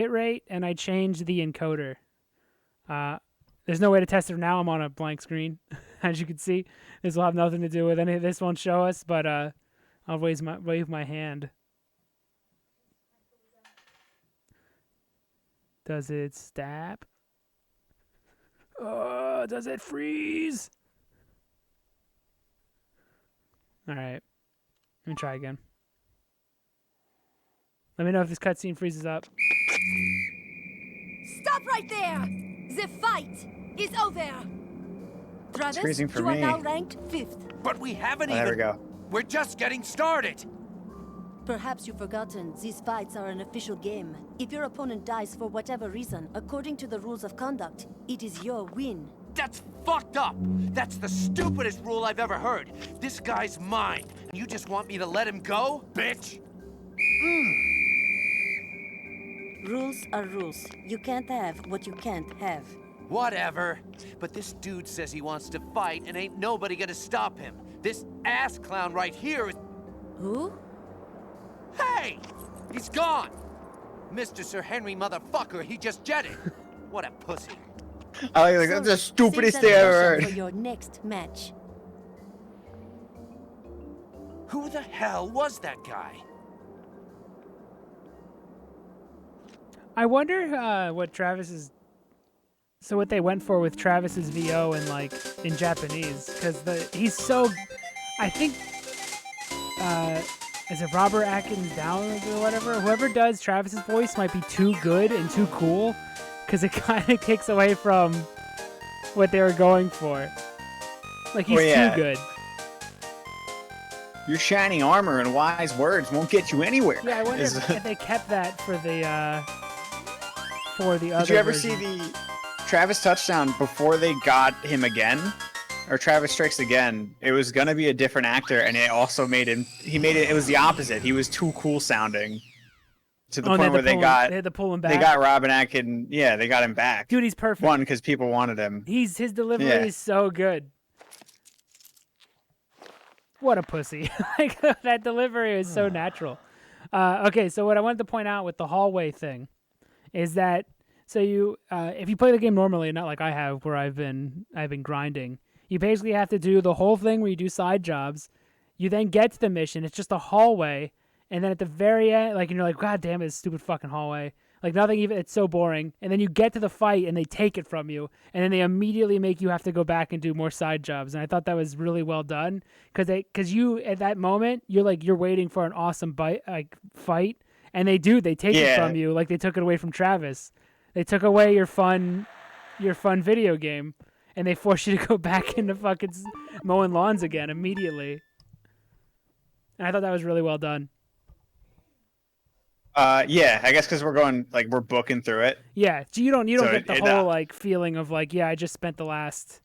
hit rate, and I changed the encoder. There's no way to test it now. I'm on a blank screen, as you can see. This will have nothing to do with any. This won't show us, but I'll wave my hand. Does it stab? Oh, does it freeze? All right. Let me try again. Let me know if this cutscene freezes up. Stop right there! The fight is over! Travis, freezing for you are me. now ranked 5th. But we haven't There even... we go. We're just getting started! Perhaps you've forgotten, these fights are an official game. If your opponent dies for whatever reason, according to the rules of conduct, it is your win. That's fucked up! That's the stupidest rule I've ever heard. This guy's mine. You just want me to let him go, bitch? Rules are rules. You can't have what you can't have. Whatever. But this dude says he wants to fight and ain't nobody gonna stop him. This ass clown right here is... Who? Hey! He's gone! Mr. Sir Henry motherfucker, he just jetted. What a pussy. I like that's the stupidest save thing I that ever motion heard. for your next match. Who the hell was that guy? I wonder what Travis's. So what they went for with Travis's VO and like in Japanese, because he's so. I think. Is it Robert Atkins Downs or whatever? Whoever does Travis's voice might be too good and too cool, because it kind of takes away from what they were going for. Like he's too good. Your shiny armor and wise words won't get you anywhere. Yeah, I wonder if they kept that for the other. Did you ever see the Travis touchdown before they got him again? Or Travis Strikes Again? It was gonna be a different actor, and it also made him. He made it. It was the opposite. He was too cool sounding, to the point where they had to pull him back. They got Robin Atkins. Yeah, they got him back. Dude, he's perfect. One, because people wanted him. His delivery is so good. What a pussy! Like that delivery is so natural. Okay, so what I wanted to point out with the hallway thing is that you if you play the game normally, not like I have, where I've been grinding. You basically have to do the whole thing where you do side jobs. You then get to the mission. It's just a hallway. And then at the very end, like, you're like, God damn it, this stupid fucking hallway. Like, nothing even, it's so boring. And then you get to the fight and they take it from you. And then they immediately make you have to go back and do more side jobs. And I thought that was really well done. Because you, at that moment, you're waiting for an awesome fight. And they take it from you like they took it away from Travis. They took away your fun video game. And they force you to go back into fucking mowing lawns again immediately. And I thought that was really well done. Yeah, I guess because we're booking through it. Yeah, so you don't get the whole like feeling of like, yeah, I just spent the last,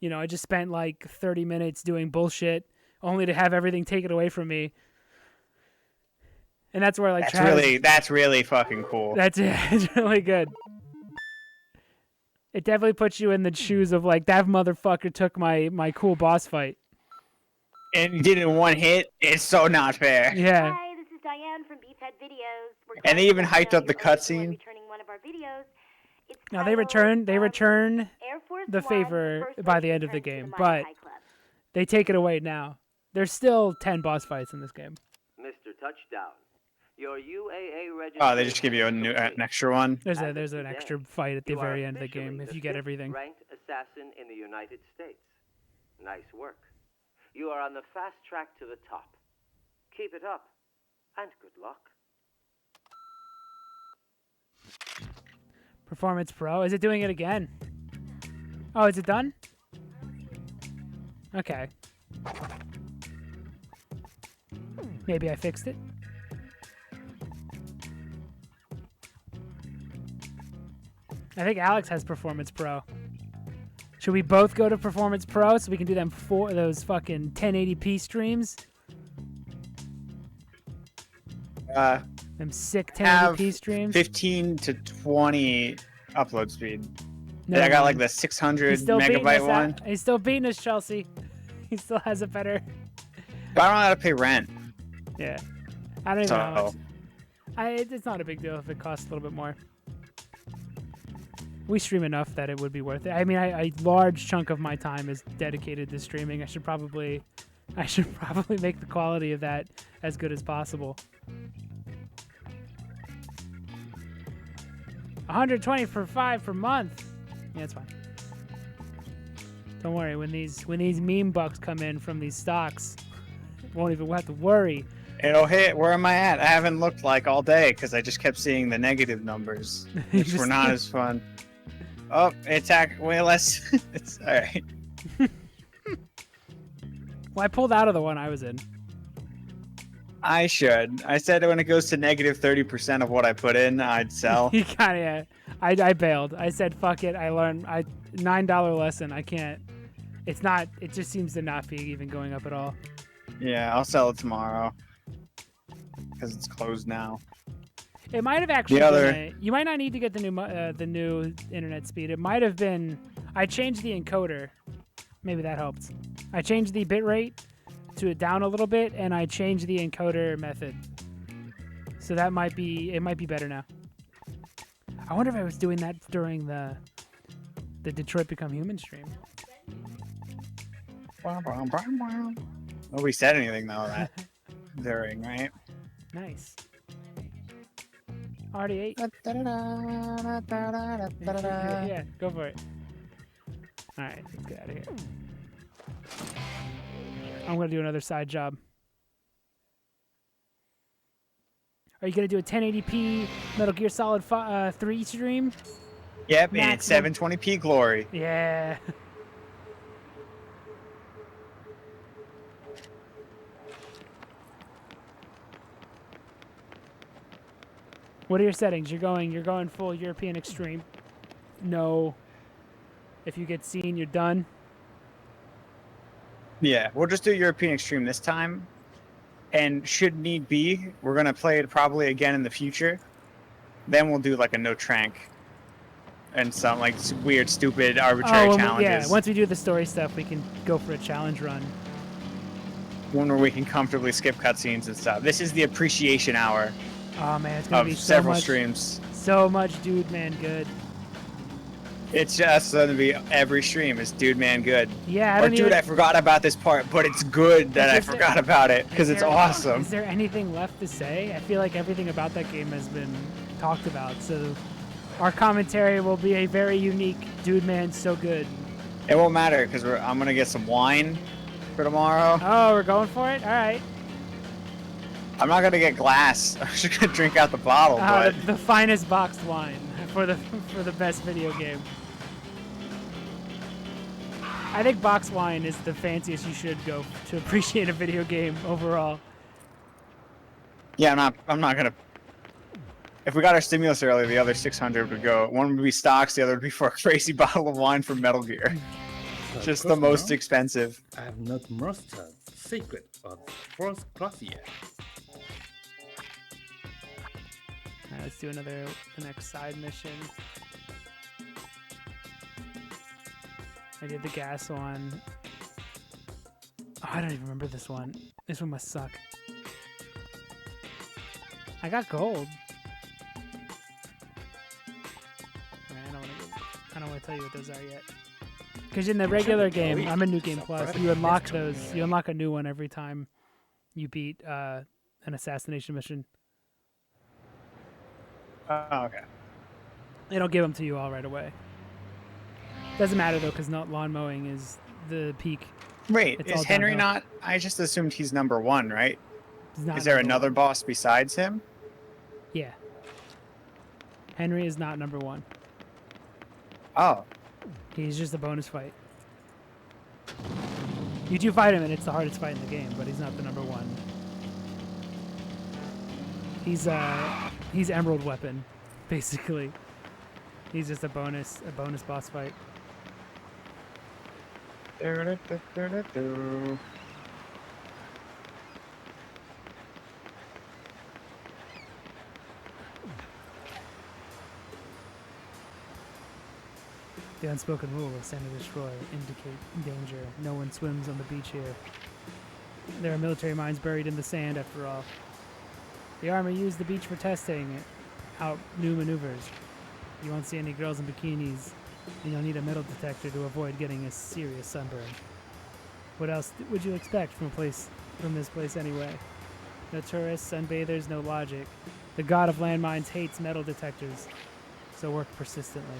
I just spent like 30 minutes doing bullshit only to have everything taken away from me. And that's where like that's really fucking cool. That's it. It's really good. It definitely puts you in the shoes of like, that motherfucker took my cool boss fight. And did it in one hit. It's so not fair. Yeah. Hi, this is Diane from Beefhead Videos. And they even hyped up the cutscene. Returning one of our videos. Now they return the favor by the end of the game, but they take it away now. There's still 10 boss fights in this game. Mr. Touchdown, your UAA registration. Oh, they just give you an extra one. There's an extra fight at the very end of the game if you get everything. Ranked assassin in the United States. Nice work. You are on the fast track to the top. Keep it up, and good luck. Performance Pro. Is it doing it again? Oh, is it done? Okay. Maybe I fixed it. I think Alex has Performance Pro. Should we both go to Performance Pro so we can do those fucking 1080p streams? Them sick 1080p streams. 15 to 20 upload speed. No, I got like the 600 megabyte one. He's still beating us, Chelsea. He still has it better. But I don't know how to pay rent. Yeah. I don't even know. It's not a big deal if it costs a little bit more. We stream enough that it would be worth it. I mean, a large chunk of my time is dedicated to streaming. I should probably make the quality of that as good as possible. 120 for 5 per month. Yeah, it's fine. Don't worry. When these meme bucks come in from these stocks, won't even have to worry. It'll hit. Where am I at? I haven't looked like all day because I just kept seeing the negative numbers, which were not as fun. Oh, it's way less. It's all right. Well, I pulled out of the one I was in. I should. I said when it goes to negative 30% of what I put in, I'd sell. You kind of, yeah. I bailed. I said, fuck it. I learned $9 lesson. I can't. It's not. It just seems to not be even going up at all. Yeah, I'll sell it tomorrow because it's closed now. It might have actually been you might not need to get the new internet speed. It might have been. I changed the encoder. Maybe that helped. I changed the bitrate to it down a little bit, and I changed the encoder method. So that might be. It might be better now. I wonder if I was doing that during the Detroit Become Human stream. Nobody said anything though that during, right? Nice. Already ate. Yeah, go for it. All right, let's get out of here. I'm gonna do another side job. Are you gonna do a 1080p Metal Gear Solid 3 stream? Yep, and it's 720p glory. Yeah. What are your settings? You're going full European extreme. No. If you get seen, you're done. Yeah, we'll just do European extreme this time. And should need be, we're gonna play it probably again in the future. Then we'll do like a no trank and some like weird, stupid, arbitrary challenges. Yeah, once we do the story stuff, we can go for a challenge run. One where we can comfortably skip cutscenes and stuff. This is the appreciation hour. Oh man, it's gonna be several streams. So much dude man good. It's just gonna be every stream is dude man good. Yeah, I forgot about this part, but it's good that I forgot about it because it's awesome. Is there anything left to say? I feel like everything about that game has been talked about, so our commentary will be a very unique dude man so good. It won't matter because I'm gonna get some wine for tomorrow. Oh, we're going for it? All right. I'm not gonna get glass. I'm just gonna drink out the bottle. But the finest boxed wine for the best video game. I think box wine is the fanciest you should go to appreciate a video game overall. Yeah, I'm not gonna. If we got our stimulus early, the other 600 would go. One would be stocks, the other would be for a crazy bottle of wine from Metal Gear. Just the most expensive. I have not mastered the secret of first class yet. Alright, let's do the next side mission. I did the gas one. Oh, I don't even remember this one. This one must suck. I got gold. I don't want to tell you what those are yet. Because in the regular game, I'm a New Game Plus. You unlock those. You unlock a new one every time you beat an assassination mission. Oh, okay. They don't give them to you all right away. Doesn't matter though, because lawn mowing is the peak. Wait, It's is all Henry downhill. not? I just assumed he's number one, right? He's not Is there number another one. boss besides him? Yeah. Henry is not number one. Oh, He's just a bonus fight. You do fight him, and it's the hardest fight in the game, but he's not the number one. He's Emerald Weapon, basically. He's just a bonus boss fight. The unspoken rule of Send and Destroy indicate danger. No one swims on the beach here. There are military mines buried in the sand, after all. The Army used the beach for testing out new maneuvers. You won't see any girls in bikinis, and you'll need a metal detector to avoid getting a serious sunburn. What else would you expect from this place anyway? No tourists, sunbathers, no logic. The god of landmines hates metal detectors, so work persistently.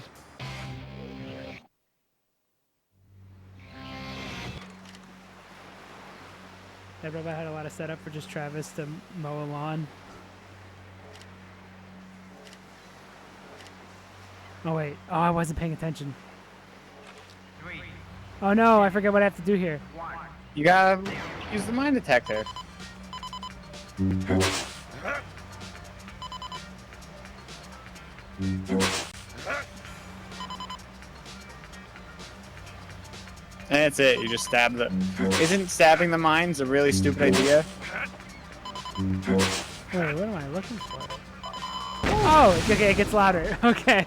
That robot had a lot of setup for just Travis to mow a lawn. Oh wait, oh I wasn't paying attention. Oh no, I forget what I have to do here. You gotta use the mine detector. And that's it. You just stab the. Isn't stabbing the mines a really stupid idea? Wait, what am I looking for? Oh, okay, it gets louder. Okay.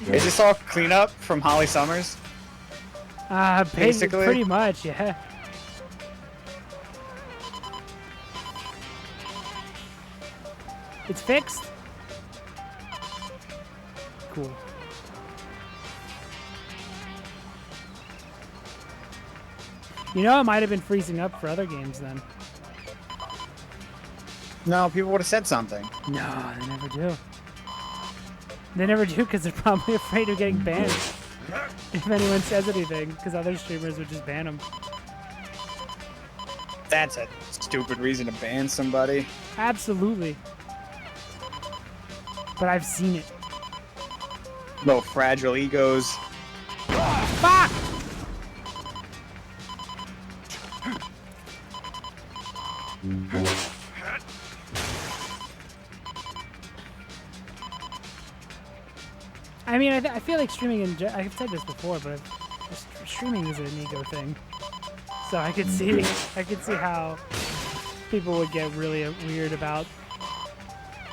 Is this all cleanup from Holly Summers? Basically, pretty much, yeah. It's fixed. Cool. You know, it might have been freezing up for other games then. No, people would have said something. No, they never do. They never do because they're probably afraid of getting banned if anyone says anything, because other streamers would just ban them. That's a stupid reason to ban somebody. Absolutely. But I've seen it. Little fragile egos. Fuck! I mean, I feel like streaming I've said this before, but streaming is an ego thing. So I could see how people would get really weird about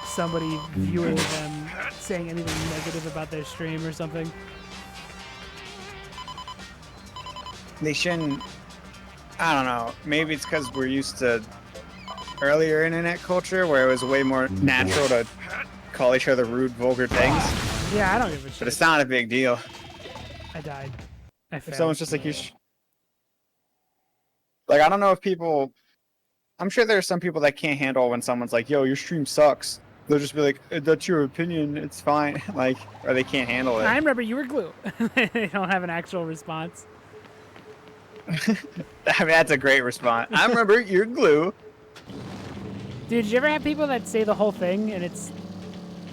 somebody viewing them saying anything negative about their stream or something. They shouldn't. I don't know. Maybe it's because we're used to earlier internet culture where it was way more natural to call each other rude, vulgar things. Yeah, I don't give a shit. But it's not a big deal. I died. I failed. If someone's just like, like, I don't know if people. I'm sure there are some people that can't handle when someone's like, yo, your stream sucks. They'll just be like, that's your opinion, it's fine. Like, or they can't handle it. I remember you were glue. They don't have an actual response. I mean, that's a great response. I remember you're glue. Dude, did you ever have people that say the whole thing and it's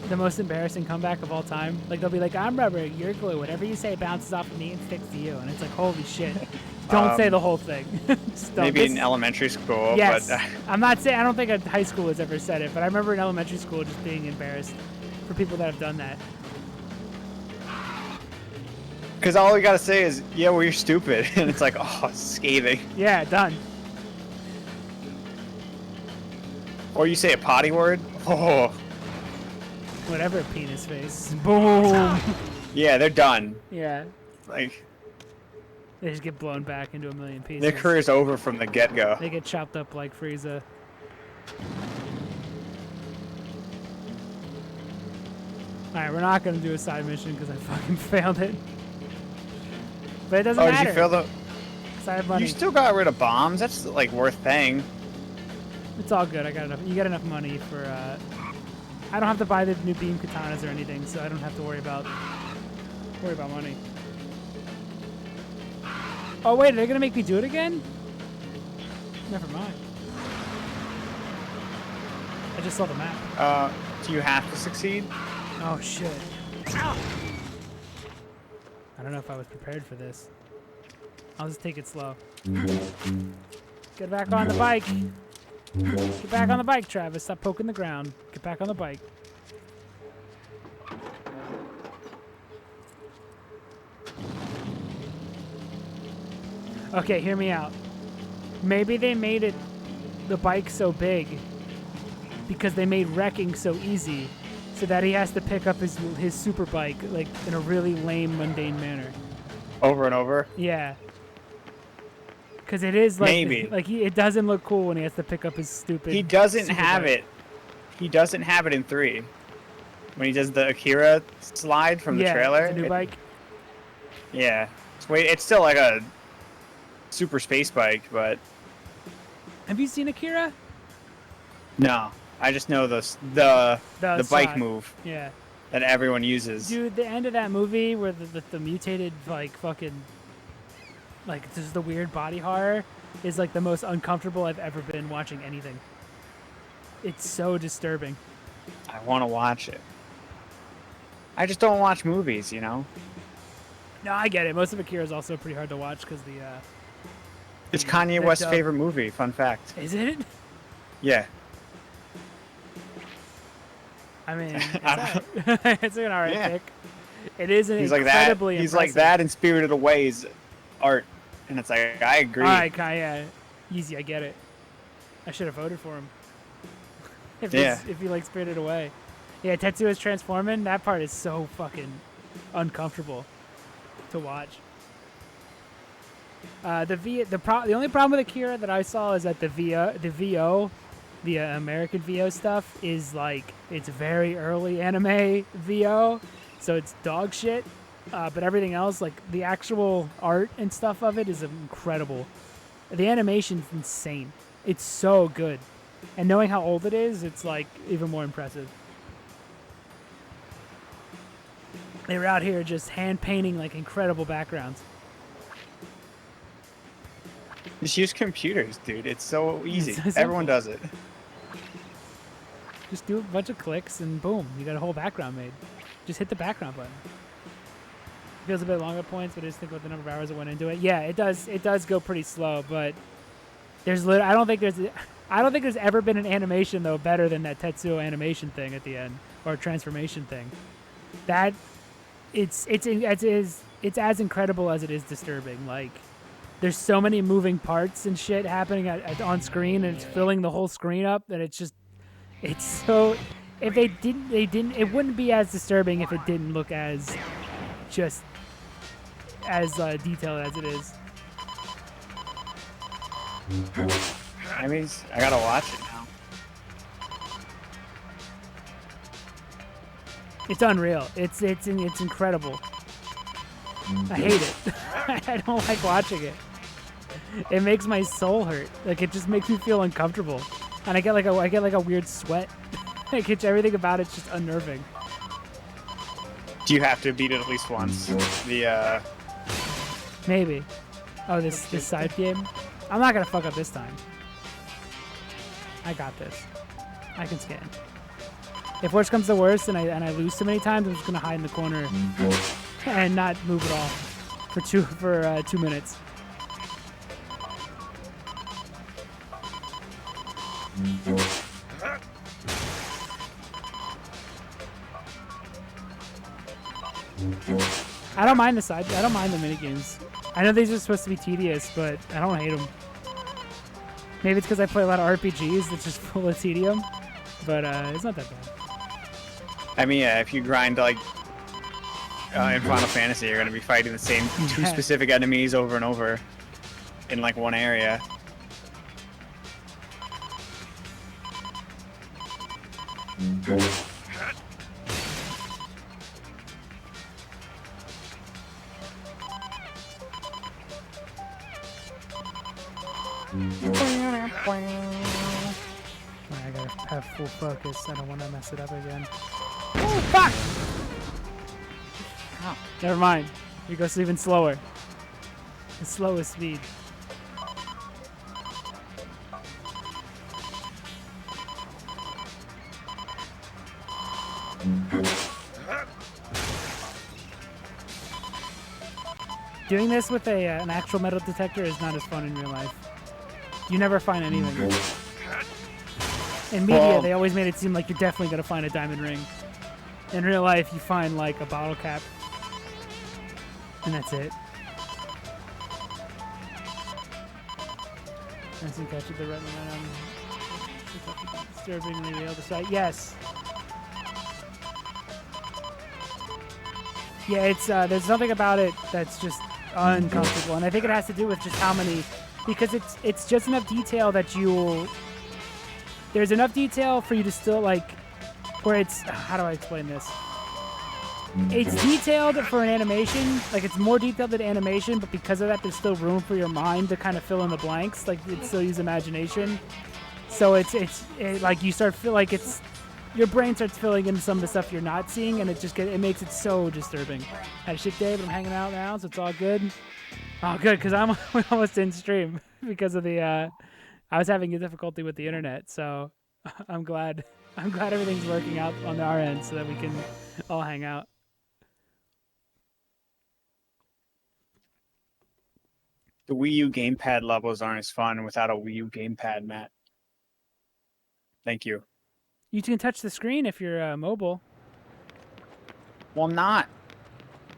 the most embarrassing comeback of all time? Like, they'll be like, I'm rubber, you're glue. Whatever you say bounces off of me and sticks to you. And it's like, holy shit. Don't say the whole thing. Maybe in elementary school. Yes. But, I'm not saying, I don't think a high school has ever said it, but I remember in elementary school just being embarrassed for people that have done that. Because all we gotta say is, yeah, well, you're stupid. And it's like, oh, scathing. Yeah, done. Or you say a potty word. Oh. Whatever, penis face. Boom. Yeah, they're done. Yeah. Like, They just get blown back into a million pieces. their career's over from the get-go. They get chopped up like Frieza. Alright, we're not gonna do a side mission because I fucking failed it. But it doesn't matter. Did you fail the... 'cause I have money. You still got rid of bombs. That's, like, worth paying. It's all good. I got enough. You got enough money for. I don't have to buy the new beam katanas or anything, so I don't have to worry about money. Oh wait, are they gonna make me do it again? Never mind. I just saw the map. Do you have to succeed? Oh shit. Ow. I don't know if I was prepared for this. I'll just take it slow. Get back on the bike. Get back on the bike, Travis. Stop poking the ground. Get back on the bike. Okay, hear me out. Maybe they made the bike so big because they made wrecking so easy so that he has to pick up his super bike like in a really lame, mundane manner. Over and over? Yeah. Because it is like Maybe. it doesn't look cool when he has to pick up his stupid. He doesn't super have bike. it. He doesn't have it in 3. When he does the Akira slide from the trailer. It's a new bike. Yeah. It's still like a super space bike, but Have you seen Akira? no. I just know the bike slide. move Yeah. that everyone uses. Dude, the end of that movie where the mutated like fucking like just the weird body horror is like the most uncomfortable I've ever been watching anything. It's so disturbing. I want to watch it. I just don't watch movies, you know? No, I get it. Most of Akira is also pretty hard to watch because the It's Kanye the West's dub. favorite movie, fun fact. Is it? Yeah. I mean, it's, alright. It's an alright Yeah. pick. It is an He's like that. incredibly He's like impressive. that in Spirited Away's art. And it's like, I agree. Alright, Kai, easy, I get it. I should have voted for him. If he like Spirited Away. Yeah, Tetsuo's transforming, that part is so fucking uncomfortable to watch. The only problem with Akira that I saw is that the American VO stuff is like it's very early anime VO, so it's dog shit. But everything else, like the actual art and stuff of it, is incredible. The animation's insane. It's so good, and knowing how old it is, it's like even more impressive. They were out here just hand painting like incredible backgrounds. Just use computers, dude. It's so easy. so simple. Everyone does it. Just do a bunch of clicks and boom, you got a whole background made. Just hit the background button. Feels a bit long at points, but I just think about the number of hours that went into it. Yeah, it does. It does go pretty slow, but I don't think there's ever been an animation though better than that Tetsuo animation thing at the end or transformation thing. That it's as incredible as it is disturbing. Like there's so many moving parts and shit happening on screen, and it's filling the whole screen up that it's so. If they didn't, it wouldn't be as disturbing if it didn't look as just as detailed as it is. I mean, I gotta watch it now. It's unreal. It's incredible. I hate it. I don't like watching it. It makes my soul hurt. Like it just makes me feel uncomfortable, and I get like a weird sweat. Like everything about it's just unnerving. Do you have to beat it at least once? The Maybe. Oh, this side game. I'm not gonna fuck up this time. I got this. I can scan. If worse comes to worse and I lose too many times, I'm just gonna hide in the corner and not move at all for 2 minutes. I don't mind the mini games. I know these are supposed to be tedious, but I don't hate them. Maybe it's because I play a lot of RPGs that's just full of tedium, but it's not that bad. I mean, yeah, if you grind like in Final Fantasy, you're gonna be fighting the same two specific enemies over and over in like one area. I gotta have full focus. I don't want to mess it up again. Oh, fuck! Oh, never mind. It goes even slower. The slowest speed. Doing this with an actual metal detector is not as fun in real life. You never find anything. In media, they always made it seem like you're definitely going to find a diamond ring. In real life, you find like a bottle cap. And that's it. As you catch it, the red momentum. Disturbingly the other side. Yes. Yeah, it's there's something about it that's just uncomfortable, and I think it has to do with just how because it's just enough detail that there's enough detail for you to still like, where it's, how do I explain this? It's detailed for an animation, like it's more detailed than animation, but because of that, there's still room for your mind to kind of fill in the blanks. Like it still use imagination, so it's like you start feel like it's your brain starts filling in some of the stuff you're not seeing, and it makes it so disturbing. Had a shit day, but I'm hanging out now, so it's all good. Oh, good, because I'm almost in stream because of the I was having a difficulty with the internet, so I'm glad everything's working out on our end so that we can all hang out. The Wii U gamepad levels aren't as fun without a Wii U gamepad, Matt. Thank you. You can touch the screen if you're mobile. Well, I'm not.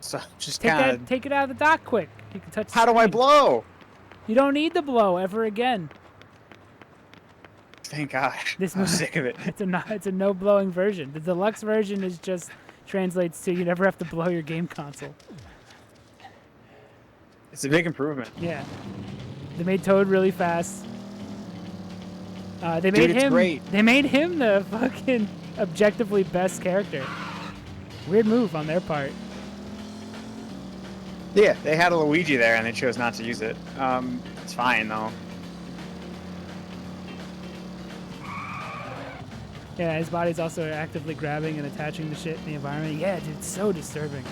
So just Take kind of. take it out of the dock quick. You can touch. How do I blow? You don't need the blow ever again. Thank God. I'm sick of it. It's a no blowing version. The deluxe version is just translates to you never have to blow your game console. It's a big improvement. Yeah. They made Toad really fast. They made Dude, it's him. great. They made him the fucking objectively best character. Weird move on their part. Yeah, they had a Luigi there and they chose not to use it. It's fine though. Yeah, his body's also actively grabbing and attaching the shit in the environment. Yeah, dude, it's so disturbing.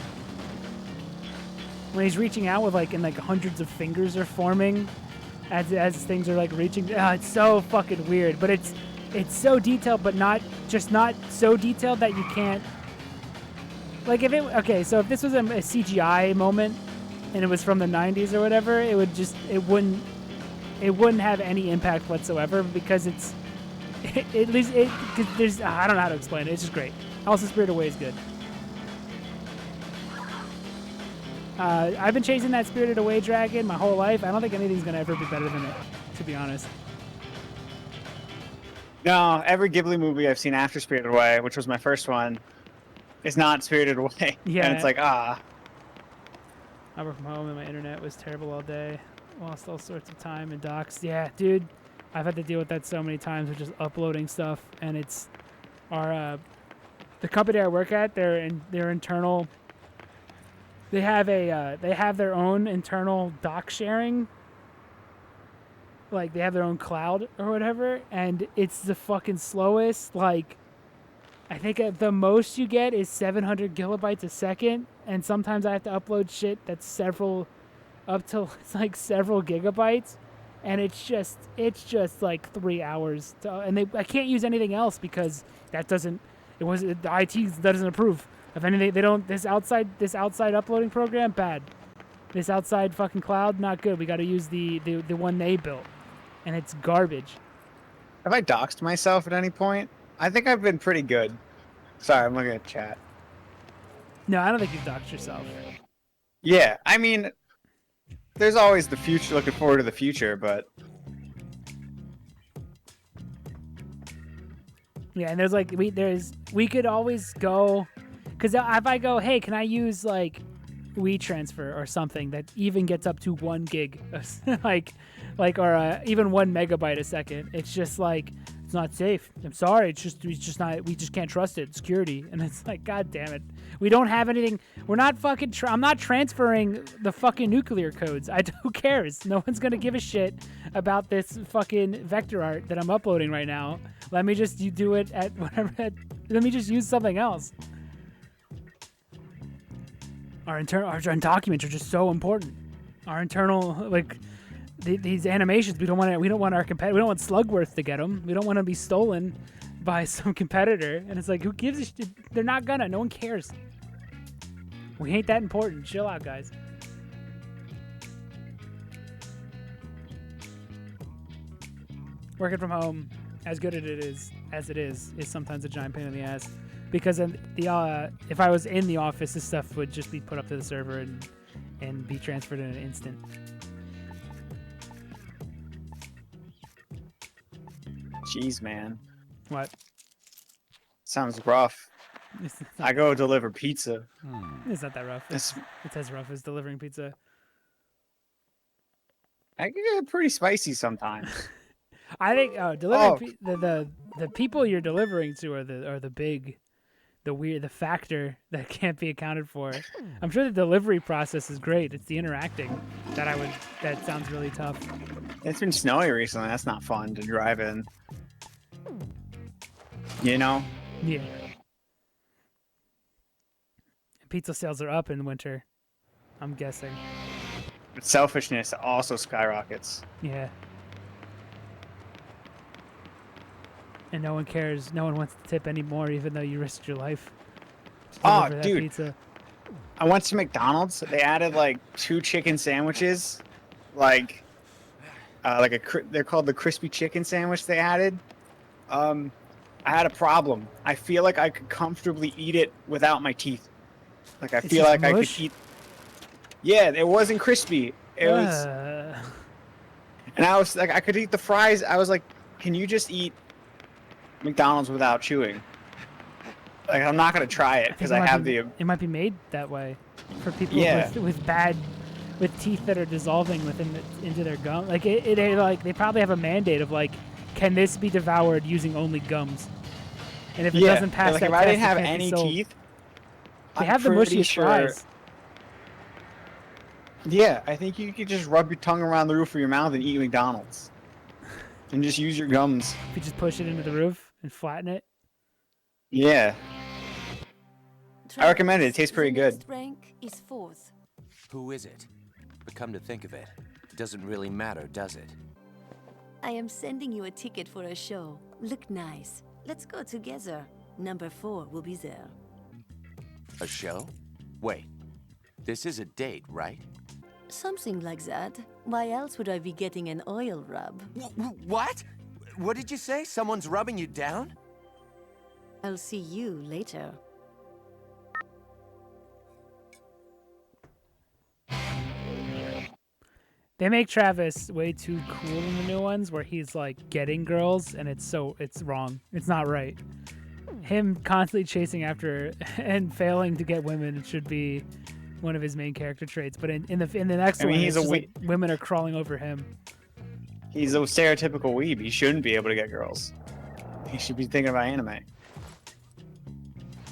When he's reaching out with like hundreds of fingers are forming as things are like reaching. It's so fucking weird. But it's so detailed, but not so detailed that you can't. Like if this was a CGI moment and it was from the 90s or whatever, it wouldn't have any impact whatsoever because it's. At least there's I don't know how to explain it. It's just great. Also, Spirited Away is good. I've been chasing that Spirited Away dragon my whole life. I don't think anything's gonna ever be better than it, to be honest. No, every Ghibli movie I've seen after Spirited Away, which was my first one, is not Spirited Away. Yeah. And it's like, I work from home and my internet was terrible all day. Lost all sorts of time and docs. Yeah, dude. I've had to deal with that so many times with just uploading stuff, and it's the company I work at. Their internal. They have their own internal doc sharing. Like they have their own cloud or whatever, and it's the fucking slowest. Like, I think the most you get is 700 gigabytes a second, and sometimes I have to upload shit that's several gigabytes. And it's just like 3 hours, I can't use anything else because the IT doesn't approve of anything. They don't. This outside uploading program, bad. This outside fucking cloud, not good. We got to use the one they built, and it's garbage. have I doxed myself at any point? I think I've been pretty good. Sorry, I'm looking at chat. No, I don't think you've doxed yourself. Yeah, I mean, there's always the future, looking forward to the future, but Yeah, and there's like we could always go, because if I go, hey, can I use like WeTransfer or something that even gets up to 1 gig, or even 1 megabyte a second, it's just like it's not safe. I'm sorry, it's just not. We just can't trust it. Security, and it's like, god damn it, we don't have anything. We're not fucking. I'm not transferring the fucking nuclear codes. Who cares? No one's gonna give a shit about this fucking vector art that I'm uploading right now. Let me just do it at whatever. Let me just use something else. Our documents are just so important. Our internal these animations. We don't want our competitor. We don't want Slugworth to get them. We don't want to be stolen by some competitor. And it's like, who gives a shit? They're not gonna. No one cares. We ain't that important. Chill out, guys. Working from home, as good as it is sometimes a giant pain in the ass. Because if I was in the office, this stuff would just be put up to the server and be transferred in an instant. jeez, man. What? Sounds rough. I go deliver pizza. It's not that rough. It's as rough as delivering pizza. I can get pretty spicy sometimes. I think the people you're delivering to are the big, the factor that can't be accounted for. I'm sure the delivery process is great. It's the interacting that sounds really tough. It's been snowy recently. That's not fun to drive in. You know? Yeah. Pizza sales are up in winter, I'm guessing. But selfishness also skyrockets. Yeah. And no one cares. No one wants to tip anymore, even though you risked your life to Oh, deliver that dude. pizza. I went to McDonald's. They added like 2 chicken sandwiches, like they're called the crispy chicken sandwich. They added. I had a problem. I feel like I could comfortably eat it without my teeth. Like I feel like I could eat. Yeah, it wasn't crispy. It was, and I was like, I could eat the fries. I was like, can you just eat McDonald's without chewing? Like I'm not gonna try it because I have the. It might be made that way for people Yeah. with teeth that are dissolving into their gum. Like they probably have a mandate of like, can this be devoured using only gums? And if it doesn't pass like that if test, I didn't it have can't be any sold. teeth, They I'm have the pretty mushiest sure. fries. Yeah, I think you could just rub your tongue around the roof of your mouth and eat McDonald's, and just use your gums. If you just push it into the roof and flatten it. Yeah, I recommend it. It tastes pretty The good. next rank is 4th. Who is it? But come to think of it, it doesn't really matter, does it? I am sending you a ticket for a show. Look nice. Let's go together. Number 4 will be there. A show? Wait, this is a date, right? Something like that. Why else would I be getting an oil rub? What? What did you say? Someone's rubbing you down? I'll see you later. They make Travis way too cool in the new ones, where he's like getting girls, and it's wrong. It's not right. Him constantly chasing after and failing to get women, it should be one of his main character traits. But in the next one, he's it's a just like women are crawling over him. He's a stereotypical weeb. He shouldn't be able to get girls. He should be thinking about anime.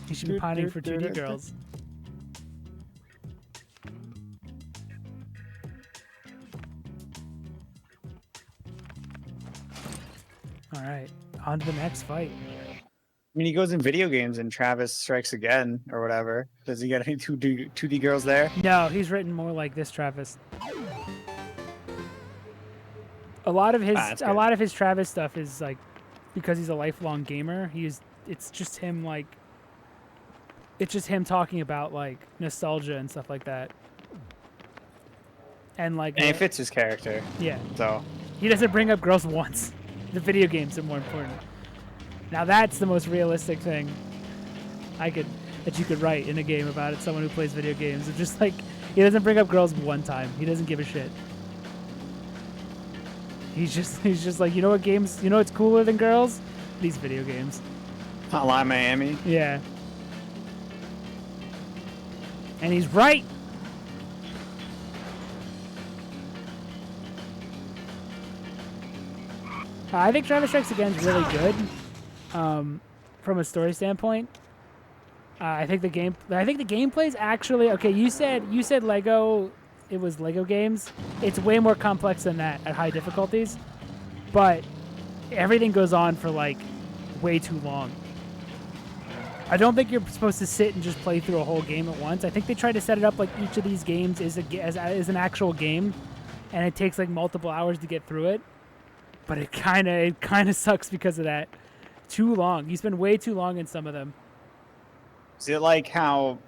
He should be pining for 2D girls. All right, on to the next fight. I mean, he goes in video games and Travis Strikes Again or whatever. Does he get any 2D girls there? No, he's written more like this, Travis. A lot of his Travis stuff is like, because he's a lifelong gamer. It's just him talking about like nostalgia and stuff like that. And it fits his character. Yeah. So he doesn't bring up girls once. The video games are more important. Now that's the most realistic thing that you could write in a game about it. Someone who plays video games. It's just like he doesn't bring up girls one time. He doesn't give a shit. He's just like, you know what's cooler than girls? These video games. Hotline Miami. Yeah. And he's right. I think Travis Strikes Again is really good, from a story standpoint. I think the gameplay is actually okay. You said Lego. It was Lego games. It's way more complex than that at high difficulties, but everything goes on for like way too long. I don't think you're supposed to sit and just play through a whole game at once. I think they try to set it up like each of these games is an actual game, and it takes like multiple hours to get through it. But it kind of sucks because of that. Too long. You spend way too long in some of them. Is it like how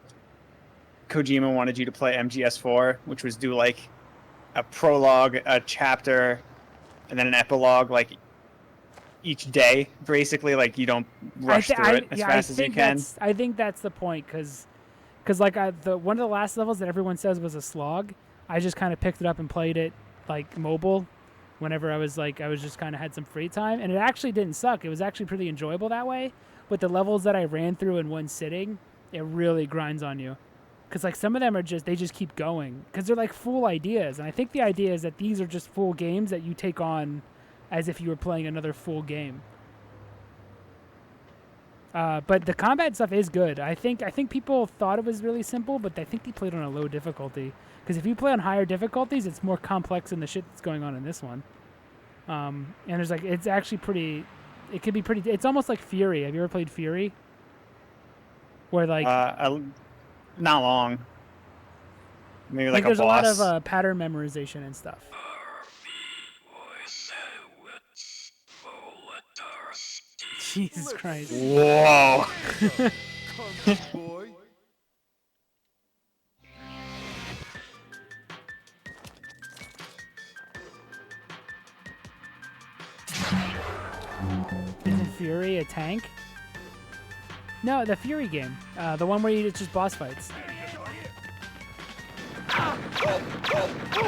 Kojima wanted you to play MGS4, which was do like a prologue, a chapter, and then an epilogue, like each day, basically? Like you don't rush through it as fast as you can. I think that's the point, because like one of the last levels that everyone says was a slog, I just kind of picked it up and played it like mobile. Whenever I was just kind of had some free time, and it actually didn't suck. It was actually pretty enjoyable that way. But the levels that I ran through in one sitting, it really grinds on you. Because like some of them are they just keep going because they're like full ideas, and I think the idea is that these are just full games that you take on as if you were playing another full game. But the combat stuff is good. I think people thought it was really simple, but I think they played on a low difficulty. Because if you play on higher difficulties, it's more complex than the shit that's going on in this one. And there's like it's actually pretty. It could be pretty. It's almost like Fury. Have you ever played Fury? Where like. Not long. Maybe like a there's boss. a lot of pattern memorization and stuff. Jesus Christ. Whoa. Boy. Isn't Fury a tank? No, the Fury game. The one where it's just boss fights.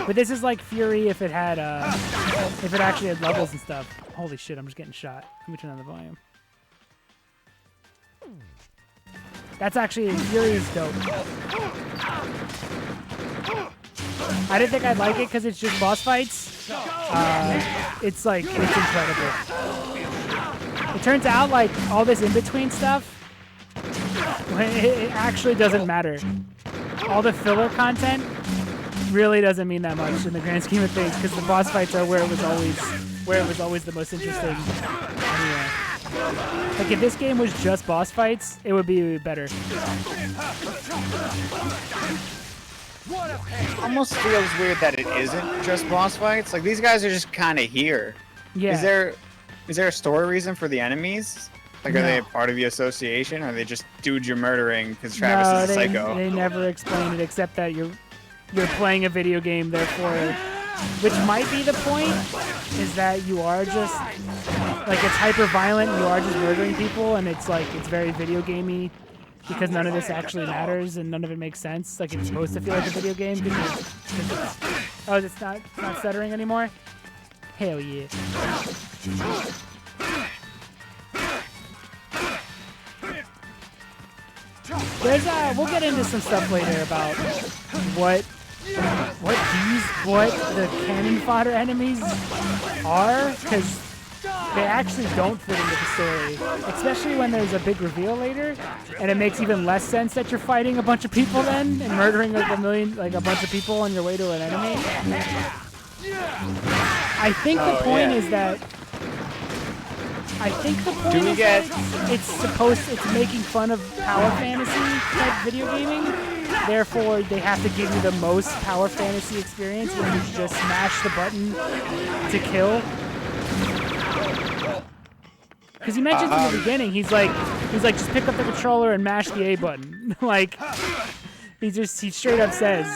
But this is like Fury if it had if it actually had levels and stuff. Holy shit, I'm just getting shot. Let me turn on the volume. That's actually Fury's dope. I didn't think I'd like it because it's just boss fights. It's incredible. It turns out like all this in-between stuff, it actually doesn't matter. All the filler content really doesn't mean that much in the grand scheme of things because the boss fights are where it was always the most interesting. Anyway. Like if this game was just boss fights, it would be better. Almost feels weird that it isn't just boss fights. Like these guys are just kind of here. Yeah. Is there a story reason for the enemies? Like, are they a part of the association, or are they just dudes you're murdering because Travis is a psycho? They never explain it except that you're playing a video game, therefore, which might be the point, is that you are just, like, it's hyper violent, you are just murdering people, and it's like, it's very video gamey because none of this actually matters and none of it makes sense. Like, it's supposed to feel like a video game because it's not stuttering anymore? Hell yeah. We'll get into some stuff later about what the cannon fodder enemies are, because they actually don't fit into the story, especially when there's a big reveal later, and it makes even less sense that you're fighting a bunch of people then and murdering like a bunch of people on your way to an enemy. I think the point is that. I think the point is that it's making fun of power fantasy type video gaming. Therefore, they have to give you the most power fantasy experience when you just smash the button to kill. Because he mentions in the beginning, he's like, just pick up the controller and mash the A button. Like, he straight up says.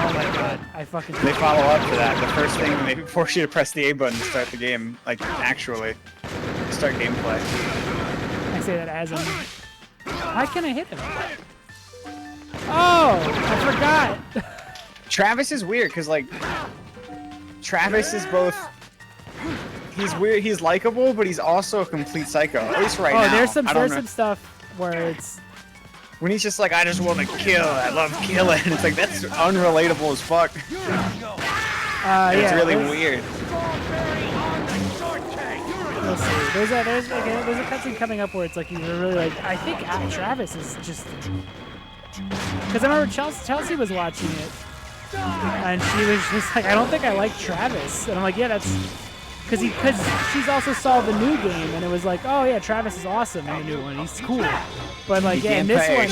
Oh my god, I fucking. They follow up to that. The first thing they force you to press the A button to start the game, like actually start gameplay. I say that as I'm. Why can't I hit him? Oh, I forgot. Travis is weird because like Travis is both. He's weird. He's likable, but he's also a complete psycho. At least right now. There's some stuff where it's. When he's just like, I just want to kill. I love killing. It's like that's unrelatable as fuck. It's really weird. We'll see. There's a cutscene coming up where it's like you're really like. I think Travis is just. Because I remember Chelsea was watching it, and she was just like, I don't think I like Travis, and I'm like, yeah, that's. Because she's also saw the new game, and it was like, oh yeah, Travis is awesome in the new one. He's cool. But like, yeah, in this one,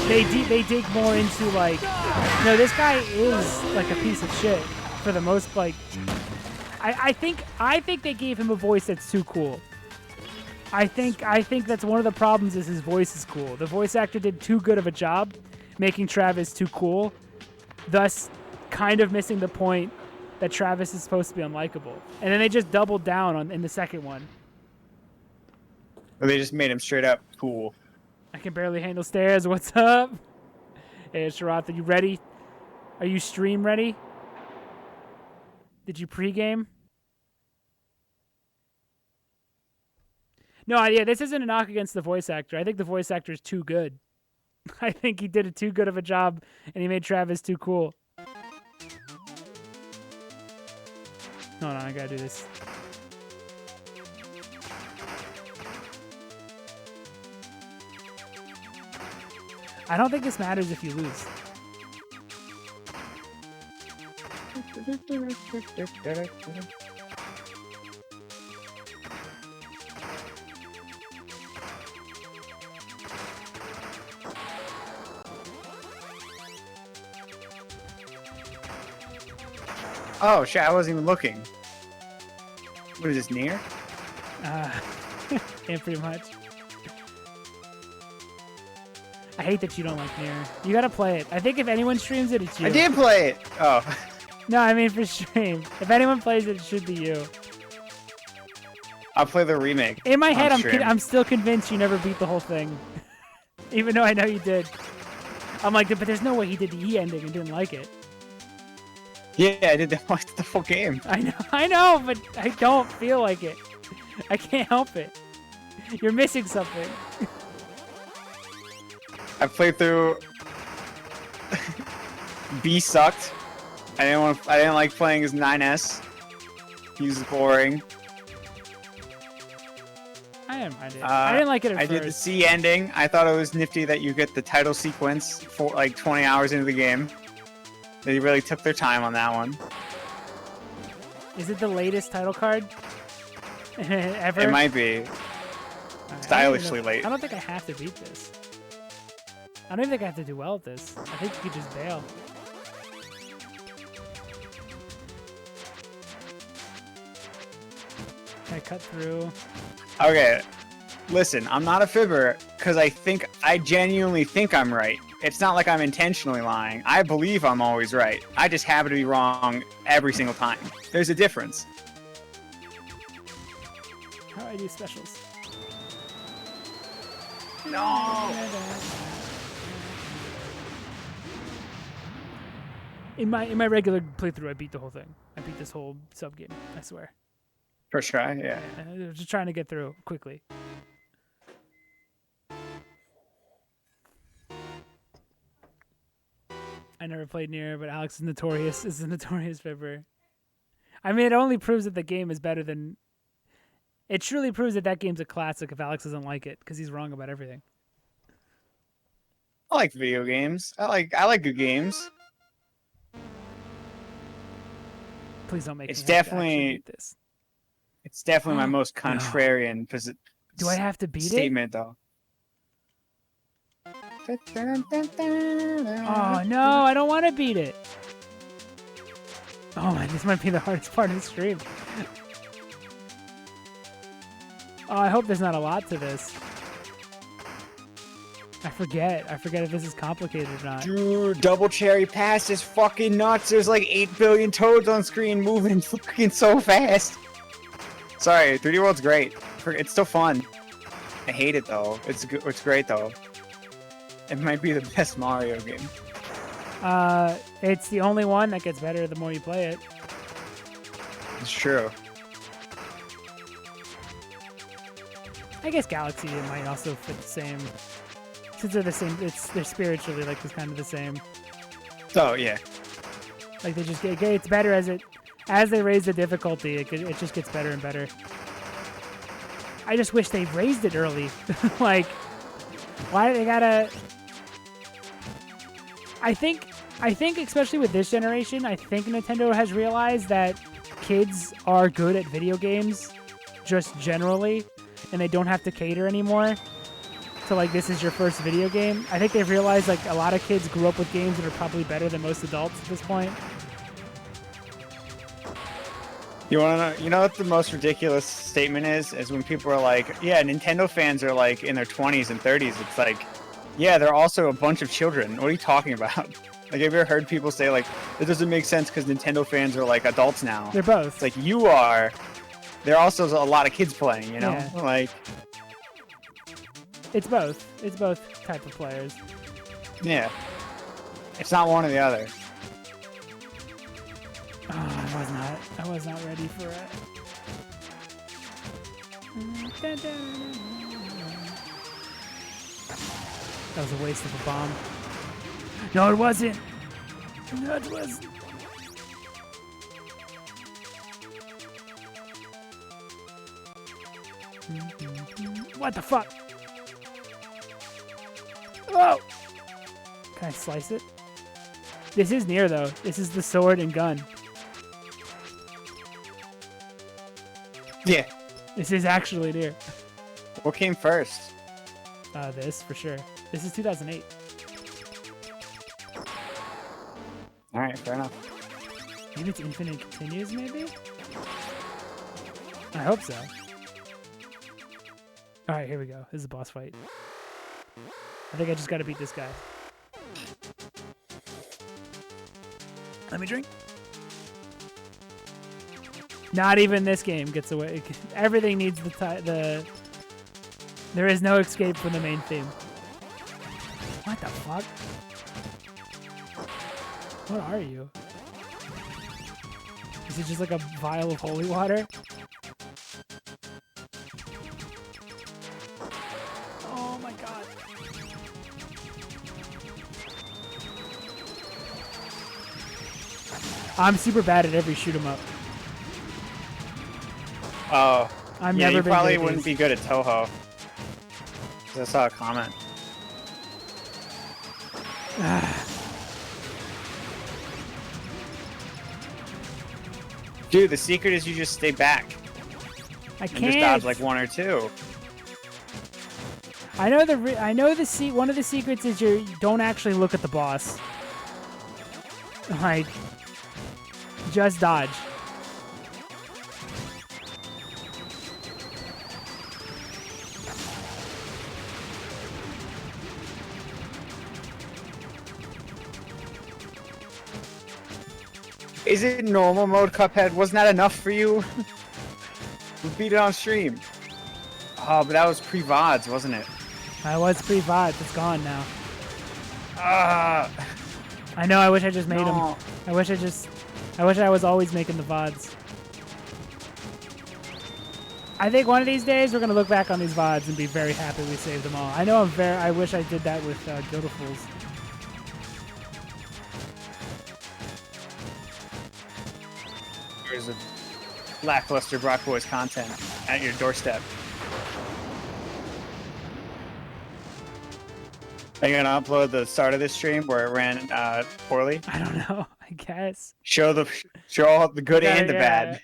they dig more into like, no, this guy is like a piece of shit for the most. Like, I think they gave him a voice that's too cool. I think that's one of the problems is his voice is cool. The voice actor did too good of a job making Travis too cool, thus kind of missing the point that Travis is supposed to be unlikable. And then they just doubled down in the second one. Or they just made him straight up cool. I can barely handle stairs. What's up? Hey, Sharath, are you ready? Are you stream ready? Did you pregame? No, yeah, this isn't a knock against the voice actor. I think the voice actor is too good. I think he did too good of a job, and he made Travis too cool. Hold on, I gotta do this. I don't think this matters if you lose. Oh shit! I wasn't even looking. What is this, near? Yeah, pretty much. I hate that you don't like Nier. You gotta play it. I think if anyone streams it, it's you. I did play it. Oh. No, I mean for stream. If anyone plays it, it should be you. I'll play the remake. In my head, stream. I'm still convinced you never beat the whole thing, even though I know you did. I'm like, but there's no way he did the E ending and didn't like it. Yeah, I did the full game. I know, but I don't feel like it. I can't help it. You're missing something. I played through. B sucked. I didn't like playing as 9S. He was boring. I didn't mind it. I didn't like it at I first. did the C ending. I thought it was nifty that you get the title sequence for like 20 hours into the game. They really took their time on that one. Is it the latest title card ever? It might be. Stylishly late. I don't think I have to beat this. I don't even think I have to do well at this. I think you could just bail. Can I cut through? Okay, listen, I'm not a fibber because I genuinely think I'm right. It's not like I'm intentionally lying. I believe I'm always right. I just happen to be wrong every single time. There's a difference. How do I do specials? No! In my regular playthrough, I beat the whole thing. I beat this whole sub game. I swear. First try, yeah. I was just trying to get through quickly. I never played Nier, but Alex is a notorious fibber. I mean, it only proves that the game is better than. It truly proves that that game's a classic if Alex doesn't like it, because he's wrong about everything. I like video games. I like good games. Please don't make It's me have to definitely- actually beat this. It's definitely my most contrarian Do I have to beat statement, though. it? Oh no, I don't want to beat it. Oh man, this might be the hardest part of the stream. Oh, I hope there's not a lot to this. I forget if this is complicated or not. Dude, double cherry pass is fucking nuts. There's like 8 billion toads on screen moving fucking so fast. Sorry, 3D World's great. It's still fun. I hate it though. It's great though. It might be the best Mario game. It's the only one that gets better the more you play it. It's true. I guess Galaxy might also fit the same. Since they're the same, they're spiritually like it's kind of the same. So yeah. Like they just it's better as they raise the difficulty. It just gets better and better. I just wish they raised it early. Like, why do they gotta? I think especially with this generation, I think Nintendo has realized that kids are good at video games, just generally, and they don't have to cater anymore. So like this is your first video game. I think they've realized like a lot of kids grew up with games that are probably better than most adults at this point. You want to know? You know what the most ridiculous statement is? Is when people are like, "Yeah, Nintendo fans are like in their 20s and 30s." It's like, yeah, they're also a bunch of children. What are you talking about? Like, have you ever heard people say like, "It doesn't make sense because Nintendo fans are like adults now"? They're both. It's like you are. There are also a lot of kids playing. You know, Yeah. like It's both. It's both type of players. yeah, it's not one or the other. Oh, I was not ready for That was a waste of a bomb. No, it wasn't. No, it wasn't. What the fuck? Oh! Can I slice it? This is near, though. This is the sword and gun. Yeah. This is actually near. What came first? This, for sure. This is 2008. All right, fair enough. Maybe it's infinite continues, maybe? I hope so. Alright, here we go. This is a boss fight. I think I just gotta beat this guy. Let me drink. Not even this game gets away. Everything needs the... There is no escape from the main theme. What the fuck? What are you? Is it just like a vial of holy water? Oh my god. I'm super bad at every shoot 'em up. Oh. I'm Yeah, never you been probably good at wouldn't these. be good at Toho. 'Cause I saw a comment. Dude, the secret is you just stay back. I And can't. just dodge like one or two. I know one of the secrets is you don't actually look at the boss. Like, just dodge. Is it normal mode, Cuphead? Wasn't that enough for you? We beat it on stream. Oh, but that was pre-VODs, wasn't it? I was pre-VOD. It's gone now. Ah. I know. I wish I just made them. No. I wish I was always making the VODs. I think one of these days we're gonna look back on these VODs and be very happy we saved them all. I know I wish I did that with Beautifuls. There's a lackluster Broc Boys content at your doorstep. Are you gonna upload the start of this stream where it ran poorly? I don't know. I guess. Show all the good and the Yeah. bad.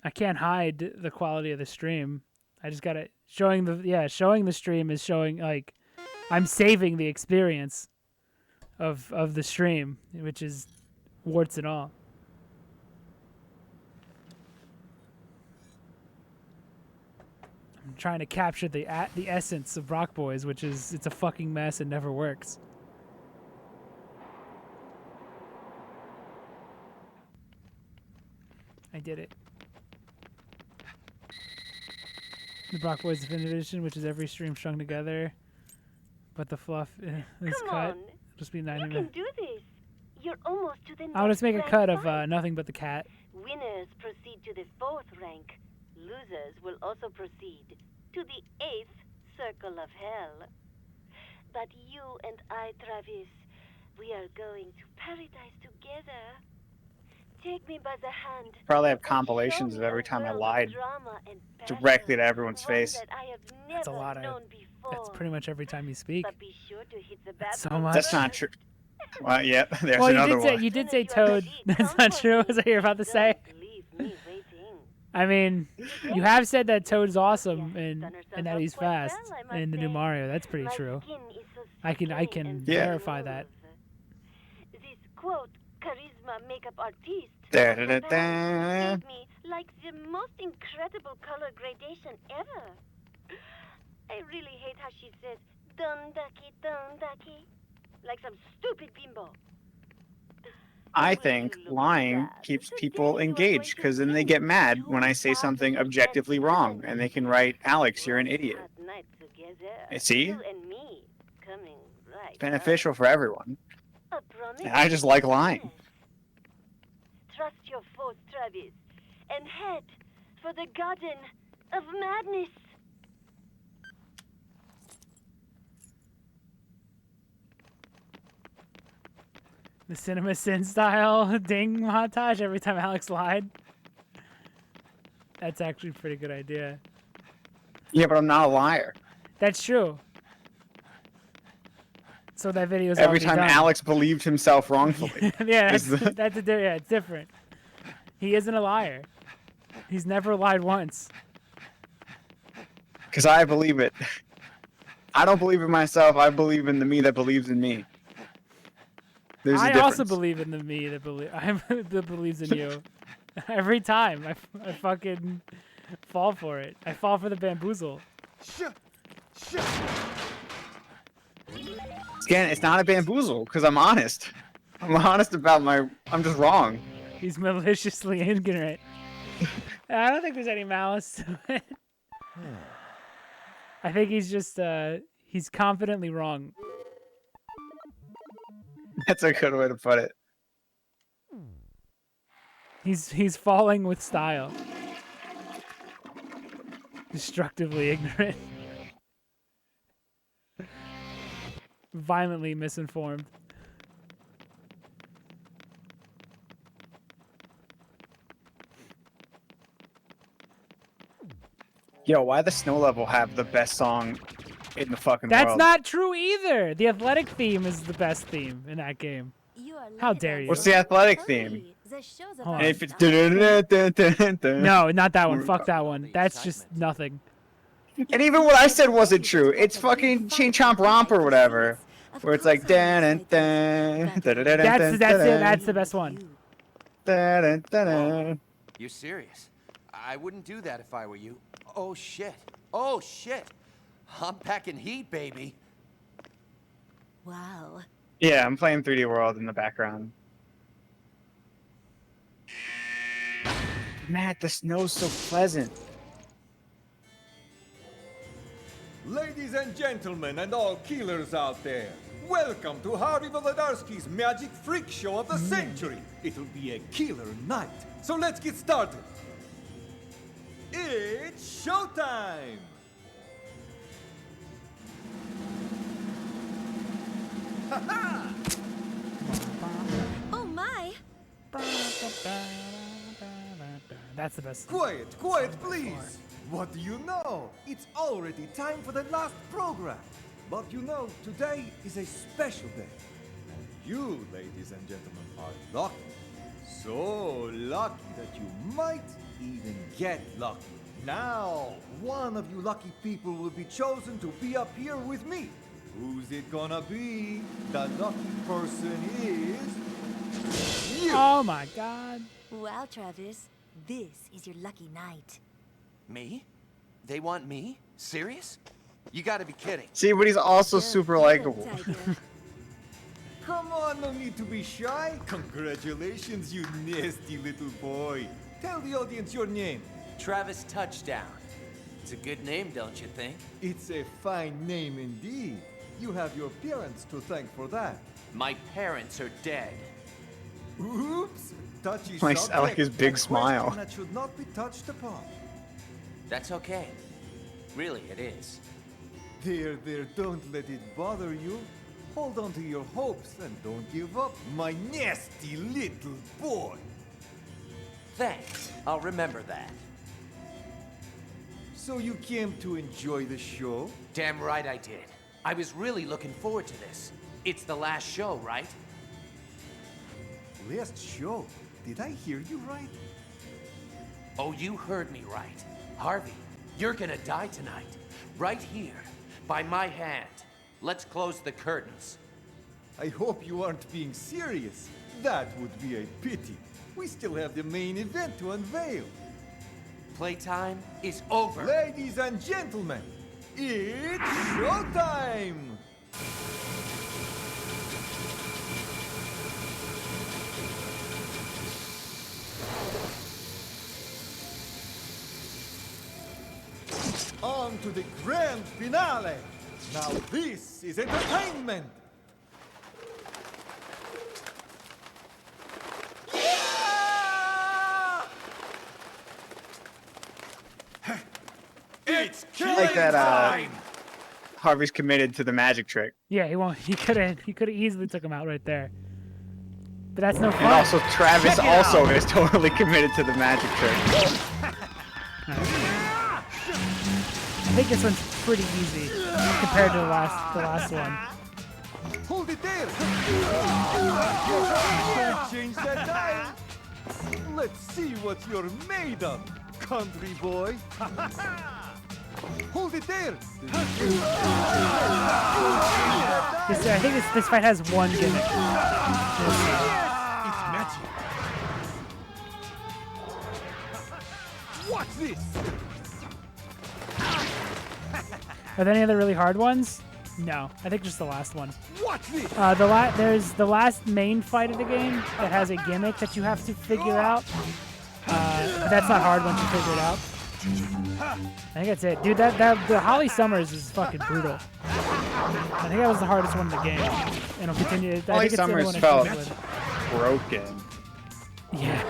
I can't hide the quality of the stream. I just gotta showing the stream is showing like I'm saving the experience of the stream, which is warts and all. I'm trying to capture the essence of Broc Boys, which is it's a fucking mess and never works. I did it. The Broc Boys Definitive Edition, which is every stream strung together, but the fluff is Come cut. on. Just be 90 You can minutes. do this. You're almost to the I'll just make a next cut rank of fight. nothing but the cat. Winners proceed to the 4th rank. Losers will also proceed to the 8th circle of hell. But you and I, Travis, we are going to paradise together. Take me by the hand. Probably have and show compilations me of every a time I world of lied drama and directly to passion, everyone's one face. that I have That's a never lot of. known before. That's pretty much every time you speak. But be sure to hit the That's so bathroom much. That's not true. Well, yeah, there's Well, another one. you did say Toad. That's not true. Was that you're about to say? Don't leave me waiting. I mean, you have said that Toad's awesome and Done herself that up he's quite fast well, I in must the new say. Mario. That's pretty My true. skin is so I can silky and Yeah. verify that. smooth. This quote charisma makeup artiste Da, of da, the da, past da. gave me like the most incredible color gradation ever. I really hate how she says dundaki, like some stupid bimbo. I think lying keeps people engaged because then they get mad when I say something objectively wrong and they can write, Alex, you're an idiot. See? You and me coming right It's beneficial for everyone. up. A promise And I just like lying. Trust your force, Travis, and head for the Garden of Madness. The Cinema Sin style ding montage every time Alex lied. That's actually a pretty good idea. Yeah, but I'm not a liar. That's true. So that video's Every already time done. Alex believed himself wrongfully. Yeah, Is the- yeah, it's different. He isn't a liar. He's never lied once. Because I believe it. I don't believe in myself. I believe in the me that believes in me. There's a I difference. also believe in the me that that believes in you. Every time I fucking fall for it. I fall for the bamboozle. Again, it's not a bamboozle because I'm honest. I'm honest about I'm just wrong. He's maliciously ignorant. I don't think there's any malice to it. I think he's just he's confidently wrong. That's a good way to put it. He's falling with style. Destructively ignorant. Violently misinformed. Yo, why the snow level have the best song in the fucking That's world? not true either. The athletic theme is the best theme in that game. You are How late, dare you. What's the athletic Hurry, theme? the show's Hold about on. If it's to No, not that one. Fuck that one. That's just nothing. And even what I said wasn't true. It's fucking Chain Chomp Romp or whatever, where it's like That's it. That's the best one. You're serious? I wouldn't do that if I were you. Oh shit. Oh shit. I'm packing heat, baby. Wow. Yeah, I'm playing 3D World in the background. Matt, the snow's so pleasant. Ladies and gentlemen, and all killers out there, welcome to Harvey Wolodarski's Magic Freak Show of the century. It'll be a killer night, so let's get started. It's showtime! Ha-ha! Oh my! That's the best. Quiet, quiet, please! What do you know? It's already time for the last program. But you know, today is a special day. And you, ladies and gentlemen, are lucky. So lucky that you might even get lucky. Now, one of you lucky people will be chosen to be up here with me. Who's it gonna be? The lucky person is... you! Oh my god. Wow, Travis. This is your lucky night. Me? They want me? Serious? You gotta be kidding. See, but he's also super likable. Tiger. Come on, no need to be shy. Congratulations, you nasty little boy. Tell the audience your name. Travis Touchdown. It's a good name, don't you think? It's a fine name indeed. You have your parents to thank for that. My parents are dead. Oops! Touchy I subject. like his big A smile. question that should not be touched upon. That's okay. Really, it is. There, don't let it bother you. Hold on to your hopes and don't give up, my nasty little boy. Thanks. I'll remember that. So you came to enjoy the show? Damn right I did. I was really looking forward to this. It's the last show, right? Last show? Did I hear you right? Oh, you heard me right. Harvey, you're gonna die tonight. Right here, by my hand. Let's close the curtains. I hope you aren't being serious. That would be a pity. We still have the main event to unveil. Playtime is over. Ladies and gentlemen, it's showtime! On to the grand finale! Now this is entertainment! Yeah! It's Like that. Harvey's committed to the magic trick, Yeah, he won't. He could have easily took him out right there. But that's no and fun. also Travis also is totally committed to the magic trick. I think this one's pretty easy compared to the last one. Hold it there! Change that dial! Let's see what you're made of, country boy! Hold it there! I think this fight has one gimmick. It's magic! Watch this! Are there any other really hard ones? No, I think just the last one. Watch this! There's the last main fight of the game that has a gimmick that you have to figure out. But that's not hard once you figure it out. I think that's it, dude. The Holly Summers is fucking brutal. I think that was the hardest one in the game, and it'll continue. I Holly think it's the only Summers one I felt struggled with. broken. Yeah.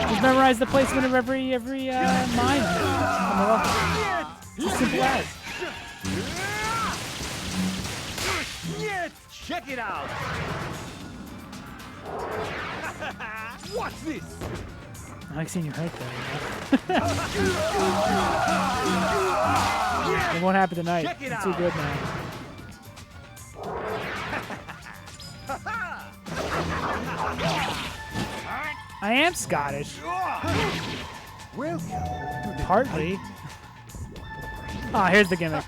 Just memorize the placement of every mine. It's as simple as. Check it out! Watch this! I like seeing you hurt there. It won't happen tonight. I'm too good now. I am Scottish. Welcome to the Partly. Ah, here's the gimmick.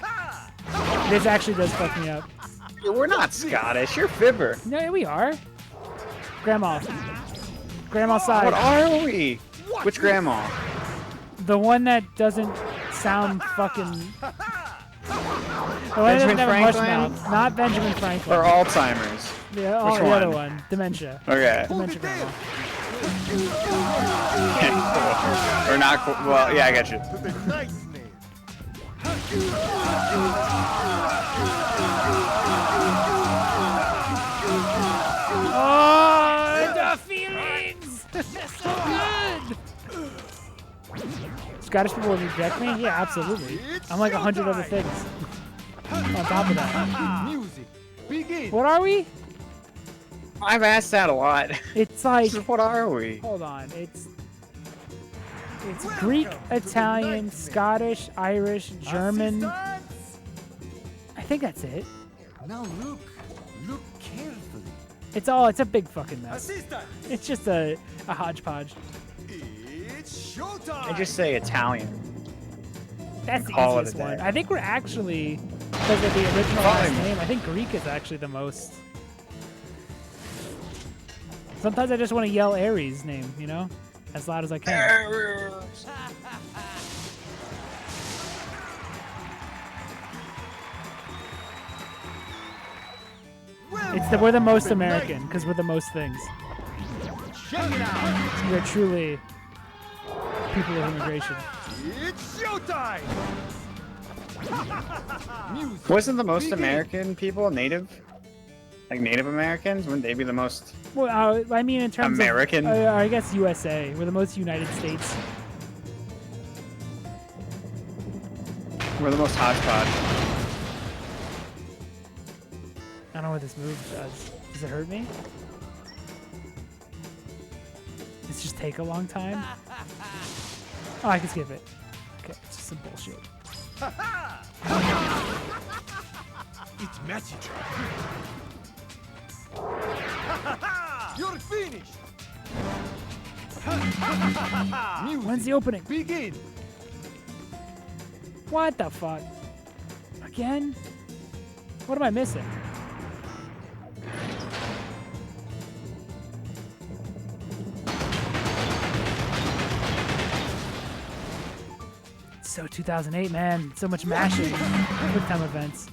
This actually does fuck me up. We're not Scottish. You're Fibber. No, we are. Grandma. Grandma's side. What are we? Which grandma? The one that doesn't sound fucking. The one that doesn't Benjamin have a mush Franklin? mouth. Not Benjamin Franklin. Or Alzheimer's? Yeah, Which the other one? one. Dementia. Okay. Dementia grandma. Or not? Well, yeah, I got you. to the nightmare. Oh, the feelings! So good! Scottish people would reject me? Yeah, absolutely. I'm like 100 other things. On top of that. Music, begin. What are we? I've asked that a lot. It's like, What are we? hold on, it's Greek, Italian, Scottish, Irish, German. I think that's it. Now look carefully. It's a big fucking mess. Assistant, It's just a hodgepodge. it's showtime. I just say Italian. That's the Call it a easiest one. day. I think we're actually, because of the original last name, I think Greek is actually the most. Sometimes I just want to yell Aries' name, you know? As loud as I can. We're the most American, because we're the most things. Check it out. We're truly people of immigration. It's showtime. Music, Wasn't the most begin. American people native? Like Native Americans? Wouldn't they be the most? Well, I mean in terms American? of... I guess USA. We're the most United States. We're the most hodgepodge. I don't know what this move does. Does it hurt me? Does it just take a long time? Oh, I can skip it. Okay, it's just some bullshit. It's magic. You're finished. Music, When's the opening? begin. What the fuck? Again? What am I missing? So 2008, man. So much mashing. Quick time events.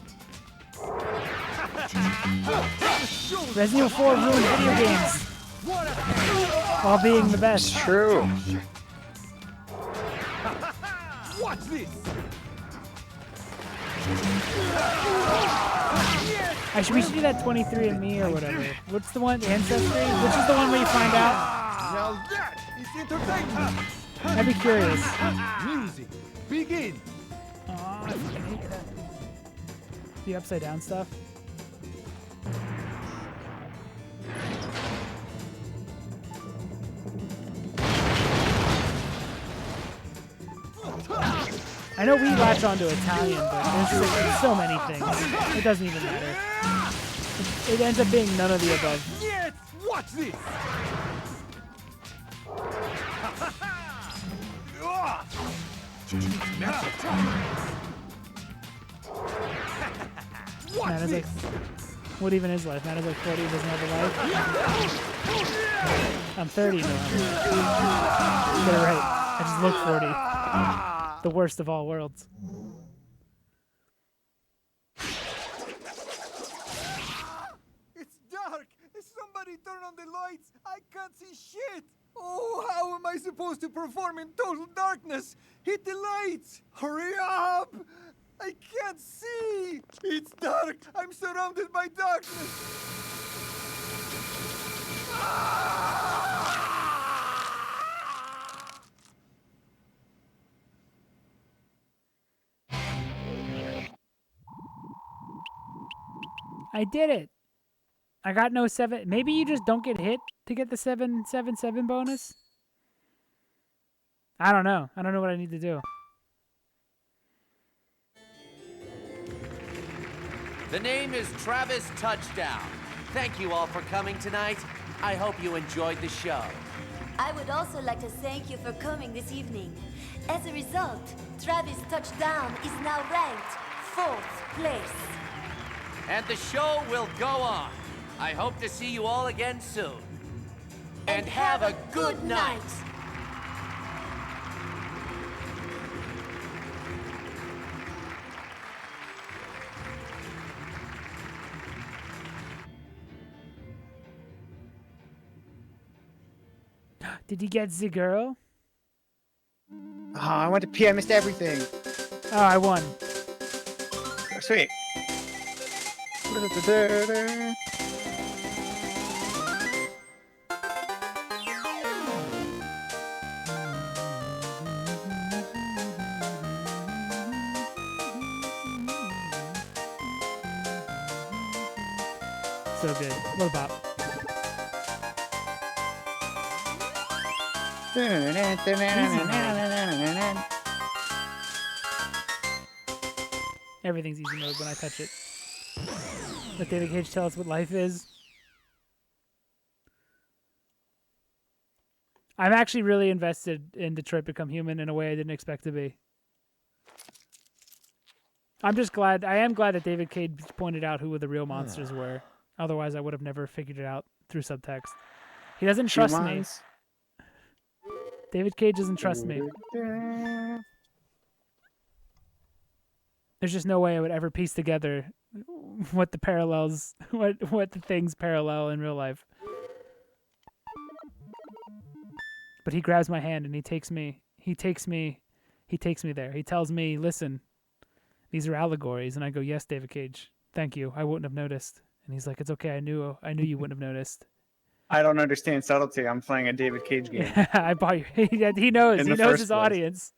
Resident Evil 4 ruined video games while being the best. It's true. Watch this. We should do that 23andMe or whatever. What's the one? Ancestry? Which is the one where you find out? Now that is entertainment. I'd be curious. Music, begin. Aw, I fucking hate that. The upside down stuff. I know we latch onto Italian, but there's so many things. It doesn't even matter. It ends up being none of the above. Yes, watch this. Watch Matt is like, this. what even is life? Matt is like 40 and doesn't have a life. I'm 30 now. Get it right. I just look 40. The worst of all worlds. It's dark. Somebody turn on the lights. I can't see shit. Oh, how am I supposed to perform in total darkness? Hit the lights. Hurry up. I can't see. It's dark. I'm surrounded by darkness. I did it. I got no 7. Maybe you just don't get hit to get the 777 bonus. I don't know. I don't know what I need to do. The name is Travis Touchdown. Thank you all for coming tonight. I hope you enjoyed the show. I would also like to thank you for coming this evening. As a result, Travis Touchdown is now ranked 4th place. And the show will go on. I hope to see you all again soon. And have a good night. Did you get the girl? Oh, I went to pee. I missed everything. Oh, I won. Oh, sweet. So good. What about? Everything's easy mode when I touch it. Let David Cage tell us what life is. I'm actually really invested in Detroit Become Human in a way I didn't expect to be. I'm just glad. I am glad that David Cage pointed out who the real monsters were. Otherwise, I would have never figured it out through subtext. He doesn't trust me. David Cage doesn't trust me. There's just no way I would ever piece together what the parallels, what the things parallel in real life. But he grabs my hand and he takes me there. He tells me, "Listen, these are allegories." And I go, "Yes, David Cage. Thank you. I wouldn't have noticed." And he's like, "It's okay. I knew you wouldn't have noticed." I don't understand subtlety. I'm playing a David Cage game. I bought you. He knows. In He the knows first his place. audience.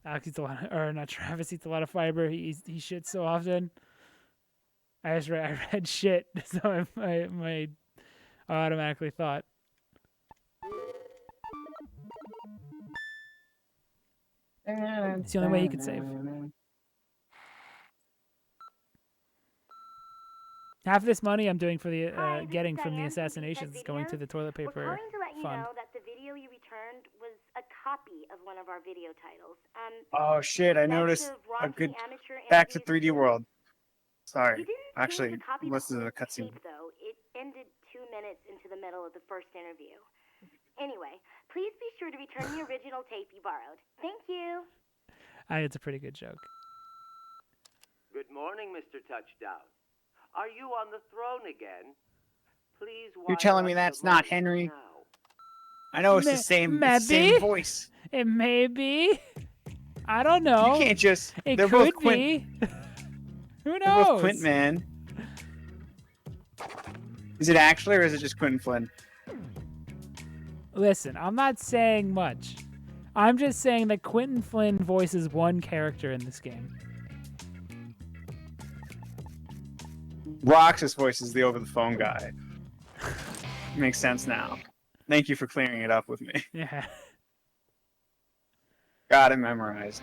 Alex eats a lot, or not Travis eats a lot of fiber. He shits so often. I read shit, so I automatically thought. It's the only way he could save. Half of this money I'm doing for the getting from the assassinations is going to the toilet We're paper calling to let you fund. know that the video you returned was a copy of one of our video titles. Oh shit! I Back noticed to a raunchy good amateur Back to interviews 3D World. You Sorry, didn't actually, change the copy this is a before the cutscene. tape, though. It ended 2 minutes into the middle of the first interview. Anyway, please be sure to return the original tape you borrowed. Thank you. It's a pretty good joke. Good morning, Mr. Touchdown. Are you on the throne again? Please You're wire telling me up that's the not money Henry? now. I know it's the same voice. It may be. I don't know. You can't just. It They're could both Quint. be. Who knows? They're both Quint, man. Is it actually, or is it just Quentin Flynn? Listen, I'm not saying much. I'm just saying that Quentin Flynn voices one character in this game. Roxas voice is the over-the-phone guy. Makes sense now. Thank you for clearing it up with me. Yeah. Got it memorized.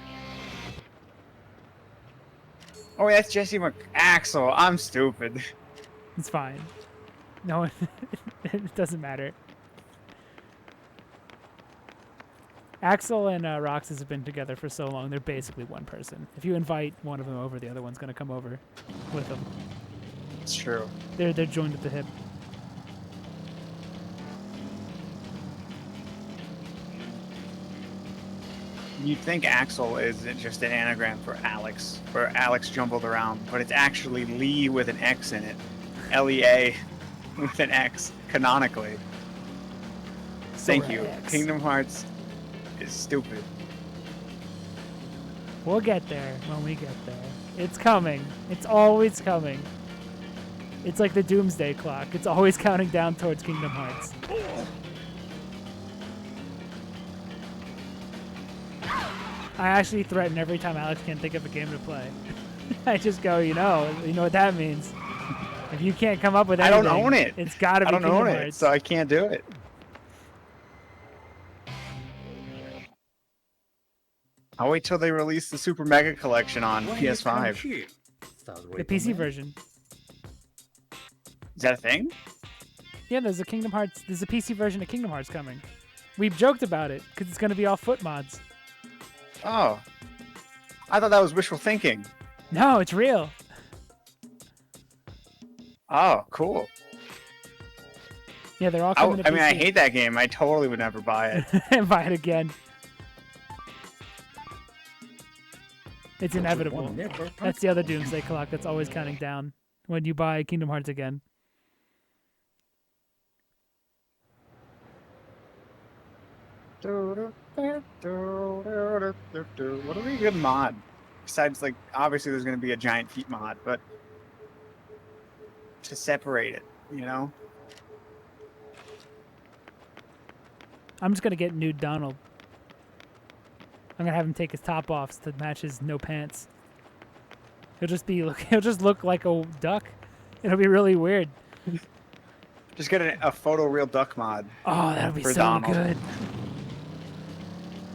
Oh, that's Jesse McAxel. I'm stupid. It's fine. No, it doesn't matter. Axel and Roxas have been together for so long, they're basically one person. If you invite one of them over, the other one's going to come over with them. It's true. They're joined at the hip. You'd think Axel is just an anagram for Alex, or Alex jumbled around, but it's actually Lee with an X in it. L-E-A with an X, canonically. Thank you. X. Kingdom Hearts is stupid. We'll get there when we get there. It's coming. It's always coming. It's like the doomsday clock. It's always counting down towards Kingdom Hearts. I actually threaten every time Alex can't think of a game to play. I just go, you know what that means. If you can't come up with anything, I don't own it. It's got to be Kingdom Hearts. Hearts. So I can't do it. I'll wait till they release the Super Mega Collection on PS5. The PC version. Is that a thing? Yeah, there's a PC version of Kingdom Hearts coming. We've joked about it because it's going to be all foot mods. Oh. I thought that was wishful thinking. No, it's real. Oh, cool. Yeah, they're all coming to I mean, PC. I hate that game. I totally would never buy it. And buy it again. It's inevitable. That's the other doomsday clock that's always counting down when you buy Kingdom Hearts again. What would be a good mod? Besides, like, obviously there's going to be a giant feet mod, but to separate it, you know? I'm just gonna get Nude Donald. I'm gonna have him take his top off to match his no pants. He'll just look like a duck. It'll be really weird. Just get a photo real duck mod. Oh, that'll be for so Donald. good.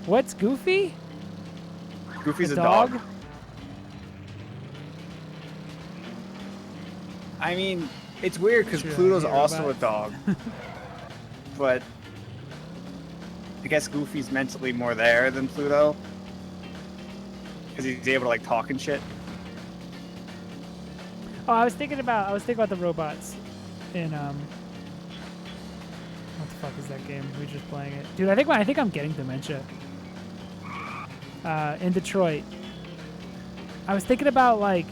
What's Goofy? Goofy's A a dog? dog. I mean, it's weird because Should I Pluto's hear also about a dog. But I guess Goofy's mentally more there than Pluto. Because he's able to, like, talk and shit. Oh, I was thinking about the robots in what the fuck is that game? We were just playing it, dude. I think I'm getting dementia. In Detroit, I was thinking about, like,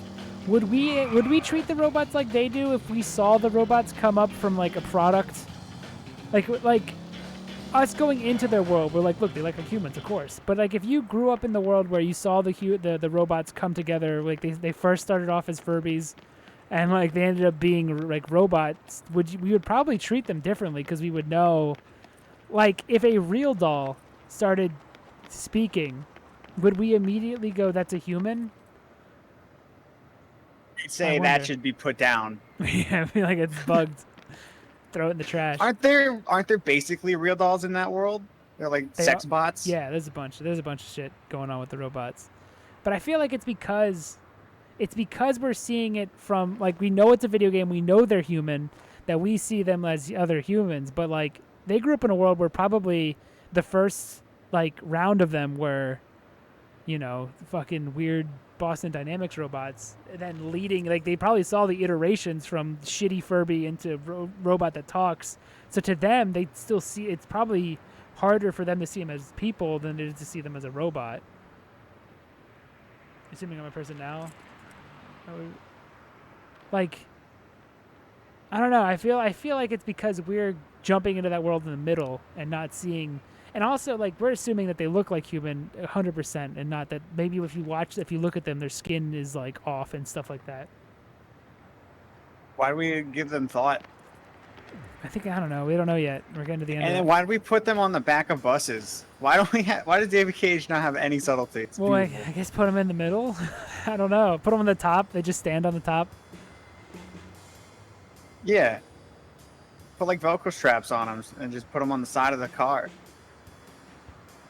would we treat the robots like they do if we saw the robots come up from, like, a product, like us going into their world? We're like, look, they look like humans, of course. But, like, if you grew up in the world where you saw the robots come together, like they first started off as Furbies, and, like, they ended up being, like, robots, we would probably treat them differently because we would know, like, if a real doll started speaking, would we immediately go, that's a human? I'd say I that wonder. should be put down. Yeah, I feel like it's bugged. Throw it in the trash. Aren't there basically real dolls in that world? They're like They sex are- bots. Yeah, there's a bunch of shit going on with the robots. But I feel like it's because we're seeing it from, like, we know it's a video game, we know they're human, that we see them as other humans, but, like, they grew up in a world where probably the first, like, round of them were, you know, fucking weird Boston Dynamics robots, and then leading, like, they probably saw the iterations from shitty Furby into robot that talks. So to them, they still see, it's probably harder for them to see them as people than it is to see them as a robot. Assuming I'm a person now. Like, I don't know. I feel like it's because we're jumping into that world in the middle and not seeing. And also, like, we're assuming that they look like human 100%, and not that maybe if you look at them, their skin is, like, off and stuff like that. Why do we give them thought? I don't know. We don't know yet. We're getting to the end. And of then it. why do we put them on the back of buses? Why don't we? Why does David Cage not have any subtlety? It's Well, I beautiful. guess put them in the middle. I don't know. Put them on the top. They just stand on the top. Yeah. Put like Velcro straps on them and just put them on the side of the car.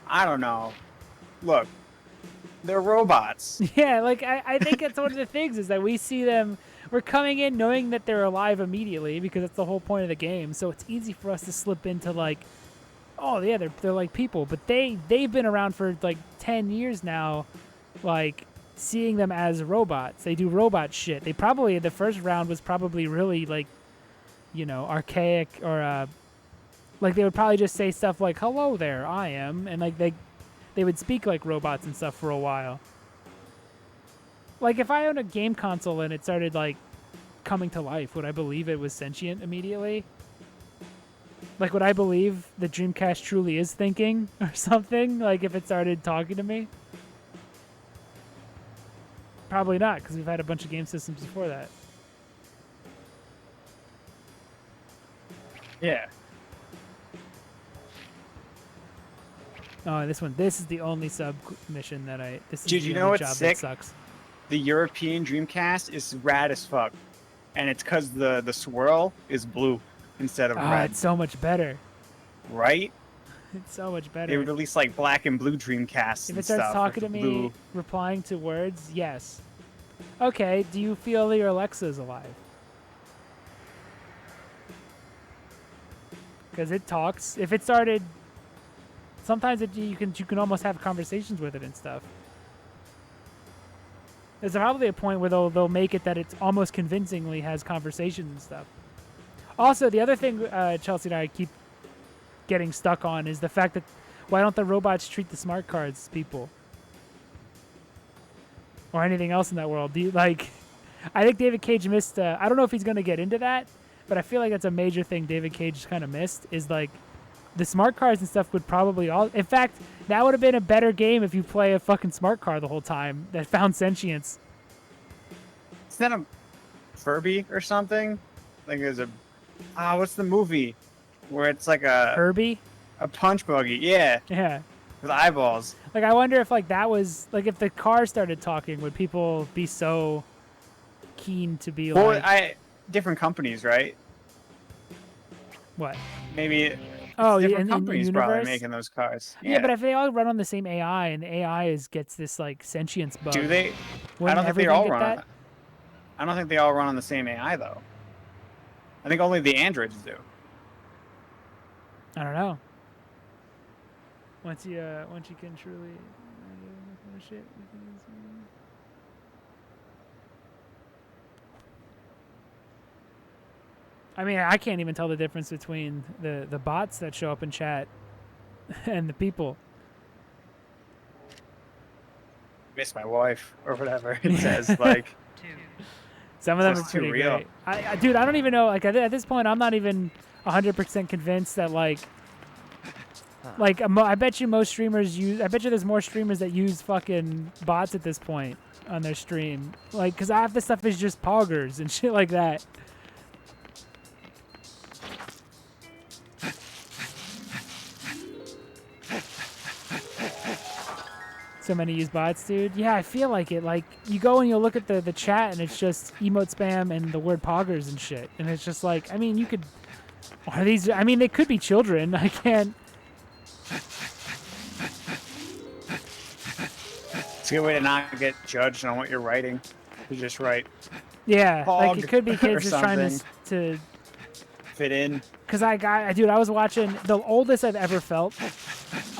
I don't know. Look, they're robots. Yeah, like I think that's one of the things is that we see them. We're coming in knowing that they're alive immediately because that's the whole point of the game. So it's easy for us to slip into like, oh yeah, they're like people, but they've been around for like 10 years now, like seeing them as robots. They do robot shit. They probably the first round was probably really like, you know, archaic or like they would probably just say stuff like "Hello there, I am," and like they would speak like robots and stuff for a while. Like, if I owned a game console and it started, like, coming to life, would I believe it was sentient immediately? Like, would I believe the Dreamcast truly is thinking or something? Like, if it started talking to me? Probably not, because we've had a bunch of game systems before that. Yeah. Oh, this is the only sub mission that this is Dude, the you only know what's job sick? that sucks. The European Dreamcast is rad as fuck, and it's because the swirl is blue instead of Oh, red, it's so much better. right? It's so much better. They would release like black and blue Dreamcasts If and it starts stuff. talking to with me, blue. replying to words, yes. Okay, do you feel that your Alexa is alive? Because it talks. If it started, sometimes you can almost have conversations with it and stuff. There's probably a point where they'll make it that it almost convincingly has conversations and stuff. Also, the other thing Chelsea and I keep getting stuck on is the fact that why don't the robots treat the smart cards as people? Or anything else in that world? Do you, like, I think David Cage missed. I don't know if he's going to get into that, but I feel like that's a major thing David Cage kind of missed. Is like the smart cars and stuff would probably all. In fact, that would have been a better game if you play a fucking smart car the whole time that found sentience. Isn't that a Furby or something? Like there's a what's the movie where it's like a Herbie. punch buggy? Yeah, Yeah. with eyeballs. Like I wonder if like that was like if the car started talking, would people be so keen to be Well, like different companies, right? what? Maybe it's Oh, yeah, different in the companies probably universe? making those cars. Yeah, but if they all run on the same AI and the AI gets this like sentience bug, do they? I wouldn't don't think they everything all get run. that? I don't think they all run on the same AI though. I think only the androids do. I don't know. Once you can truly shit. I mean, I can't even tell the difference between the bots that show up in chat and the people. Miss my wife or whatever it says. Like Some of them are Sounds too pretty real. great. Dude, I don't even know. Like at this point, I'm not even 100% convinced that like I bet you most streamers use. I bet you there's more streamers that use fucking bots at this point on their stream. Like, cause half the stuff is just poggers and shit like that. So many use bots, dude. Yeah, I feel like it. Like, you go and you look at the chat and it's just emote spam and the word poggers and shit. And it's just like, I mean, you could... Are these... I mean, they could be children. I can't... it's a good way to not get judged on what you're writing. You just write Yeah, like, Pog it could be or kids just trying something. to... fit in. Because dude, I was watching... The oldest I've ever felt.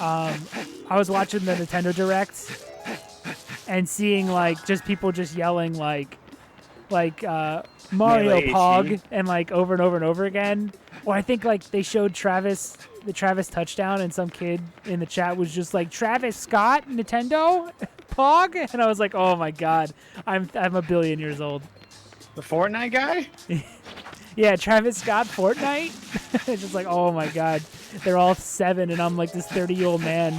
I was watching the Nintendo Direct and seeing, like, just people just yelling, like Mario Melee Pog HD. and, like, over and over and over again. Or I think, like, they showed the Travis touchdown and some kid in the chat was just like, Travis Scott, Nintendo, Pog? And I was like, oh, my God. I'm a billion years old. The Fortnite guy? Yeah, Travis Scott, Fortnite. It's just like, oh my God, they're all 7, and I'm like this 30-year-old man,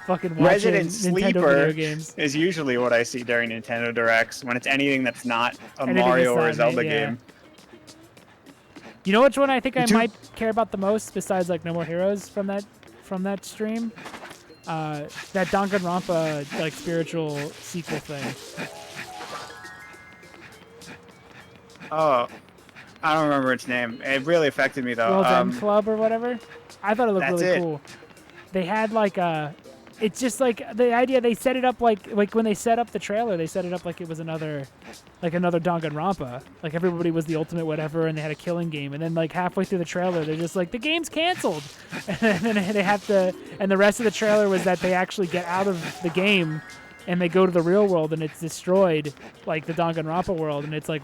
fucking watching Resident Nintendo Sleeper video games. is usually what I see during Nintendo Directs when it's anything that's not a Anything Mario that's or a not Zelda made, yeah. game. You know which one I think I might care about the most, besides like No More Heroes from that stream, that Danganronpa like spiritual sequel thing. Oh, I don't remember its name. It really affected me though. World's End Club or whatever. I thought it looked That's really it. cool. They had like it's just like the idea they set it up like when they set up the trailer, they set it up like it was another Danganronpa. Like everybody was the ultimate whatever, and they had a killing game. And then like halfway through the trailer, they're just like the game's canceled, and then they have to. And the rest of the trailer was that they actually get out of the game, and they go to the real world, and it's destroyed like the Danganronpa world. And it's like,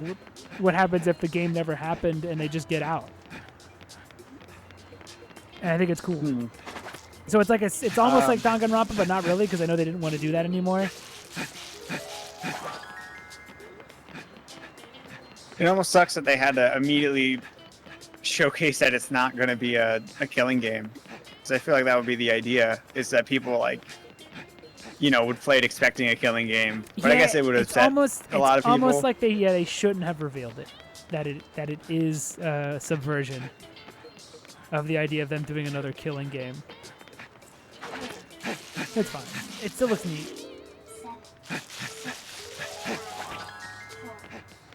what happens if the game never happened and they just get out? And I think it's cool. So it's like it's almost like Danganronpa, but not really, because I know they didn't want to do that anymore. It almost sucks that they had to immediately showcase that it's not going to be a killing game. Because I feel like that would be the idea, is that people like, would play it expecting a killing game. But I guess it would have upset a lot of people. It's almost like they shouldn't have revealed it. That it is a subversion of the idea of them doing another killing game. It's fine. It still looks neat.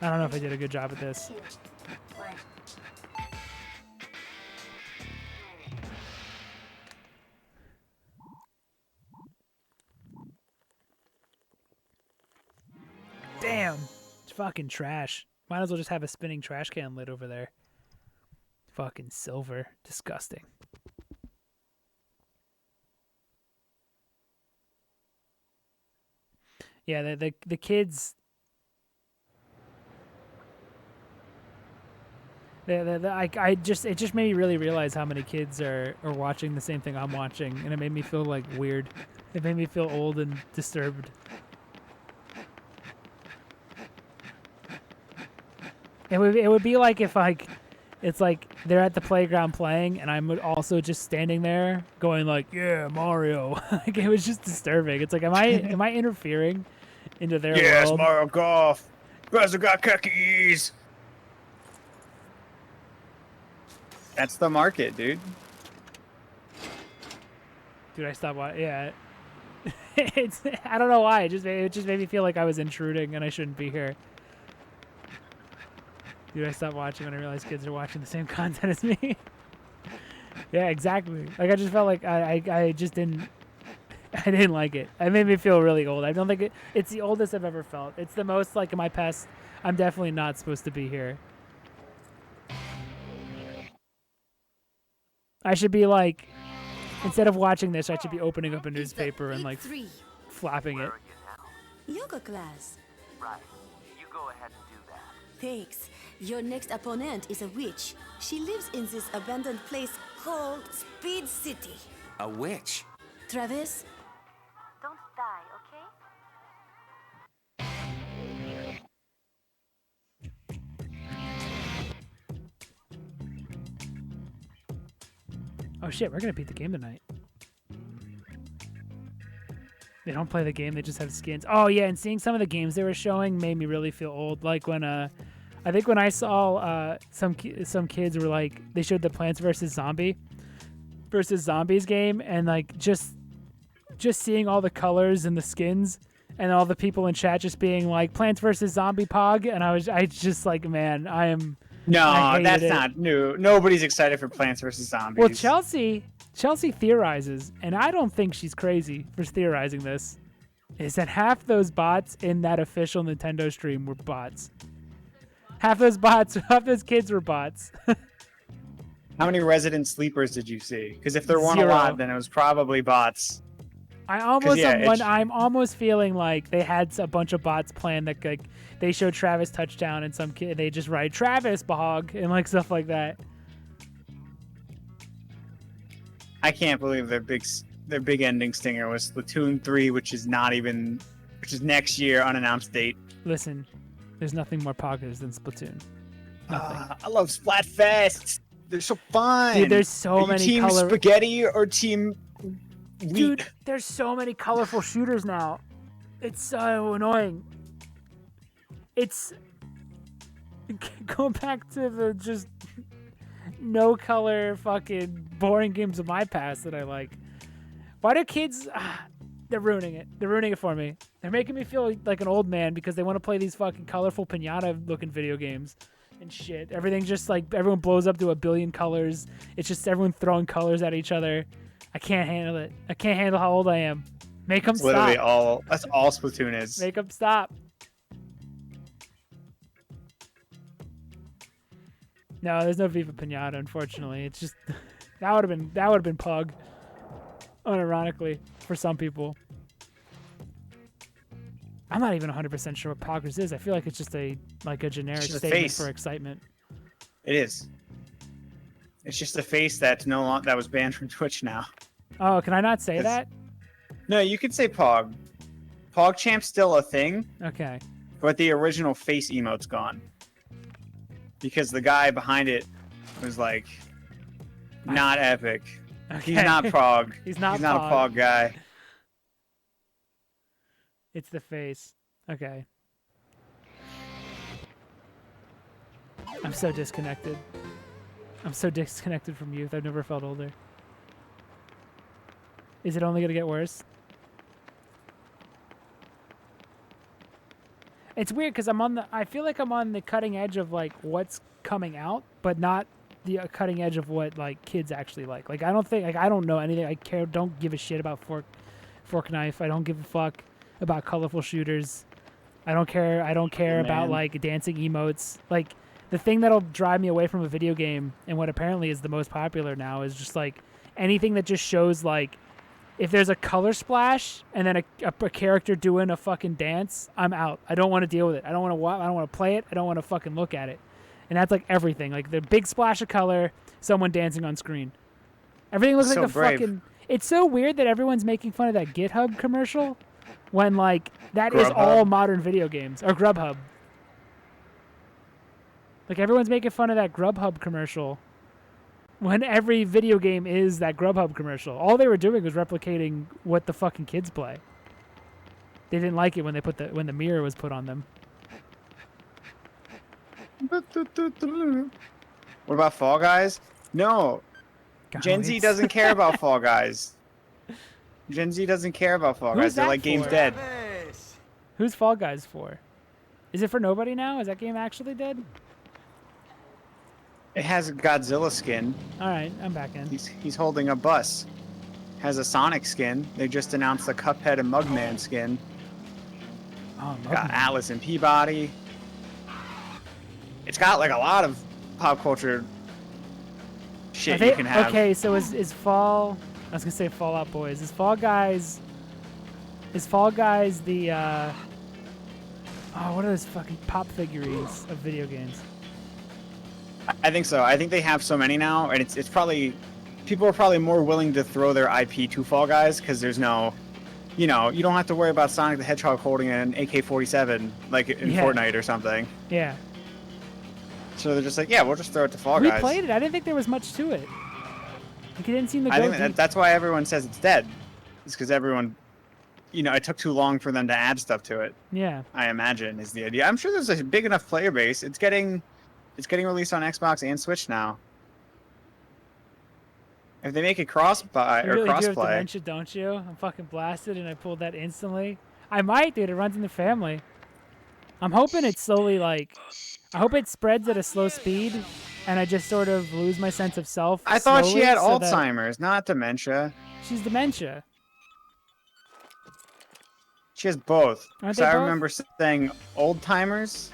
I don't know if I did a good job at this. Damn. It's fucking trash. Might as well just have a spinning trash can lid over there. Fucking silver. Disgusting. Yeah, the kids. It just made me really realize how many kids are watching the same thing I'm watching, and it made me feel like weird. It made me feel old and disturbed. It would be like if it's like they're at the playground playing, and I'm also just standing there going like, "Yeah, Mario." Like it was just disturbing. It's like, am I interfering into their world? Yes, Mario Golf. Guys, got cookies. That's the market, dude. Dude, I stopped watching. Yeah, I don't know why. It just made me feel like I was intruding and I shouldn't be here. Dude, I stopped watching when I realized kids are watching the same content as me. Yeah, exactly. Like I just felt like I just didn't. I didn't like it. It made me feel really old. I don't think it's the oldest I've ever felt. It's the most like in my past. I'm definitely not supposed to be here. I should be like, instead of watching this, I should be opening up a newspaper and like flapping it. Yoga class. Right. You go ahead and do that. Thanks. Your next opponent is a witch. She lives in this abandoned place called Speed City. A witch? Travis? Don't die, okay? Oh shit, we're gonna beat the game tonight. They don't play the game, they just have skins. Oh yeah, and seeing some of the games they were showing made me really feel old. Like when I think when I saw some kids were like, they showed the Plants vs Zombies game, and like just seeing all the colors and the skins and all the people in chat just being like Plants vs Zombie Pog, and I just like, man, No, that's not new. Nobody's excited for Plants vs. Zombies. Well, Chelsea theorizes, and I don't think she's crazy for theorizing this, is that half those bots in that official Nintendo stream were bots. Half those kids were bots. How many resident sleepers did you see? Because if there weren't a 0. lot, then it was probably bots. I'm almost feeling like they had a bunch of bots planned that like they show Travis touchdown and some kid they just write Travis Bog and like stuff like that. I can't believe their big ending stinger was Splatoon 3, which is next year, unannounced date. Listen, there's nothing more poggers than Splatoon. Nothing. I love Splatfests. They're so fun. Dude, there's so many team spaghetti or team wheat? Dude, there's so many colorful shooters now. It's so annoying. It's go back to no color fucking boring games of my past that I like. Why do kids? They're ruining it. They're ruining it for me. They're making me feel like an old man because they want to play these fucking colorful pinata-looking video games and shit. Everything's just like everyone blows up to a billion colors. It's just everyone throwing colors at each other. I can't handle it. I can't handle how old I am. Make them stop. Literally all. That's all Splatoon is. Make them stop. No, there's no Viva Pinata, unfortunately. It's just that would have been Pug. Unironically, for some people. I'm not even 100% sure what Poggers is. I feel like it's just a generic statement for excitement. It is. It's just a face that's that was banned from Twitch now. Oh, can I not say that? No, you could say Pog. PogChamp's still a thing. Okay. But the original face emote's gone. Because the guy behind it was like not epic. Okay. He's not Pog. He's not a Pog guy. It's the face. Okay. I'm so disconnected. I'm so disconnected from youth. I've never felt older. Is it only going to get worse? It's weird because I feel like I'm on the cutting edge of like what's coming out, but not the cutting edge of what like kids actually like. Like I don't know anything. Don't give a shit about fork knife. I don't give a fuck about colorful shooters. I don't care about like dancing emotes. Like the thing that'll drive me away from a video game and what apparently is the most popular now is just like anything that just shows like if there's a color splash and then a character doing a fucking dance, I'm out. I don't want to deal with it. I don't want to play it. I don't want to fucking look at it. And that's like everything. Like the big splash of color, someone dancing on screen. Everything looks like a fucking... It's so weird that everyone's making fun of that GitHub commercial when like that is all modern video games. Or Grubhub. Like everyone's making fun of that Grubhub commercial when every video game is that Grubhub commercial. All they were doing was replicating what the fucking kids play. They didn't like it when when the mirror was put on them. What about Fall Guys? No. Gen Z doesn't care about Fall Guys. Gen Z doesn't care about Fall Guys. They're like, game's dead. Who's Fall Guys for? Is it for nobody now? Is that game actually dead? It has a Godzilla skin. Alright, I'm back in. He's holding a bus. Has a Sonic skin. They just announced the Cuphead and Mugman skin. Oh, got Atlas and Peabody. It's got like a lot of pop culture shit you can have. Okay, so is Fall... I was gonna say Fall Out Boys. Is Fall Guys the... Oh, what are those fucking pop figurines of video games? I think so. I think they have so many now, and it's probably... People are probably more willing to throw their IP to Fall Guys, because there's no... You know, you don't have to worry about Sonic the Hedgehog holding an AK-47, like in Fortnite or something. Yeah. So they're just like, yeah, we'll just throw it to Fall Guys. We played it. I didn't think there was much to it. Like, it didn't seem to go I think that's why everyone says it's dead. It's because everyone... You know, it took too long for them to add stuff to it. Yeah. I imagine, is the idea. I'm sure there's a big enough player base. It's getting released on Xbox and Switch now. If they make it cross-buy You or really do have crossplay... dementia, don't you? I'm fucking blasted, and I pulled that instantly. I might, dude. It runs in the family. I'm hoping it's slowly, like... I hope it spreads at a slow speed, and I just sort of lose my sense of self. I thought she had so Alzheimer's, not dementia. She's dementia. She has both. Aren't So they I both? remember saying old timers.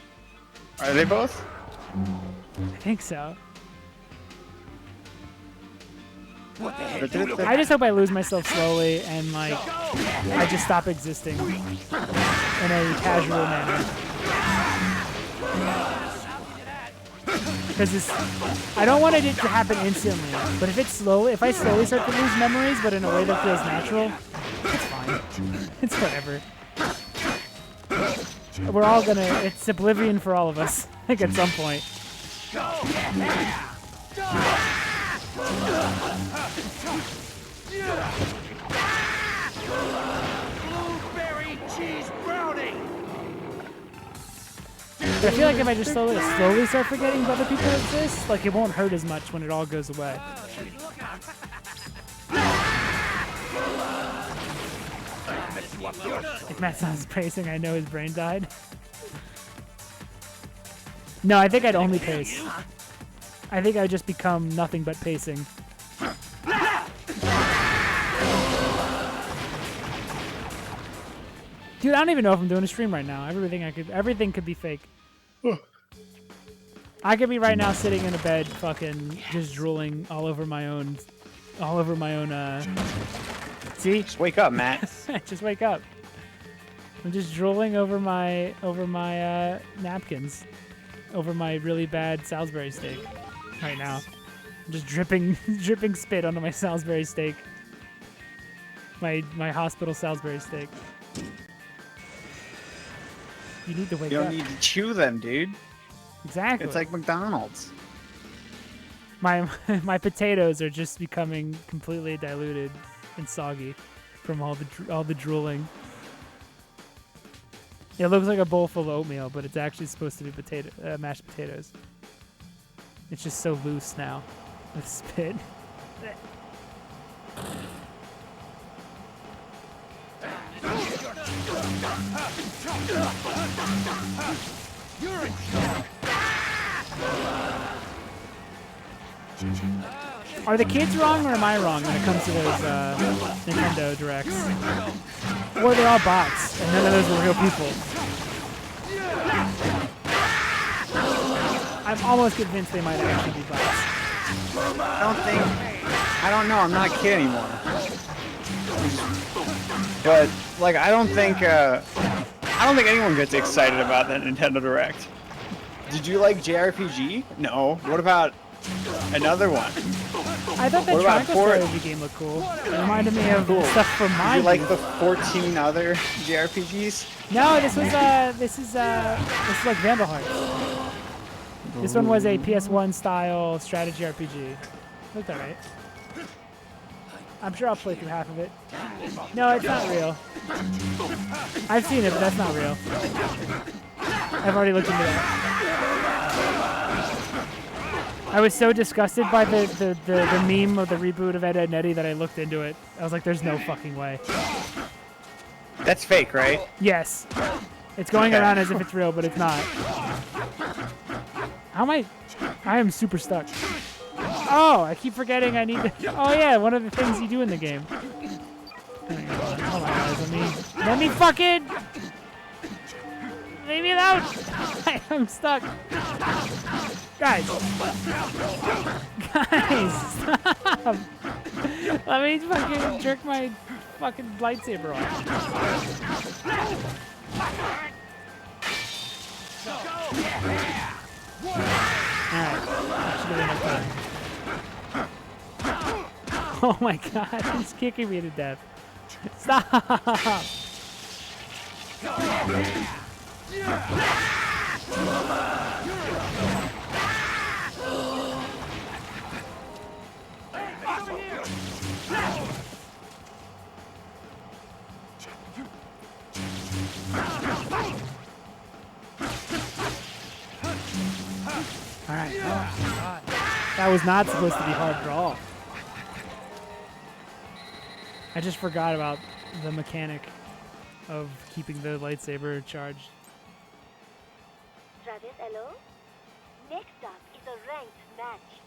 Are they both? I think so. What the heck? I just hope I lose myself slowly and like I just stop existing in a casual manner. Because I don't want it to happen instantly, but if I slowly start to lose memories, but in a way that feels natural, it's fine. It's whatever. We're all it's oblivion for all of us, like at some point. Blueberry cheese brownie. But I feel like if I just slowly start forgetting that other people exist, like it won't hurt as much when it all goes away. If Matt sounds pacing, I know his brain died. No, I think I'd only pace. I think I'd just become nothing but pacing. Dude, I don't even know if I'm doing a stream right now. Everything could be fake. I could be right now sitting in a bed, fucking just drooling all over my own. See? Just wake up, Matt. Just wake up. I'm just drooling over my napkins, over my really bad Salisbury steak right now. I'm just dripping spit onto my Salisbury steak. My hospital Salisbury steak. You need to wake You up. don't need to chew them, dude. Exactly. It's like McDonald's. My potatoes are just becoming completely diluted and soggy from all the drooling. It looks like a bowl full of oatmeal, but it's actually supposed to be mashed potatoes. It's just so loose now with spit. Are the kids wrong or am I wrong when it comes to those Nintendo Directs? Or they're all bots and none of those are real people? I'm almost convinced they might actually be bots. I don't know. I'm not a kid anymore. But like, I don't think anyone gets excited about that Nintendo Direct. Did you like JRPG? No. What about another one? I thought that Triangle Strategy game looked cool. It reminded me of stuff from my Did you like youth. the 14 other JRPGs? No, this is like Vandal Hearts. This one was a PS1 style strategy RPG. Looked alright. I'm sure I'll play through half of it. No, it's not real. I've seen it, but that's not real. I've already looked into that. I was so disgusted by the meme of the reboot of Ed, Edd n Eddy that I looked into it. I was like, there's no fucking way. That's fake, right? Yes. It's going Okay. around as if it's real, but it's not. How am I am super stuck. Oh, I keep forgetting I need to... Oh yeah, one of the things you do in the game. Hang on. Hold on, guys. Let me fucking... Leave me alone! I'm stuck. Guys, stop! Let me fucking jerk my fucking lightsaber off. Alright, should have enough time. Oh my god, he's kicking me to death. Stop! Alright. That was not supposed to be hard draw. I just forgot about the mechanic of keeping the lightsaber charged. Travis, hello? Next up is a ranked match.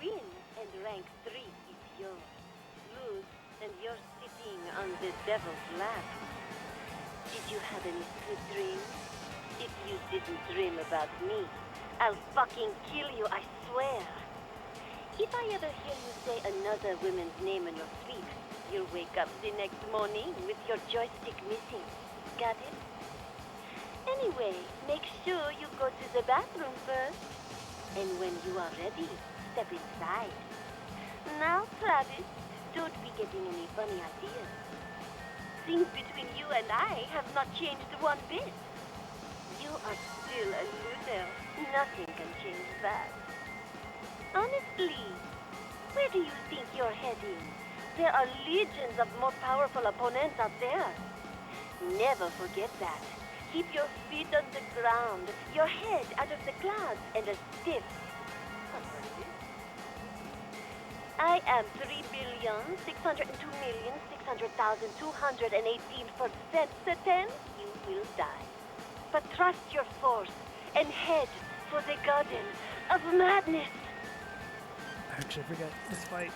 Win and rank 3 is yours. Lose and you're sitting on the devil's lap. Did you have any sweet dreams? If you didn't dream about me, I'll fucking kill you, I swear. If I ever hear you say another woman's name in your sleep, you'll wake up the next morning with your joystick missing. Got it? Anyway, make sure you go to the bathroom first. And when you are ready, step inside. Now, Travis, don't be getting any funny ideas. Things between you and I have not changed one bit. You are still a loser. Nothing can change that. Honestly, where do you think you're heading? There are legions of more powerful opponents out there. Never forget that. Keep your feet on the ground, your head out of the clouds, and a stiff. I am 3,602,600,218% certain you will die. But trust your force and head for the Garden of Madness. Actually, forget this fight.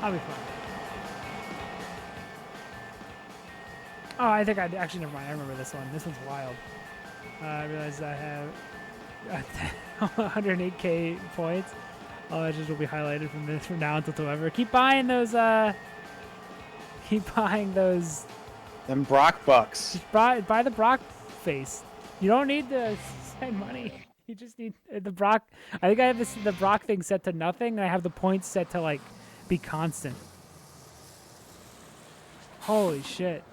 I'll be fine. Oh, I think actually, never mind. I remember this one. This one's wild. I realized I have 108k points. All edges will be highlighted from now until November. Keep buying those. Keep buying those. Them Brock bucks. Just buy the Brock face. You don't need to spend money. You just need the Brock. I think I have the Brock thing set to nothing, and I have the points set to like be constant. Holy shit!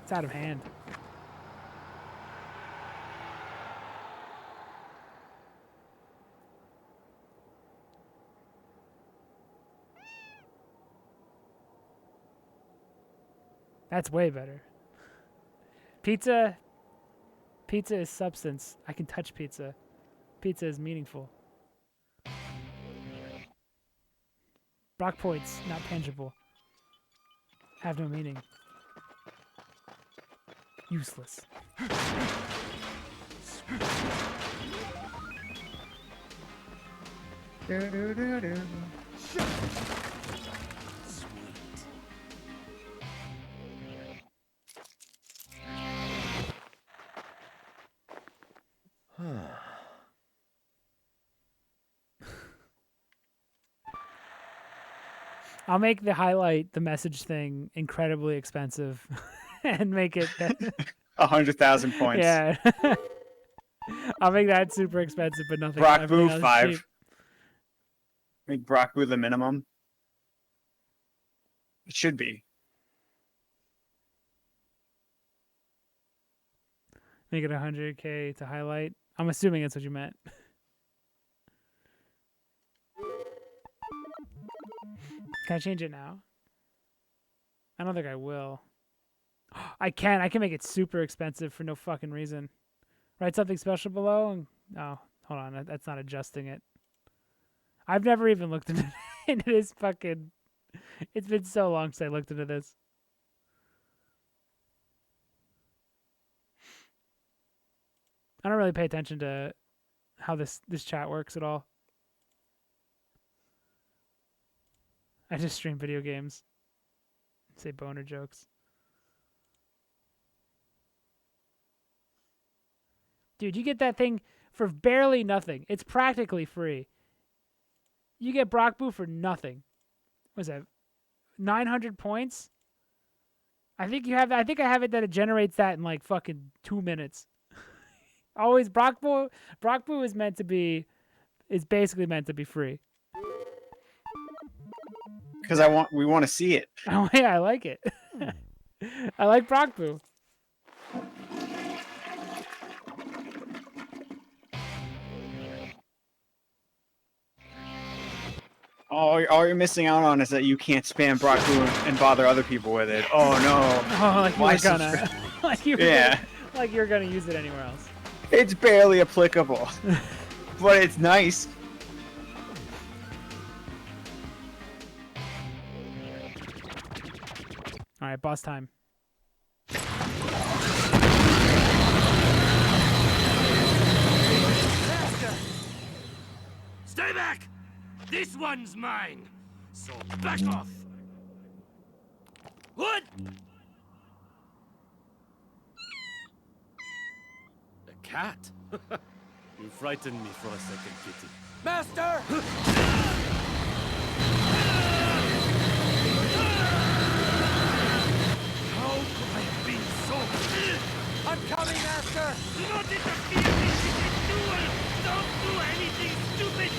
It's out of hand. That's way better. Pizza is substance. I can touch pizza. Pizza is meaningful. Brock points, not tangible. Have no meaning. Useless. I'll make the highlight, the message thing, incredibly expensive, and make it 100,000 points. Yeah. I'll make that super expensive, but nothing. Brock everything Boo else 5. cheap. Make Brock Boo the minimum. It should be. Make it 100k to highlight. I'm assuming that's what you meant. Can I change it now? I don't think I will. I can. I can make it super expensive for no fucking reason. Write something special below. And, oh, hold on. That's not adjusting it. I've never even looked into this fucking... It's been so long since I looked into this. I don't really pay attention to how this chat works at all. I just stream video games. Say boner jokes. Dude, you get that thing for barely nothing. It's practically free. You get Brock Boo for nothing. What is that? 900 points? I think you have. I think I have it that it generates that in like fucking 2 minutes. Always Brock Boo is meant to be. Is basically meant to be free. Because we want to see it. Oh yeah, I like it. I like Brock Boo. All you're missing out on is that you can't spam Brock Boo and bother other people with it. Oh no. Oh, like you Why were gonna. Like you were Yeah. like you're gonna use it anywhere else. It's barely applicable. But it's nice. All right, boss time. Master! Stay back! This one's mine! So back off! What? A cat? You frightened me for a second, Kitty. Master! How could I have been so... I'm coming, Master! Do not interfere! This is a duel! Don't do anything stupid!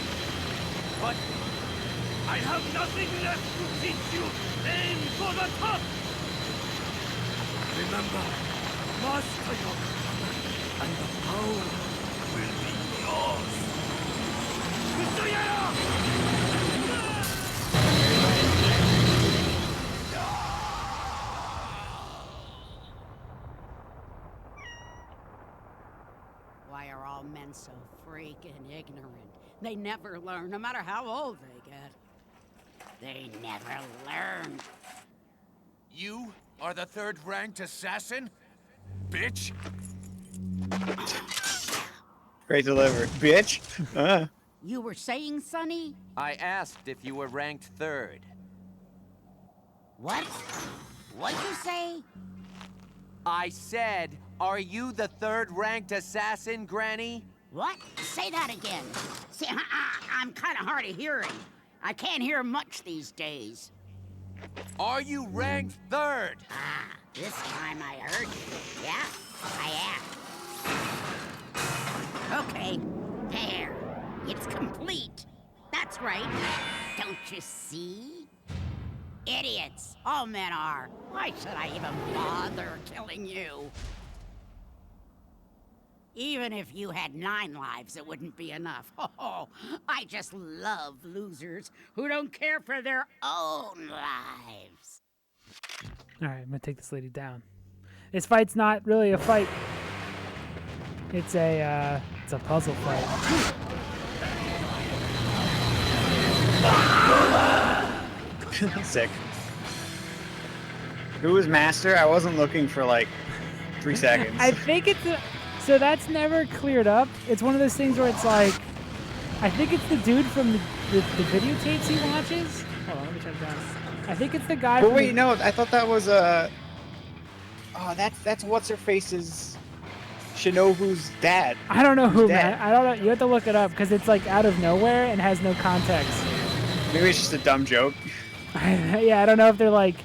But I have nothing left to teach you! Aim for the top! Remember, master your power, and the power will be yours! Mr. Yellow! Freaking ignorant. They never learn, no matter how old they get. They never learn. You are the third-ranked assassin? Bitch! Great delivery, bitch. You were saying, Sonny? I asked if you were ranked third. What? What'd you say? I said, are you the third-ranked assassin, Granny? What? Say that again. See, I'm kind of hard of hearing. I can't hear much these days. Are you ranked third? Ah, this time I heard you. Yeah, I am. Okay, there. It's complete. That's right. Don't you see? Idiots. All men are. Why should I even bother killing you? Even if you had 9 lives, it wouldn't be enough. Oh, I just love losers who don't care for their own lives. All right, I'm gonna take this lady down. This fight's not really a fight. It's a puzzle fight. Sick. Who was master? I wasn't looking for like 3 seconds. I think it's so that's never cleared up. It's one of those things where it's like, I think it's the dude from the videotapes he watches. Hold on, let me turn it down. I think it's the guy. But from wait, no, I thought that was Oh, that's what's her face's Shinobu's dad. I don't know who, dad. man. I don't know. You have to look it up because it's like out of nowhere and has no context. Maybe it's just a dumb joke. Yeah, I don't know if they're like,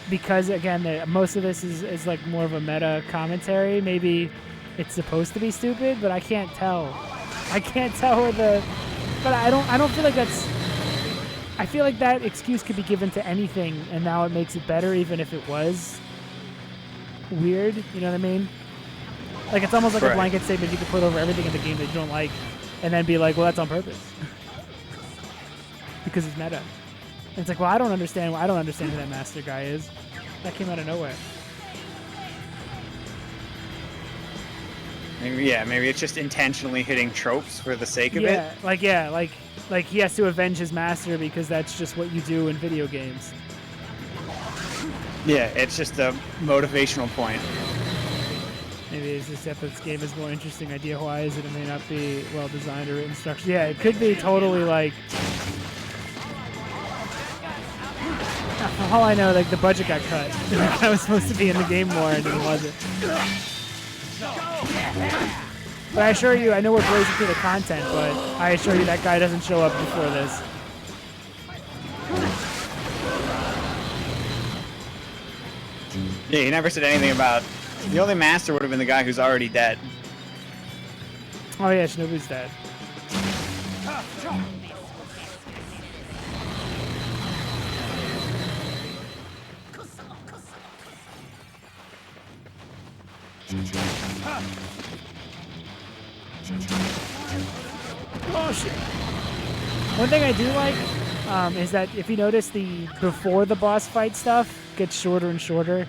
because again, most of this is like more of a meta commentary. Maybe it's supposed to be stupid, but I can't tell. I can't tell where the. But I don't feel like that's. I feel like that excuse could be given to anything, and now it makes it better, even if it was weird. You know what I mean? Like it's almost like a blanket statement you could put over everything in the game that you don't like, and then be like, well, that's on purpose. Because it's meta. And it's like, well, I don't understand who that master guy is. That came out of nowhere. Maybe it's just intentionally hitting tropes for the sake of it. Like he has to avenge his master because that's just what you do in video games. Yeah, it's just a motivational point. Maybe it's just that this game is more interesting idea-wise, and it may not be well designed or written structure. Yeah, it could be totally like. For all I know, like the budget got cut. I was supposed to be in the game more, and it wasn't. But I assure you, I know we're blazing through the content, but I assure you that guy doesn't show up before this. Yeah, he never said anything about. The only master would have been the guy who's already dead. Oh yeah, Shinobu's dead. Oh shit! One thing I do like is that if you notice, the before the boss fight stuff gets shorter and shorter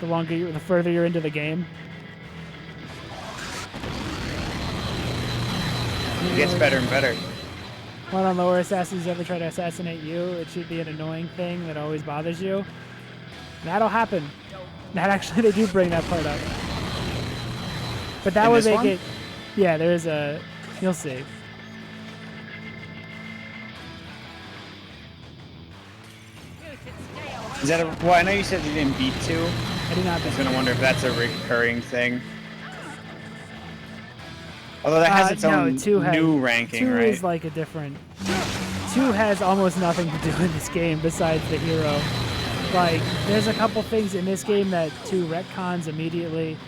the further you're into the game. It gets better and better. One on lower assassins ever try to assassinate you, it should be an annoying thing that always bothers you. That'll happen. That actually, they do bring that part up. But that would make it. Yeah, there is a. You'll see. Is that a? Well, I know you said you didn't beat 2. I do not. I was gonna wonder if that's a recurring thing. Although that has its own new ranking, 2 right? is like a different. 2 has almost nothing to do in this game besides the hero. Like, there's a couple things in this game that 2 retcons immediately.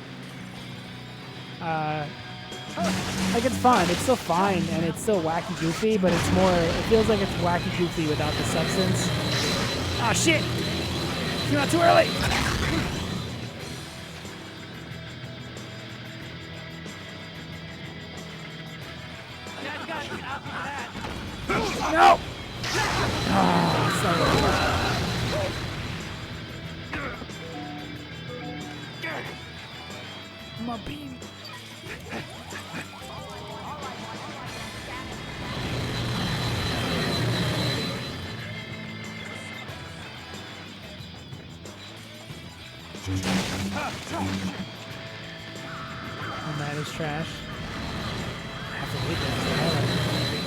Like, it's fun. It's still fine, and it's still wacky goofy, but it's more. It feels like it's wacky goofy without the substance. Oh shit! Came out too early. No! Oh, my beam. Oh, that is trash. I have to hate that. I like it.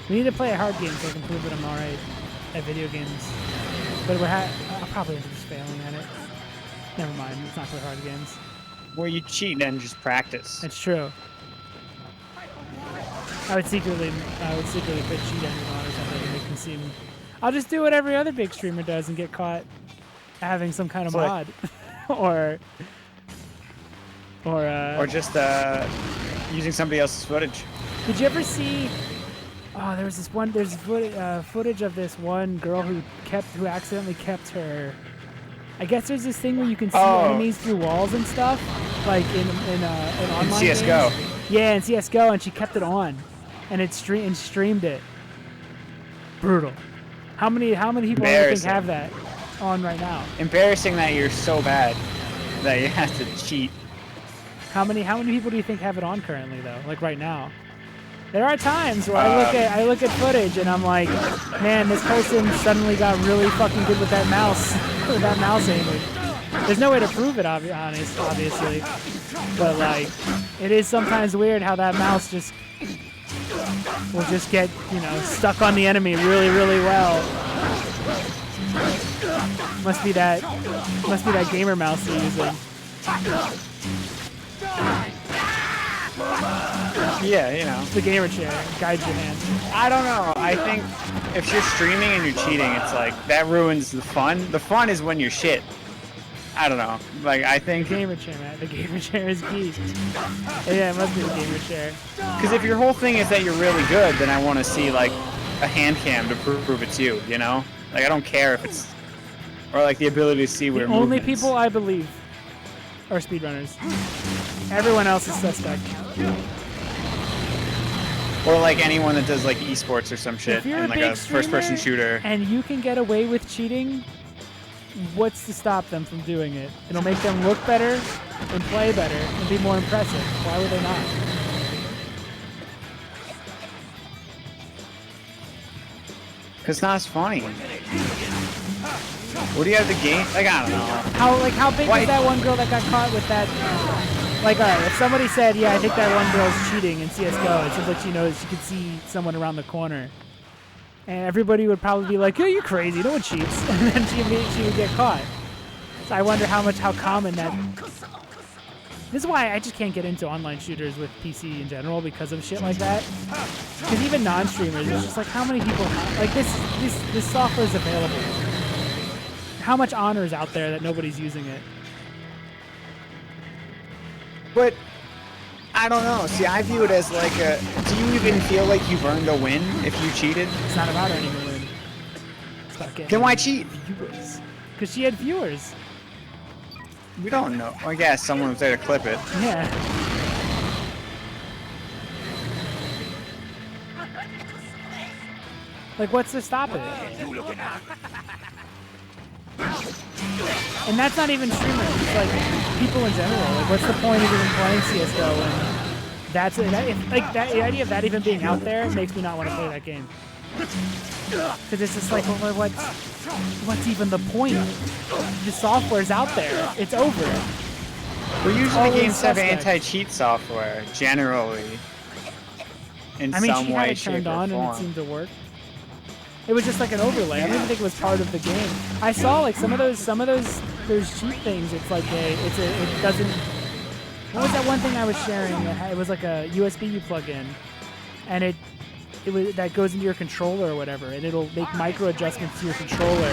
We need to play a hard game so I can prove that I'm alright at video games. But I'll probably end up just failing at it. Never mind, let's not play hard games. Well, you cheat and just practice. That's true. I would secretly put cheat engine on or something to make me seem. I'll just do what every other big streamer does and get caught having some kind of mod, or just using somebody else's footage. Did you ever see? Oh, there's footage of this one girl who accidentally kept her. I guess there's this thing where you can see enemies through walls and stuff, like in online CS:GO. games. Yeah, in CS:GO, and she kept it on, and it streamed it. Brutal. How many people do you think have that on right now? Embarrassing that you're so bad that you have to cheat. How many people do you think have it on currently though? Like right now? There are times where I look at footage and I'm like, man, this person suddenly got really fucking good with that mouse, with that mouse aiming. There's no way to prove it, obviously, but like, it is sometimes weird how that mouse will just get, stuck on the enemy really, really well. Must be that gamer mouse they're using. Yeah, The gamer chair guides your hand. I don't know. I think if you're streaming and you're cheating, it's like that ruins the fun. The fun is when you're shit. I don't know. Like, I think... The gamer chair, man. The gamer chair is key. Yeah, it must be the gamer chair. Because if your whole thing is that you're really good, then I want to see, like, a hand cam to prove it's you, you know? Like, I don't care if it's... Or, like, the ability to see where The only people I believe are speedrunners. Everyone else is suspect. Or, like, anyone that does, like, esports or some shit in, like, a first-person shooter. And you can get away with cheating... What's to stop them from doing it? It'll make them look better and play better and be more impressive. Why would they not? Because it's not as funny. What do you have the game? Like, I don't know. How big was that one girl that got caught with that? Like, alright, if somebody said, yeah, I think that one girl's cheating in CSGO, it's just like she knows she could see someone around the corner. And everybody would probably be like, "Oh, you crazy? No one cheats." And then she would get caught. So I wonder how common that. This is why I just can't get into online shooters with PC in general because of shit like that. Because even non-streamers, it's just like how many people like this software is available. How much honor is out there that nobody's using it? But I don't know. See, I view it as like a... Do you even feel like you've earned a win if you cheated? It's not about earning a win. It's about getting... Then why cheat? Viewers. Because she had viewers. We don't know. I guess someone was there to clip it. Yeah. Like, what's to stop it? And that's not even streamers. It's like people in general. Like, what's the point of even playing CS:GO? And the idea of that even being out there makes me not want to play that game. Because it's just like, well, what's even the point? The software's out there. It's over. Well, usually games have anti-cheat software, generally. In some way, she had it shape, turned or on form. and it seemed to work. It was just like an overlay. I don't even think it was part of the game. I saw like some of those cheat things. It's like it doesn't. What was that one thing I was sharing? It was like a USB you plug in, and that goes into your controller or whatever, and it'll make micro adjustments to your controller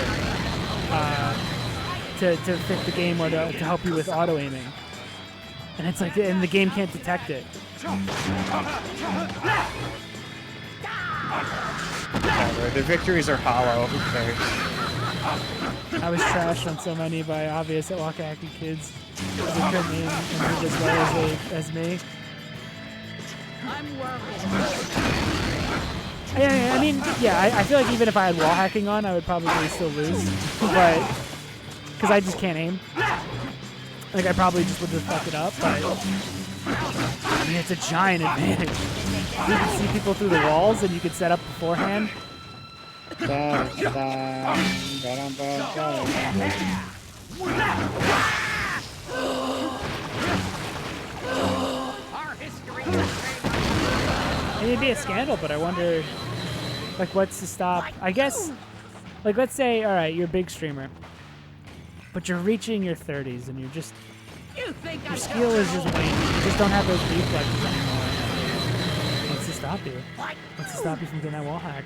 to fit the game or to help you with auto aiming. And it's like, and the game can't detect it. Whatever. The victories are hollow. Who cares? I was trashed on so many by obvious Wakahaki kids. They couldn't aim and move as well as me. I'm worried. I mean, yeah, I feel like even if I had wall hacking on, I would probably still lose. But, because I just can't aim. Like, I probably just would just fuck it up, but, I mean, it's a giant advantage. You can see people through the walls and you can set up beforehand. Our history is It'd be a scandal, but I wonder, like, what's to stop? I guess, like, let's say, all right, you're a big streamer, but you're reaching your 30s and you're just, your skill is just waning. You just don't have those reflexes anymore. What's to stop you? What's to stop you from getting that wall hack?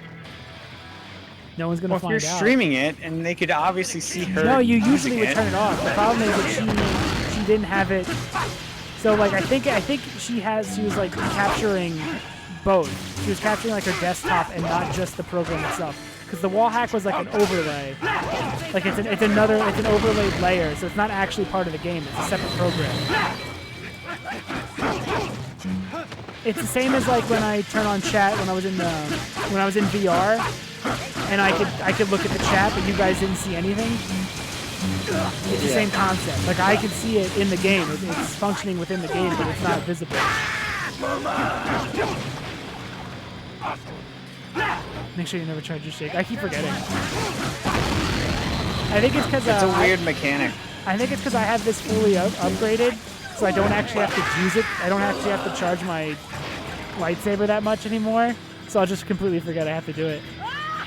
No one's gonna Well, if find you're out. streaming it, and they could obviously see her. No, you using usually would it. turn it off. The problem is that she didn't have it. So like I think she was like capturing both. She was capturing like her desktop and not just the program itself. Because the wall hack was like an overlay. Like it's an overlaid layer, so it's not actually part of the game. It's a separate program. It's the same as like when I turn on chat when I was in VR, and I could look at the chat, but you guys didn't see anything. It's the same concept. Like I could see it in the game. It's functioning within the game, but it's not visible. Make sure you never charge your shake. I keep forgetting. I think it's because It's a weird mechanic. I think it's because I have this fully upgraded, so I don't actually have to use it. I don't actually have to charge my lightsaber that much anymore. So I'll just completely forget I have to do it.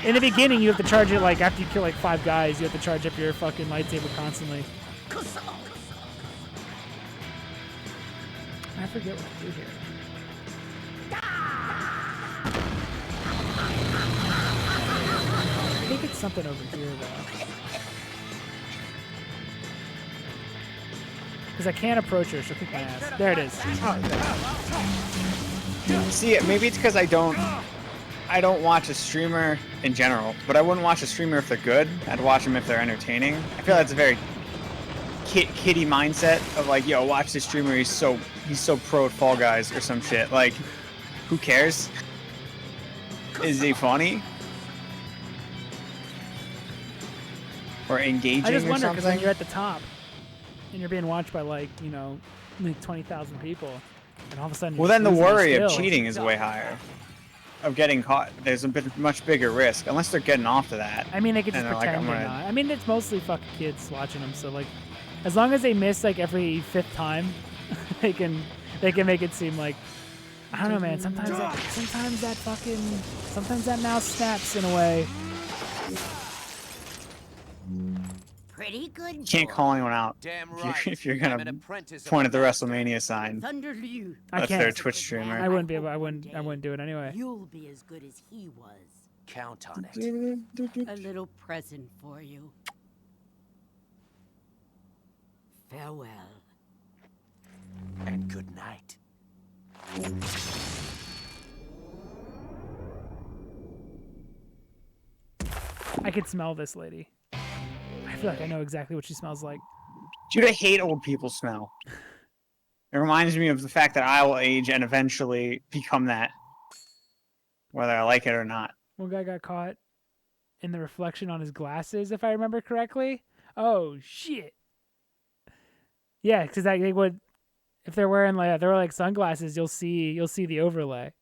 In the beginning, you have to charge it like after you kill like 5 guys. You have to charge up your fucking lightsaber constantly. I forget what to do here. I think it's something over here though. Because I can't approach her, she'll kick my ass. There it is. See, maybe it's because I don't watch a streamer in general, but I wouldn't watch a streamer if they're good. I'd watch them if they're entertaining. I feel that's a very kiddie mindset of like, yo, watch this streamer. He's so pro at Fall Guys or some shit. Like, who cares? Is he funny or engaging? I just or wonder because something? when you're at the top and you're being watched by like 20,000 people, and all of a sudden. Well, you're then the losing your worry of skill. cheating is way higher. Of getting caught, there's a much bigger risk unless they're getting off to that. I mean, they could just And they're like, pretend I'm they're gonna- not. I mean, it's mostly fucking kids watching them, so like, as long as they miss like every 5th time, they can make it seem like. I don't know, man. Sometimes that mouse snaps in a way. pretty good. You can't call anyone out Damn if right. if you're I'm gonna an apprentice of point at the master. WrestleMania sign. Thunderloo. I That's can't. their Twitch streamer. I wouldn't be able. I wouldn't do it anyway. You'll be as good as he was. Count on it. A little present for you. Farewell. And good night. I could smell this lady. I feel like I know exactly what she smells like. Dude, I hate old people smell. It reminds me of the fact that I will age and eventually become that, whether I like it or not. One guy got caught in the reflection on his glasses, if I remember correctly. Oh shit! Yeah, because they would, if they're wearing like sunglasses, you'll see the overlay.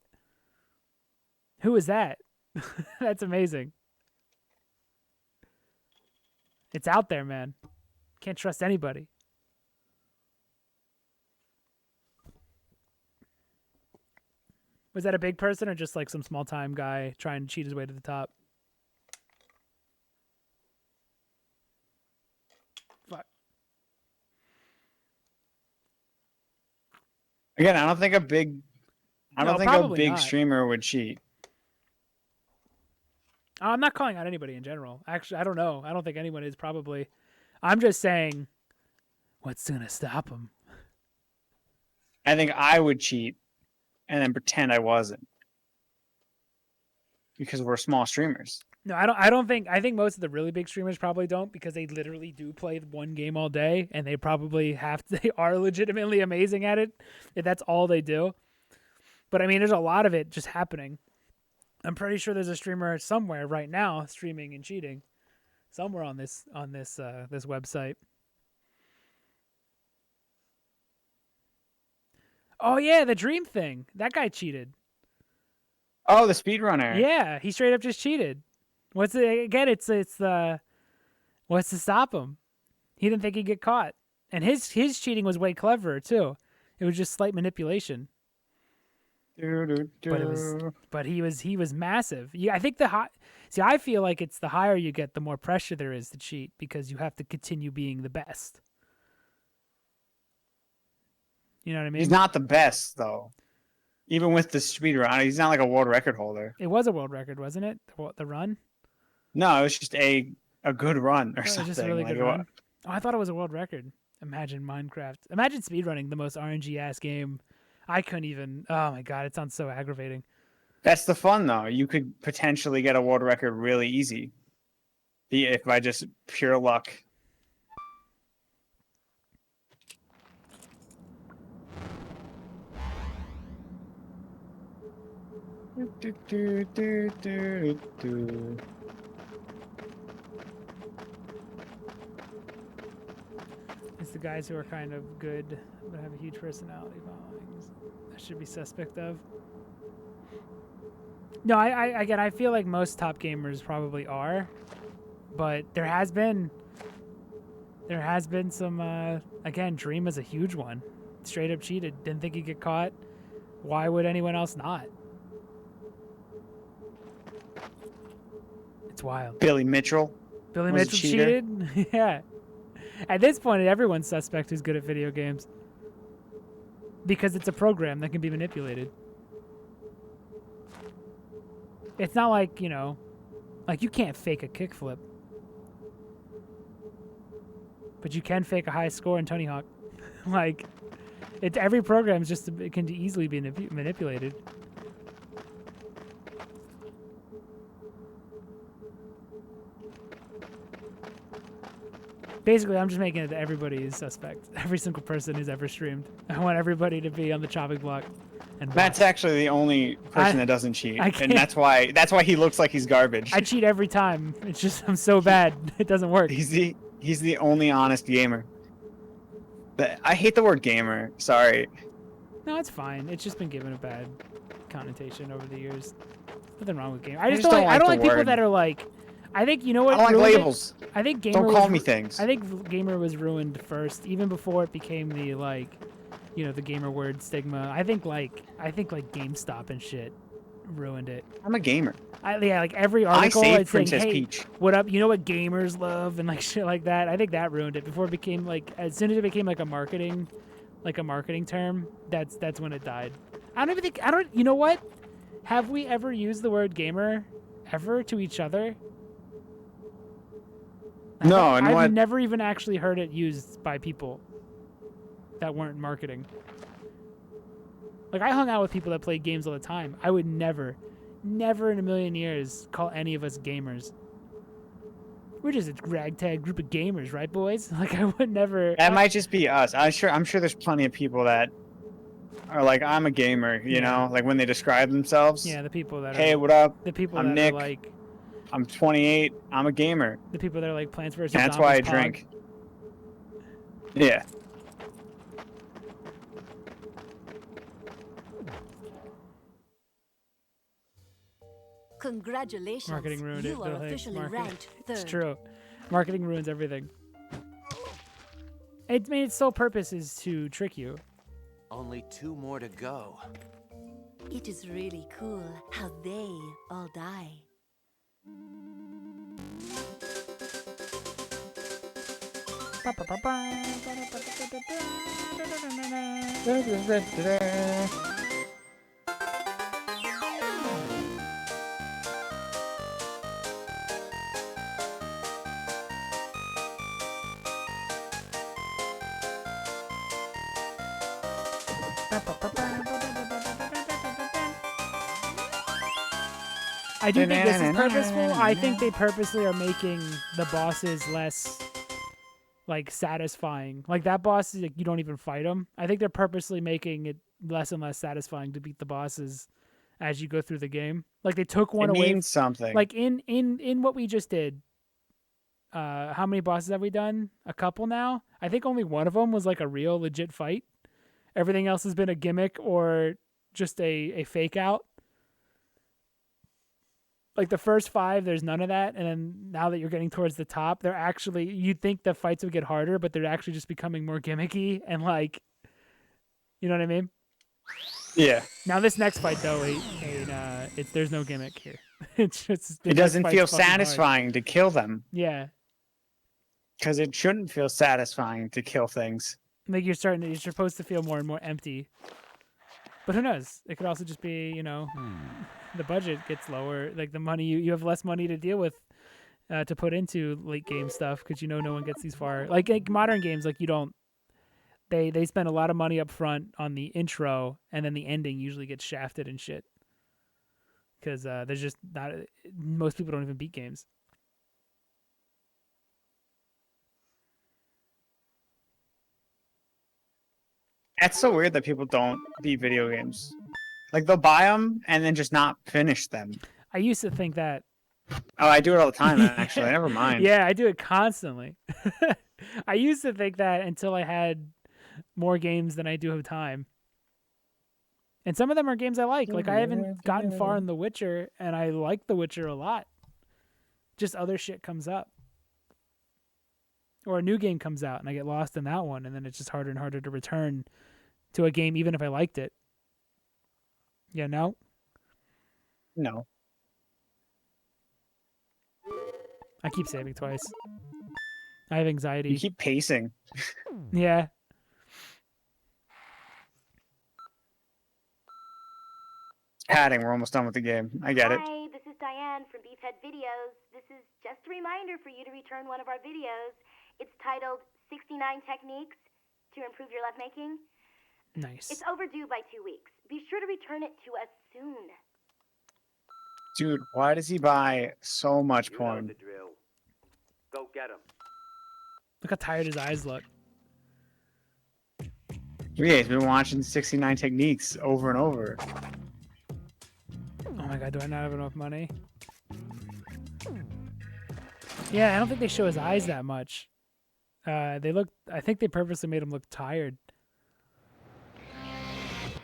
Who is that? That's amazing. It's out there, man. Can't trust anybody. Was that a big person or just like some small time guy trying to cheat his way to the top? Fuck. Again, I don't think a big No, probably not. streamer would cheat. I'm not calling out anybody in general. Actually, I don't know. I don't think anyone is probably. I'm just saying, what's going to stop them? I think I would cheat and then pretend I wasn't. Because we're small streamers. No, I don't think. I think most of the really big streamers probably don't because they literally do play one game all day and they probably have to, they are legitimately amazing at it if that's all they do. But I mean, there's a lot of it just happening. I'm pretty sure there's a streamer somewhere right now streaming and cheating, somewhere on this this website. Oh yeah, the dream thing. That guy cheated. Oh, the speedrunner. Yeah, he straight up just cheated. What's it again? It's the what's to stop him? He didn't think he'd get caught, and his cheating was way cleverer too. It was just slight manipulation. But he was massive. Yeah, I think I feel like it's the higher you get, the more pressure there is to cheat because you have to continue being the best. You know what I mean? He's not the best though. Even with the speed run, he's not like a world record holder. It was a world record, wasn't it? The run? No, it was just a good run or It was something. just a really like good run. Oh, I thought it was a world record. Imagine Minecraft. Imagine speedrunning the most RNG ass game. I couldn't even. Oh my god, it sounds so aggravating. That's the fun though. You could potentially get a world record really easy. If by just pure luck. It's the guys who are kind of good but have a huge personality followings. That should be suspect of. No, I feel like most top gamers probably are, but there has been some. Again, Dream is a huge one. Straight up cheated. Didn't think he'd get caught. Why would anyone else not? It's wild. Billy Mitchell. Billy was a Mitchell cheater. cheated. Yeah. At this point, everyone's suspect who's good at video games because it's a program that can be manipulated. It's not like, like you can't fake a kickflip, but you can fake a high score in Tony Hawk. Like, every program it can easily be manipulated. Basically, I'm just making it that everybody is suspect. Every single person who's ever streamed. I want everybody to be on the chopping block. And Matt's actually the only person that doesn't cheat, I and that's why he looks like he's garbage. I cheat every time. It's just I'm so bad. It doesn't work. He's the only honest gamer. But I hate the word gamer. Sorry. No, it's fine. It's just been given a bad connotation over the years. Nothing wrong with gamer. I just don't don't like the people word. that are like. I think you know what. I don't like ruined it? labels. I think gamer. Don't call me things. I think gamer was ruined first, even before it became the the gamer word stigma. I think like GameStop and shit ruined it. I'm a gamer. Like every article, saved it's saying, Princess "Hey, Peach." what up? You know what gamers love?" and like shit like that. I think that ruined it. Before it became like, as soon as it became like a marketing term, that's when it died. I don't even think You know what? Have we ever used the word gamer ever to each other? No, and I've never even actually heard it used by people that weren't marketing. Like, I hung out with people that played games all the time. I would never in a million years call any of us gamers. We're just a ragtag group of gamers, right, boys? Like, I would never. That might just be us. I'm sure there's plenty of people that are like, I'm a gamer, you know, like when they describe themselves. Yeah, the people that Hey, are. what up? The people I'm that Nick. are like. I'm 28. I'm a gamer. The people that are like Plants vs. And that's why I Zombies drink. Yeah. Congratulations. Marketing ruined it. You are Bill Hicks. officially ranked third. It's true. Marketing ruins everything. Its sole purpose is to trick you. Only 2 more to go. It is really cool how they all die. I do think this is purposeful. I think they purposely are making the bosses less, like, satisfying. Like, that boss, like, you don't even fight him. I think they're purposely making it less and less satisfying to beat the bosses as you go through the game. Like, they took one away. It means something. Like, in what we just did, how many bosses have we done? A couple now? I think only one of them was, like, a real, legit fight. Everything else has been a gimmick or just a fake out. Like the first 5, there's none of that, and then now that you're getting towards the top, they're actually, you'd think the fights would get harder, but they're actually just becoming more gimmicky and like, you know what I mean? Yeah. Now this next fight though, there's no gimmick here. It's just the It next doesn't fight's feel fucking hard. satisfying to kill them. Yeah, Because it shouldn't feel satisfying to kill things. like you're supposed to feel more and more empty. But who knows? It could also just be, the budget gets lower. Like the money, you have less money to deal with, to put into late game stuff because no one gets these far. Like modern games, like you don't. They spend a lot of money up front on the intro, and then the ending usually gets shafted and shit. Because there's just not, most people don't even beat games. That's so weird that people don't beat video games. Like they'll buy them and then just not finish them. I used to think that. Oh, I do it all the time. Actually, never mind. Yeah, I do it constantly. I used to think that until I had more games than I do have time. And some of them are games I like. Like I haven't gotten far in The Witcher, and I like The Witcher a lot. Just other shit comes up. Or a new game comes out, and I get lost in that one, and then it's just harder and harder to return to a game, even if I liked it. Yeah, no? No. I keep saving twice. I have anxiety. You keep pacing. Yeah. Padding, we're almost done with the game. I get it. Hi, this is Diane from Beefhead Videos. This is just a reminder for you to return one of our videos. It's titled 69 Techniques to Improve Your Lovemaking. Nice. It's overdue by 2 weeks. Be sure to return it to us soon. Dude, why does he buy so much You know porn? the drill. Go get him. Look how tired his eyes look. Yeah, he's been watching 69 Techniques over and over. Oh my god, do I not have enough money? Yeah, I don't think they show his eyes that much. I think they purposely made him look tired.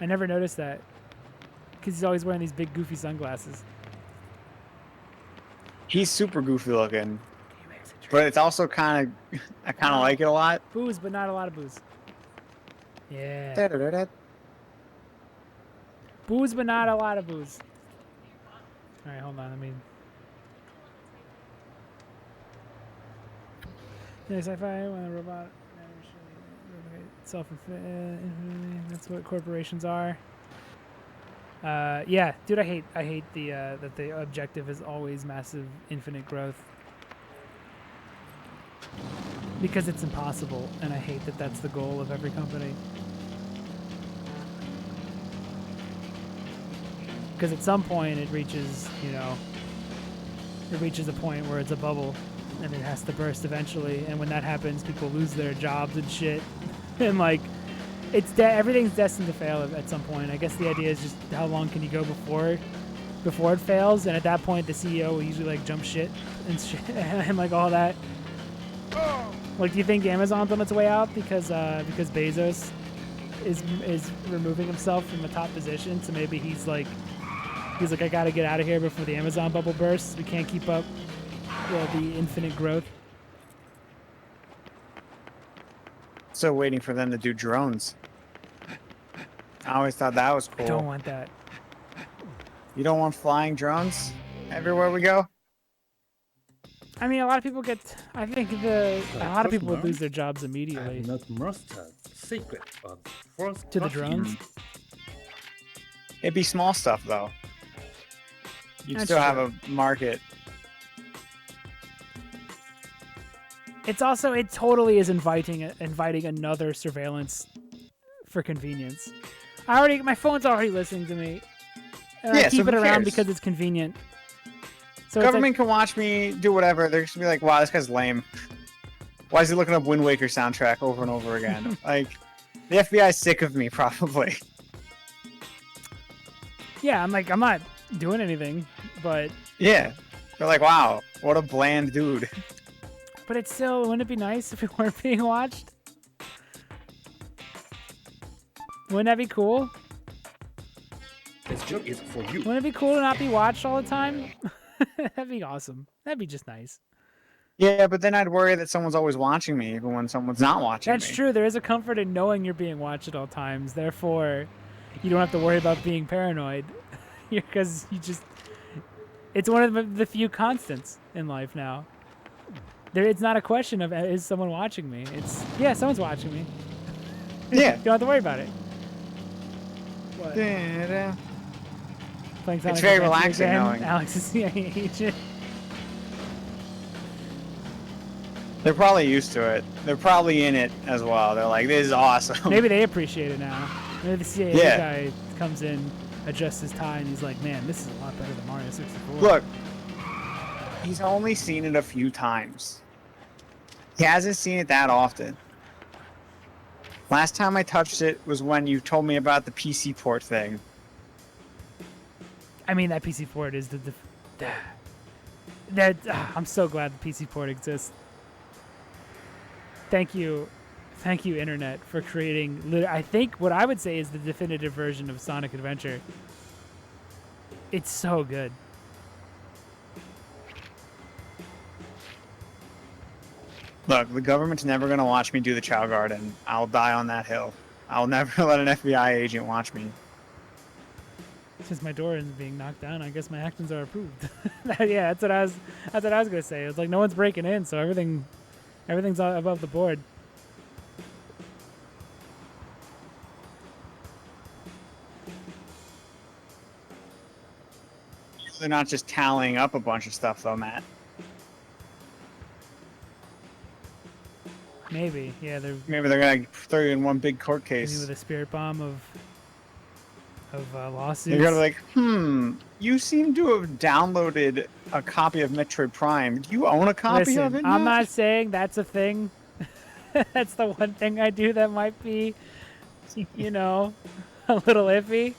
I never noticed that. Because he's always wearing these big goofy sunglasses. He's super goofy looking. But it's also kind of, I kind of like it a lot. Booze, but not a lot of booze. Yeah. Da-da-da-da. Booze, but not a lot of booze. Alright, hold on. Sci-fi, when a robot that's what corporations are. Yeah, dude, I hate the that the objective is always massive infinite growth. Because it's impossible, and I hate that that's the goal of every company. Because at some point it reaches, it reaches a point where it's a bubble, and it has to burst eventually. And when that happens, people lose their jobs and shit, and like, everything's destined to fail at some point. I guess the idea is just how long can you go before it fails, and at that point the CEO will usually like jump shit and shit and like all that. Like, do you think Amazon's on its way out because Bezos is removing himself from the top position? So maybe he's like, I gotta get out of here before the Amazon bubble bursts. We can't keep up the infinite growth. Still waiting for them to do drones. I always thought that was cool. I don't want that. You don't want flying drones everywhere we go? I mean, a lot of people a lot of people would lose their jobs immediately. I'm not mastered secret of force To the drones? It'd be small stuff though. You'd That's still have true. a market. It totally is inviting another surveillance for convenience. My phone's already listening to me. And Yeah, I keep so it who around cares? because it's convenient. So it's Government can watch me do whatever. They're just gonna be like, wow, this guy's lame. Why is he looking up Wind Waker soundtrack over and over again? Like, the FBI's sick of me, probably. yeah, I'm not doing anything, but Yeah. They're like, wow, what a bland dude. it's still, wouldn't it be nice if we weren't being watched? Wouldn't that be cool? This job is for you. Wouldn't it be cool to not be watched all the time? That'd be awesome. That'd be just nice. Yeah, but then I'd worry that someone's always watching me, even when someone's not watching That's me. true. There is a comfort in knowing you're being watched at all times. Therefore, you don't have to worry about being paranoid, because it's one of the few constants in life now. It's not a question of is someone watching me. It's someone's watching me. Yeah. You don't have to worry about it. What? Da-da. Playing Sonic It's very Adventure relaxing again. knowing. Alex is CIA agent. They're probably used to it. They're probably in it as well. They're like, this is awesome. Maybe they appreciate it now. Maybe the CIA Yeah. guy comes in, adjusts his tie, and he's like, man, this is a lot better than Mario 64. Look, he's only seen it a few times. He hasn't seen it that often. Last time I touched it was when you told me about the PC port thing. I mean, that PC port is that. I'm so glad the PC port exists. Thank you, Internet, for creating. I think what I would say is the definitive version of Sonic Adventure. It's so good. Look, the government's never going to watch me do the Chow Garden. I'll die on that hill. I'll never let an FBI agent watch me. Since my door isn't being knocked down, I guess my actions are approved. Yeah, that's what I was gonna say. It's like no one's breaking in, so everything's above the board. They're not just tallying up a bunch of stuff, though, Matt. Maybe, yeah, Maybe they're gonna throw you in one big court maybe case. with a spirit bomb of lawsuits. You're gonna be like, you seem to have downloaded a copy of Metroid Prime. Do you own a copy Listen, of it? I'm Matt? not saying that's a thing. That's the one thing I do that might be, a little iffy.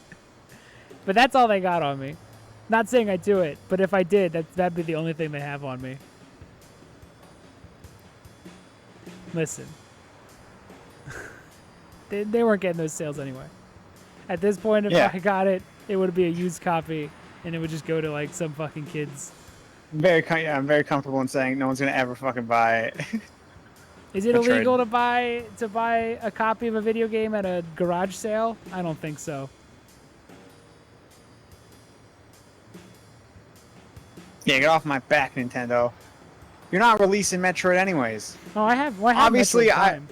But that's all they got on me. Not saying I do it, but if I did, that'd be the only thing they have on me. Listen. They weren't getting those sales anyway. At this point, if I got it, it would be a used copy, and it would just go to like some fucking kids. I'm very comfortable in saying no one's gonna ever fucking buy it. Is it Metroid. illegal to buy a copy of a video game at a garage sale? I don't think so. Yeah, get off my back, Nintendo. You're not releasing Metroid anyways. Oh, I have Obviously, Metroid Prime.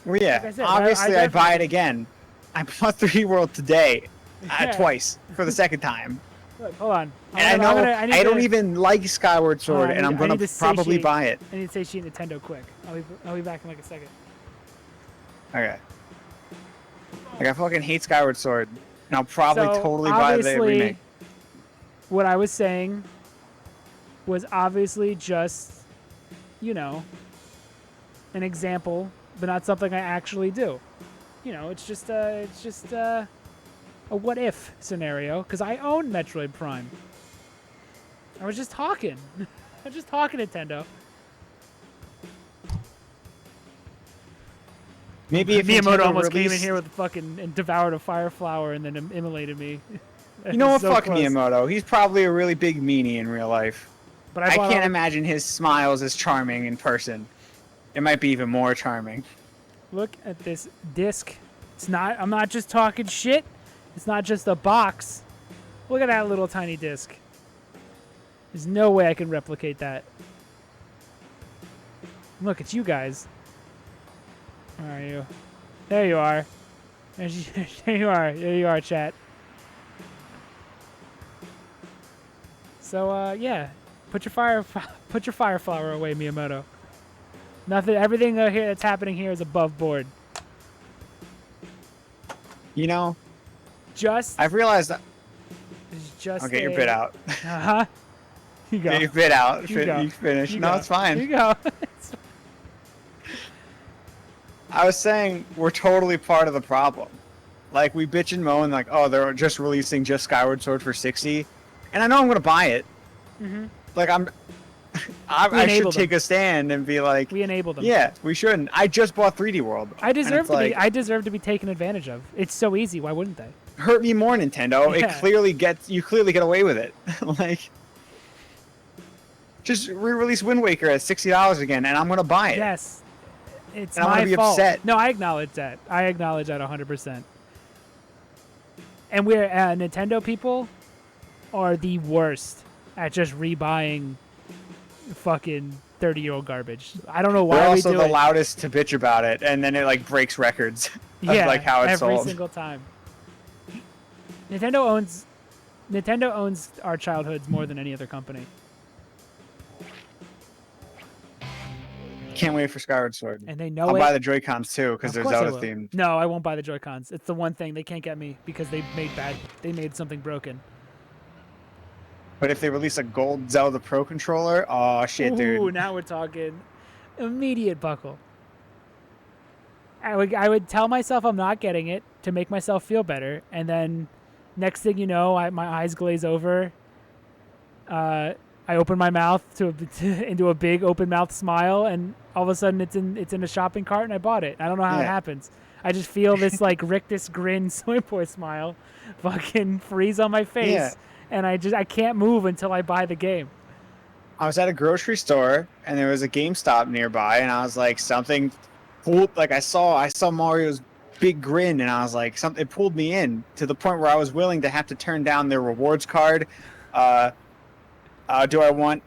Well, yeah. Like I said, obviously, I I'd buy it again. I bought 3D World today, Yeah. twice for the second time. Look, hold on. And I don't even like Skyward Sword, and I'm gonna probably buy it. I need to satiate Nintendo quick. I'll be back in like a second. Okay. Like I fucking hate Skyward Sword, and I'll probably So, totally buy the obviously, remake. What I was saying was obviously just, an example, but not something I actually do. It's just a what if scenario, because I own Metroid Prime. I was just talking. Nintendo. Maybe if Miyamoto Nintendo almost came in released- here with and devoured a fire flower and then immolated me. You know what? So Fuck close. Miyamoto. He's probably a really big meanie in real life. But I bought can't all- imagine his smiles as charming in person. It might be even more charming. Look at this disc. I'm not just talking shit. It's not just a box. Look at that little tiny disc. There's no way I can replicate that. Look, it's you guys. Where are you? There you are. There you are. There you are, chat. So, yeah. Put your fire flower away, Miyamoto. Nothing. Everything here that's happening here is above board. I've realized that. It's just. I'll get your bit out. Uh-huh. You go. Get your bit out. You You finish. No, go. it's fine. You go. I was saying we're totally part of the problem. Like we bitch and moan like, oh, they're just releasing just Skyward Sword for 60, and I know I'm gonna buy it. Mm-hmm. Like I should take a stand and be like, we enable them. Yeah, we shouldn't. I just bought 3D World. I deserve to be. I deserve to be taken advantage of. It's so easy. Why wouldn't they? Hurt me more, Nintendo. Yeah. You clearly get away with it. Like Just re-release Wind Waker at $60 again, and I'm gonna buy it. Yes. It's And I'm gonna my be fault. upset. No, I acknowledge that. I acknowledge that 100%. And we're Nintendo people are the worst at just rebuying fucking 30-year-old garbage. I don't know why They're we also do the it. loudest to bitch about it, and then it like breaks records of Yeah, like how it's every sold. single time. Nintendo owns our childhoods more than any other company. Can't wait for Skyward Sword. And they know I'll it. buy the Joy-Cons too because Of they're course I Zelda will. themed. No, I won't buy the Joy-Cons. It's the one thing they can't get me because they made something broken. But if they release a gold Zelda Pro controller, oh shit, Ooh, dude. now we're talking. Immediate buckle. I would tell myself I'm not getting it to make myself feel better, and then next thing you know, my eyes glaze over. I open my mouth into a big open mouth smile, and all of a sudden it's in a shopping cart, and I bought it. I don't know how it happens. I just feel this like rictus grin soy boy smile, fucking freeze on my face, and I can't move until I buy the game. I was at a grocery store and there was a GameStop nearby, and I was like, something pulled. Like I saw Mario's big grin, and I was like, something pulled me in to the point where I was willing to have to turn down their rewards card. Do I want?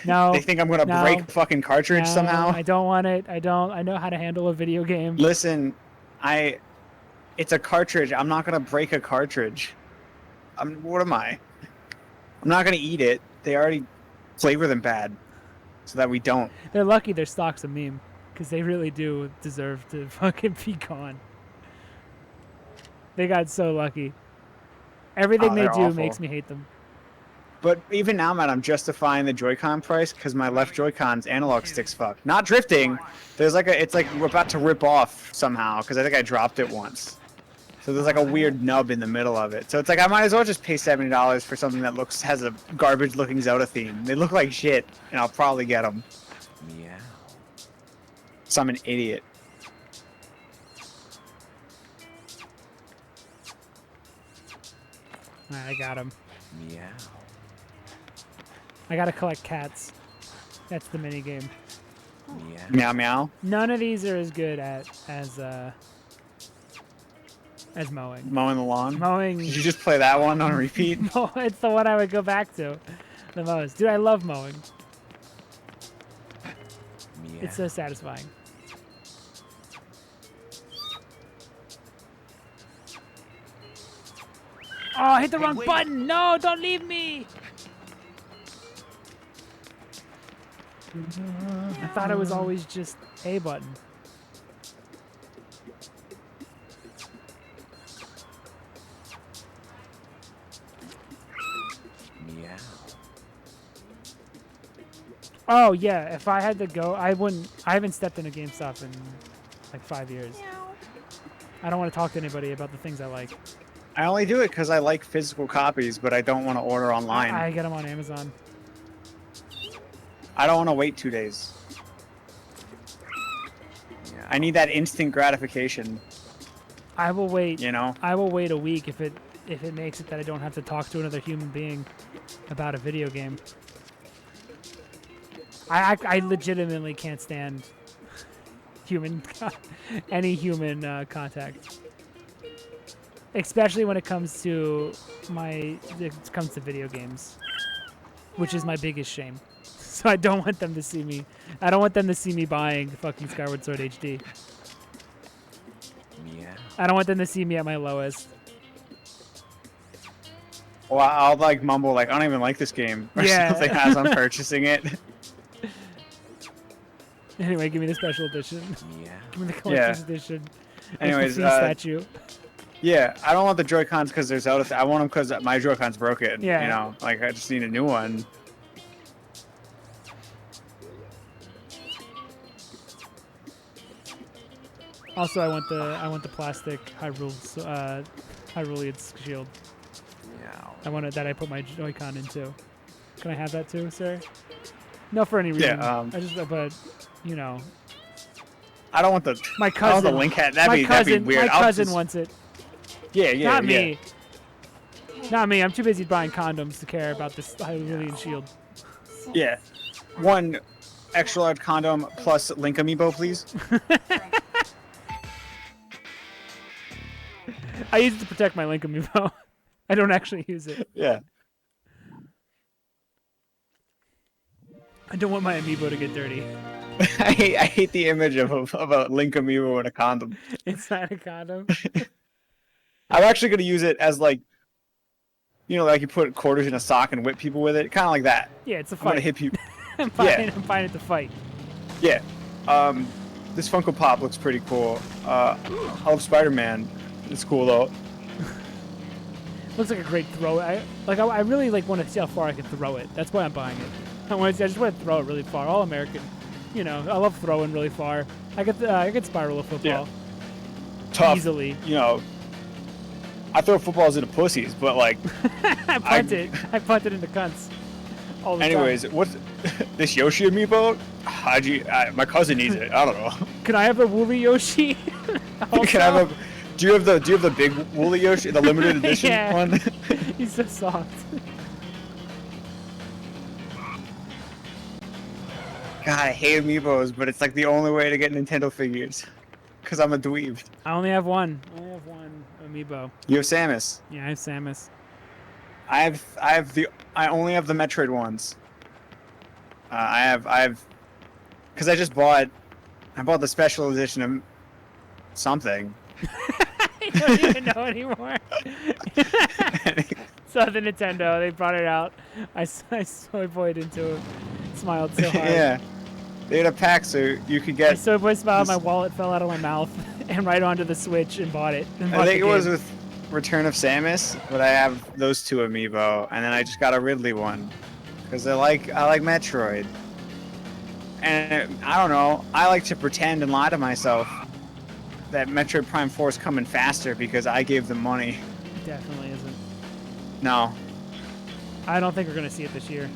No. They think I'm gonna break a fucking cartridge somehow. I don't want it. I know how to handle a video game. Listen, it's a cartridge. I'm not gonna break a cartridge. What am I? I'm not gonna eat it. They already flavor them bad, so that we don't. They're lucky their stock's a meme, because they really do deserve to fucking be gone. They got so lucky. Everything they do awful. makes me hate them. But even now, man, I'm justifying the Joy-Con price because my left Joy-Con's analog stick's fucked. Not drifting. There's like it's like we're about to rip off somehow because I think I dropped it once. So there's like a weird nub in the middle of it. So it's like I might as well just pay $70 for something that has a garbage-looking Zelda theme. They look like shit, and I'll probably get them. Meow. So I'm an idiot. Alright, I got them. Meow. I gotta collect cats. That's the mini game. Meow. Meow meow. None of these are as good as mowing. Mowing the lawn. Mowing. Did you just play that one on repeat? It's the one I would go back to the most. Dude, I love mowing. Meow. It's so satisfying. Oh, I hit the wrong button! No, don't leave me! I thought it was always just A button. Meow. Oh yeah, if I had to go, I haven't stepped in a GameStop in like 5 years. I don't want to talk to anybody about the things I like. I only do it because I like physical copies, but I don't want to order online. I get them on Amazon. I don't want to wait 2 days. Meow. I need that instant gratification. I will wait. You know? I will wait a week if it makes it that I don't have to talk to another human being about a video game. I legitimately can't stand any human contact, especially when it comes to video games, which is my biggest shame. So I don't want them to see me. I don't want them to see me buying fucking Skyward Sword HD. Meow. I don't want them to see me at my lowest. Well, I'll like mumble like I don't even like this game or something as I'm purchasing it. Anyway, give me the special edition. Meow. Give me the collector's edition. Anyways, It's the statue. Yeah, I don't want the Joy-Cons because there's Zelda. I want them because my Joy-Cons broken. Yeah. You know, like I just need a new one. Also, I want the plastic Hyrulean shield. Meow. I want it that I put my Joy-Con into. Can I have that too, sir? No, for any reason. Yeah. I just, but you know, I don't want the. my I cousin. don't want the link hat. That'd be weird. My I'll cousin just- wants it. Yeah, yeah, Not yeah. me. Not me. I'm too busy buying condoms to care about this Hyrulean shield. Yeah. one extra large condom plus Link amiibo, please. I use it to protect my Link amiibo. I don't actually use it. Yeah. I don't want my amiibo to get dirty. I hate the image of a Link amiibo in a condom. Inside a condom. I'm actually gonna use it as like, you know, like you put quarters in a sock and whip people with it, kind of like that. Yeah, it's a I'm gonna fight. hit people. I'm buying it to fight. Yeah. This Funko Pop looks pretty cool. I love Spider-Man. It's cool though. Looks like a great throw. I really want to see how far I can throw it. That's why I'm buying it. I just want to throw it really far. All American. You know, I love throwing really far. I could spiral a football. Yeah. Tough. Easily. You know, I throw footballs into pussies, but like. I punt it into cunts. All the anyways, time. what's this Yoshi amiibo? My cousin needs it. I don't know. Can I have the woolly Yoshi? Do you have the big woolly Yoshi, the limited edition yeah. one? He's so soft. God, I hate amiibos, but it's like the only way to get Nintendo figures. Cause I'm a dweeb. I only have one. Amiibo. You have Samus. Yeah, I have Samus. I only have the Metroid ones. Cause I bought the special edition of something. I don't even know anymore. So the Nintendo, they brought it out. I soy boyed into it. Smiled so hard. Yeah. They had a pack so you could get. I soy boy smiled, my wallet fell out of my mouth and right onto the Switch and bought it. I think it was with Return of Samus, but I have those two amiibo, and then I just got a Ridley one. Because I like Metroid. And I don't know, I like to pretend and lie to myself that Metroid Prime 4 is coming faster because I gave them money. It definitely isn't. No. I don't think we're going to see it this year.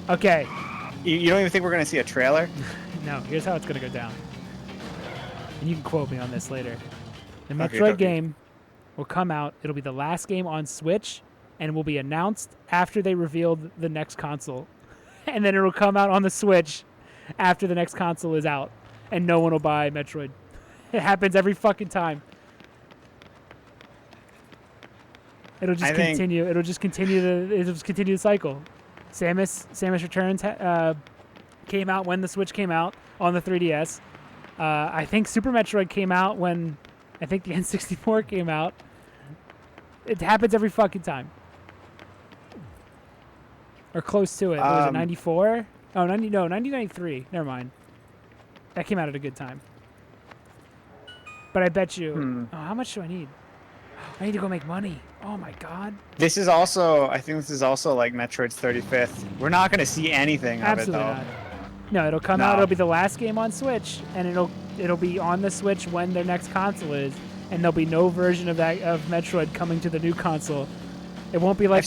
Okay. You don't even think we're going to see a trailer? No, here's how it's going to go down. And you can quote me on this later. The Metroid game will come out. It'll be the last game on Switch, and will be announced after they revealed the next console. And then it'll come out on the Switch after the next console is out. And no one will buy Metroid. It happens every fucking time. It'll just continue. It'll just continue the cycle. Samus Returns came out when the Switch came out on the 3DS. I think Super Metroid came out when I think the N64 came out. It happens every fucking time. Or close to it. What was it, 94? Oh, 1993. Never mind. That came out at a good time. But I bet you... Oh, how much do I need? I need to go make money. Oh my god. I think this is also like Metroid's 35th. We're not going to see anything of it, though. Absolutely not. No, it'll come out. It'll be the last game on Switch, and it'll be on the Switch when their next console is, and there'll be no version of Metroid coming to the new console. It won't be like I've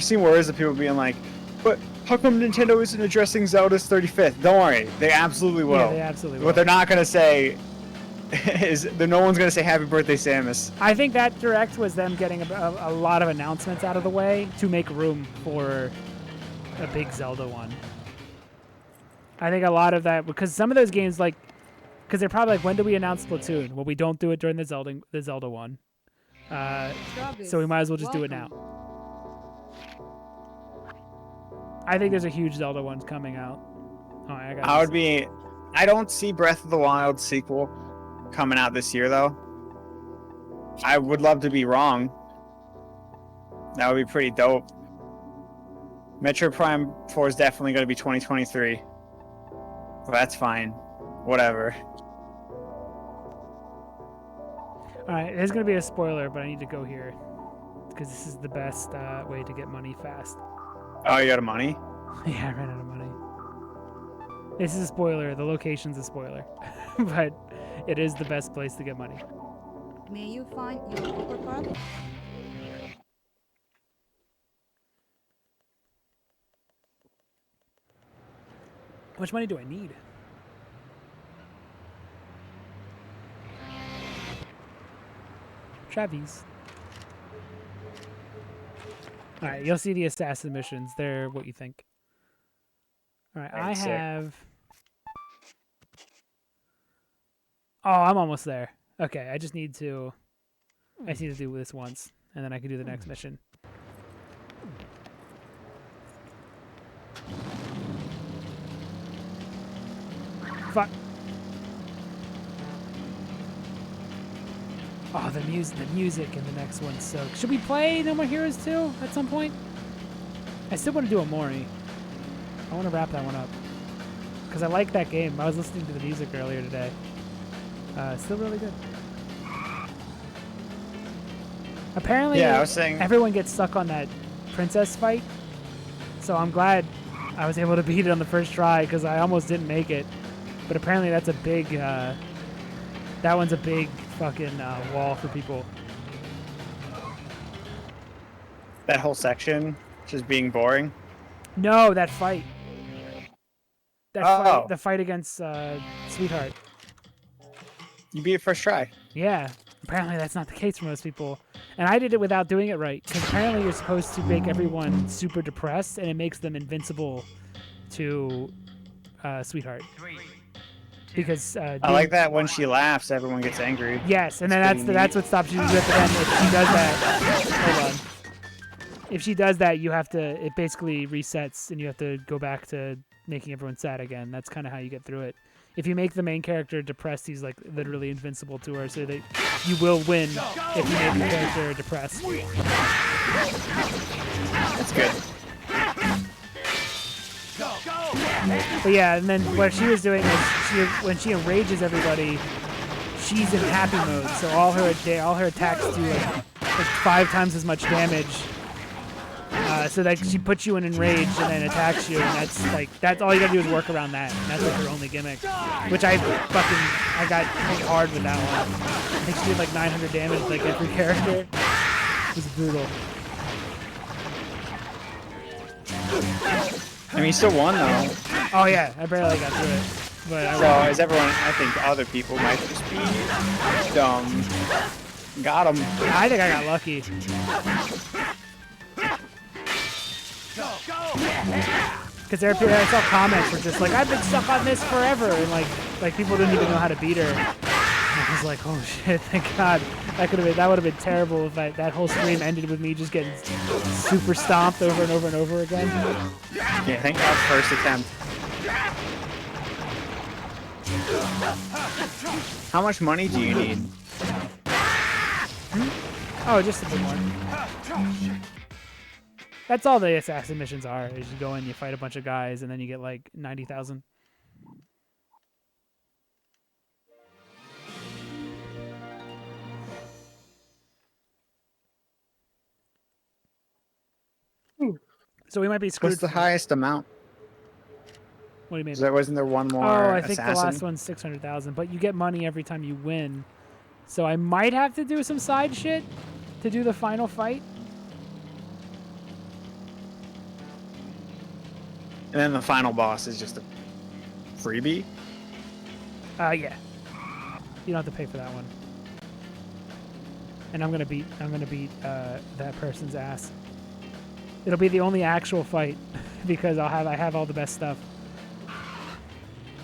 seen worries of people being like, but how come Nintendo isn't addressing Zelda's 35th? Don't worry, they absolutely will. Yeah, they absolutely will. What they're not going to say is that no one's going to say Happy Birthday, Samus. I think that Direct was them getting a lot of announcements out of the way to make room for a big Zelda one. I think a lot of that, because some of those games, because they're probably like, when do we announce Splatoon? Well, we don't do it during the Zelda one. So we might as well just do it now. I think there's a huge Zelda one coming out. Oh, I don't see Breath of the Wild sequel coming out this year, though. I would love to be wrong. That would be pretty dope. Metroid Prime 4 is definitely going to be 2023. Well, that's fine. Whatever. Alright, there's going to be a spoiler, but I need to go here. Because this is the best way to get money fast. Oh, you out of money? Yeah, I ran out of money. This is a spoiler. The location's a spoiler. But it is the best place to get money. May you find your poker card? How much money do I need? Travis. All right, you'll see the assassin missions. They're what you think. All right, I Sick. have. Oh, I'm almost there. Okay, I just need to do this once, and then I can do the next mission. Fuck. Oh, the music in the next one's so. Should we play No More Heroes 2 at some point? I still want to do a Mori. I want to wrap that one up because I like that game. I was listening to the music earlier today. Still really good. Apparently, Yeah, I was saying everyone gets stuck on that princess fight, so I'm glad I was able to beat it on the first try because I almost didn't make it. But apparently, that's a big. That one's a big fucking wall for people. that whole section just being boring. No, that fight. That Oh. fight. The fight against Sweetheart. You beat it first try. Yeah. Apparently, that's not the case for most people. And I did it without doing it right. Because apparently, you're supposed to make everyone super depressed, and it makes them invincible to Sweetheart. Because I like that when she laughs, everyone gets angry. Yes, and then It's pretty that's neat. what stops you at the end. If she does that, hold on. If she does that, you have to. It basically resets, and you have to go back to making everyone sad again. That's kind of how you get through it. If you make the main character depressed, he's like literally invincible to her, so that you will win if you make the character depressed. That's good. But yeah, and then what she was doing is when she enrages everybody, she's in happy mode. So all her attacks do like 5 times as much damage. So that she puts you in enrage and then attacks you, and that's all you gotta do is work around that. And that's like her only gimmick, which I got hit hard with that one. I think she did like 900 damage like every character. It was brutal. I mean, you still won though. Oh yeah, I barely got through it. But I So as everyone, I think other people might just be dumb. Got him. I think I got lucky. Because I saw comments were just like, I've been stuck on this forever, and like people didn't even know how to beat her. And I was like, oh shit, thank God. That would have been terrible if that whole stream ended with me just getting super stomped over and over and over again. Yeah, thank God first attempt. How much money do you need? Oh, just a bit more. That's all the assassin missions are. Is you go in, you fight a bunch of guys, and then you get like 90,000. So we might be screwed. What's the highest amount? What do you mean? Wasn't there one more Oh, I think assassin? the last one's 600,000, but you get money every time you win. So I might have to do some side shit to do the final fight. And then the final boss is just a freebie? Yeah. You don't have to pay for that one. And I'm gonna beat that person's ass. It'll be the only actual fight because I have all the best stuff.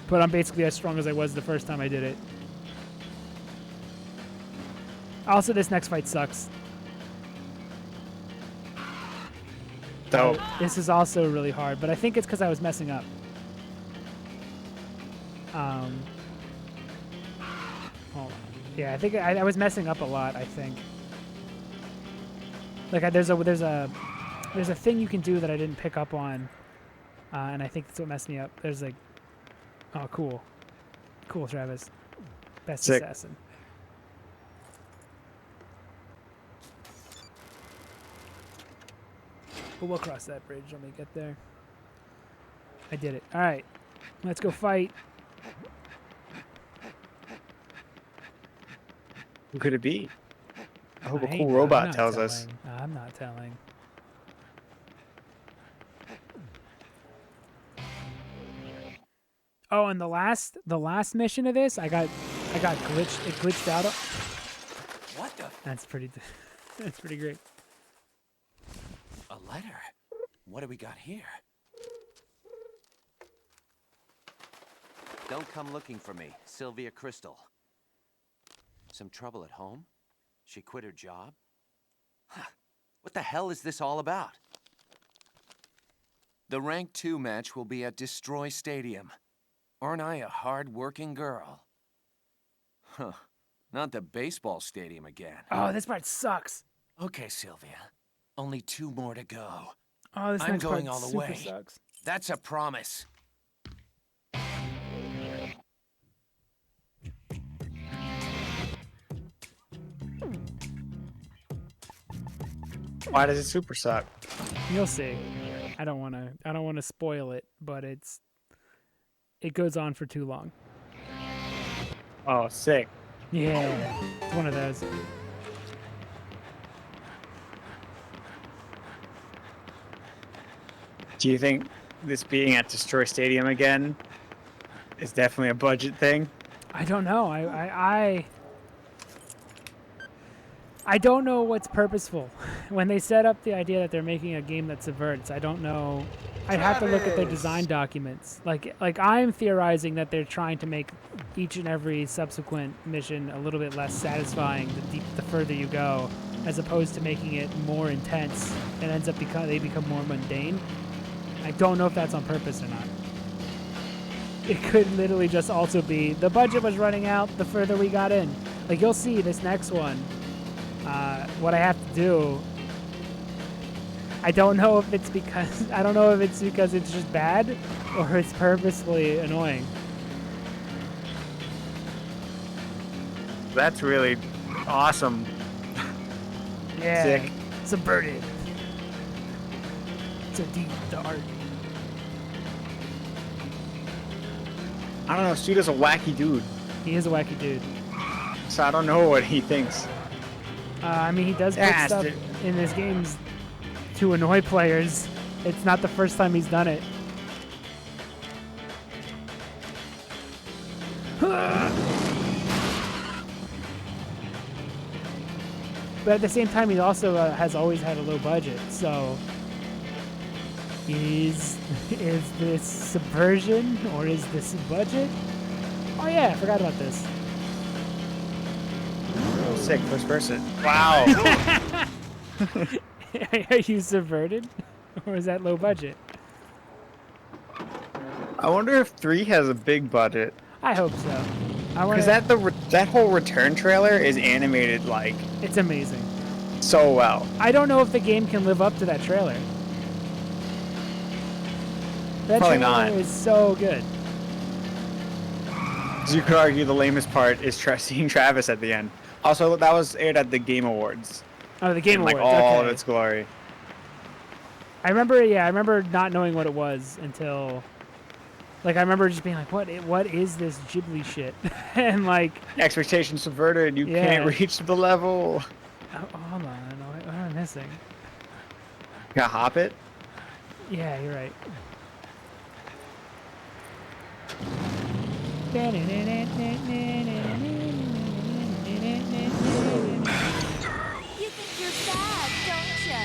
But I'm basically as strong as I was the first time I did it. Also, this next fight sucks. Dope. This is also really hard, but I think it's because I was messing up. Hold on. Yeah, I think I was messing up a lot. I think. Like there's a thing you can do that I didn't pick up on, and I think that's what messed me up. There's like, oh cool, Travis, best Sick. assassin. But we'll cross that bridge when we get there. I did it. All right, let's go fight. Who could it be? I hope a I'm cool robot not tells us. telling. I'm not telling. Oh, and the last mission of this, I got glitched. It glitched out. What the? That's pretty. That's pretty great. A letter. What do we got here? Don't come looking for me, Sylvia Crystal. Some trouble at home? She quit her job? Huh. What the hell is this all about? The Rank 2 match will be at Destroy Stadium. Aren't I a hard-working girl? Huh. Not the baseball stadium again. Oh, this part sucks. Okay, Sylvia. Only 2 more to go. Oh, this I'm next going part all the super way. sucks. That's a promise. Why does it super suck? You'll see. I don't want to spoil it, but it goes on for too long. Oh, sick. Yeah, it's one of those. Do you think this being at Destroy Stadium again is definitely a budget thing? I don't know. I don't know what's purposeful. When they set up the idea that they're making a game that subverts, I don't know. I'd have to look at their design documents. Like I'm theorizing that they're trying to make each and every subsequent mission a little bit less satisfying the further you go, as opposed to making it more intense. It ends up they become more mundane. I don't know if that's on purpose or not. It could literally just also be the budget was running out the further we got in. Like you'll see this next one. What I have to do, I don't know if it's because it's just bad or it's purposely annoying. That's really awesome. Yeah. Sick. Subverted. So deep, the art. I don't know, Suda's a wacky dude. He is a wacky dude. So I don't know what he thinks. I mean, he does put stuff in his games to annoy players. It's not the first time he's done it. But at the same time, he also has always had a low budget, so is this subversion or is this budget? Oh yeah, I forgot about this. Oh, sick, first person. Wow. Are you subverted? Or is that low budget? I wonder if 3 has a big budget. I hope so. Because that whole return trailer is animated like... It's amazing. So well. I don't know if the game can live up to that trailer. That Probably trailer not. is so good. So you could argue the lamest part is seeing Travis at the end. Also, that was aired at the Game Awards. Oh, the Game in, Awards. Like all okay. of its glory. I remember not knowing what it was until, like, I remember just being like, what is this Ghibli shit? And like, expectations subverted. You can't reach the level. Oh, hold on, what am I missing? You gotta hop it. Yeah, you're right. You think you're bad, don't ya?